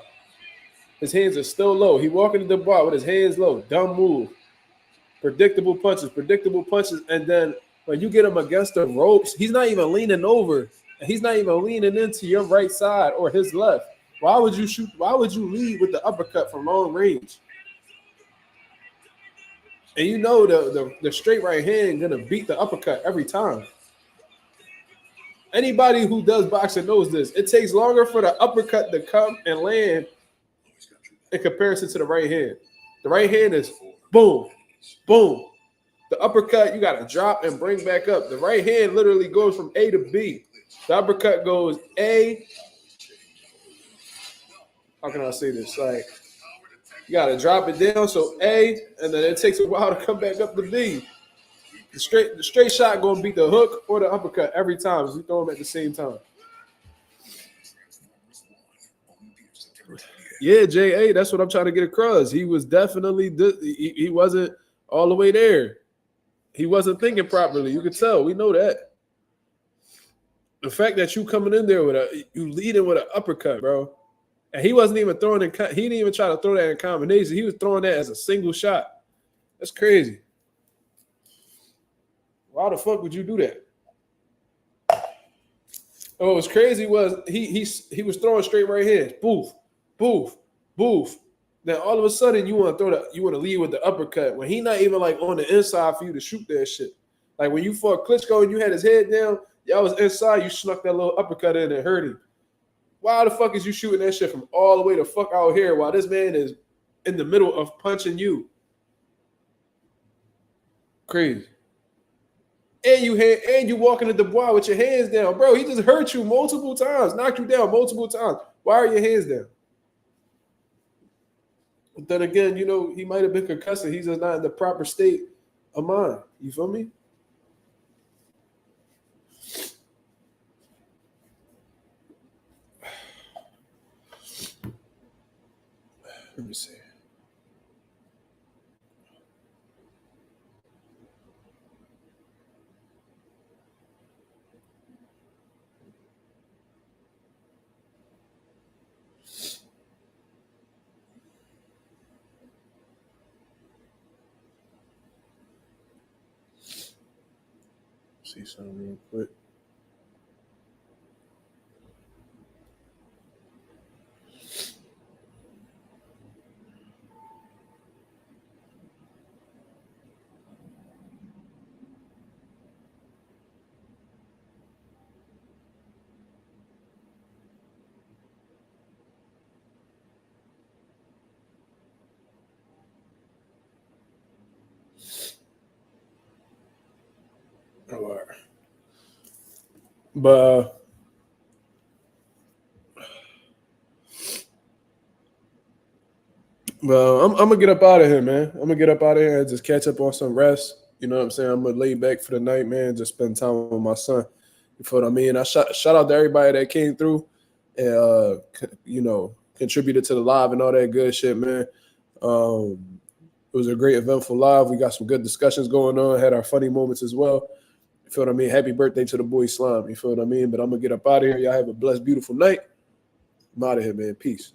His hands are still low. He walking to Dubois with his hands low. Dumb move. Predictable punches. And then when you get him against the ropes, he's not even leaning over. And he's not even leaning into your right side or his left. Why would you shoot? Why would you lead with the uppercut from long range? And you know the straight right hand gonna beat the uppercut every time. Anybody who does boxing knows this. It takes longer for the uppercut to come and land in comparison to the right hand. The right hand is boom, boom. The uppercut, you got to drop and bring back up. The right hand literally goes from A to B. The uppercut goes A. How can I say this? Like, you got to drop it down, so A, and then it takes a while to come back up to B. The straight shot going to beat the hook or the uppercut every time. So we throw them at the same time. Yeah, J.A., that's what I'm trying to get across. He was definitely he wasn't all the way there. He wasn't thinking properly. You could tell. We know that. The fact that you coming in there you leading with an uppercut, bro, And he wasn't even throwing he didn't even try to throw that in combination. He was throwing that as a single shot. That's crazy. Why the fuck would you do that? Oh, what was crazy was he was throwing straight right hands. Boof, boof, boof. Then all of a sudden you want to lead with the uppercut when he not even like on the inside for you to shoot that shit. Like when you fought Klitschko and you had his head down, y'all was inside, you snuck that little uppercut in and hurt him. Why the fuck is you shooting that shit from all the way the fuck out here while this man is in the middle of punching you? Crazy. And you walking to Dubois with your hands down. Bro, he just hurt you multiple times, knocked you down multiple times. Why are your hands down? But then again, you know, he might have been concussing. He's just not in the proper state of mind. You feel me? Let me see. See something real quick. All right. But I'm gonna get up out of here, man. I'm gonna get up out of here and just catch up on some rest. You know what I'm saying? I'm gonna lay back for the night, man. Just spend time with my son. You feel what I mean? I shout out to everybody that came through and you know, contributed to the live and all that good shit, man. It was a great eventful live. We got some good discussions going on. Had our funny moments as well. You feel what I mean? Happy birthday to the boy Slime. You feel what I mean? But I'm gonna get up out of here. Y'all have a blessed, beautiful night. I'm out of here, man. Peace.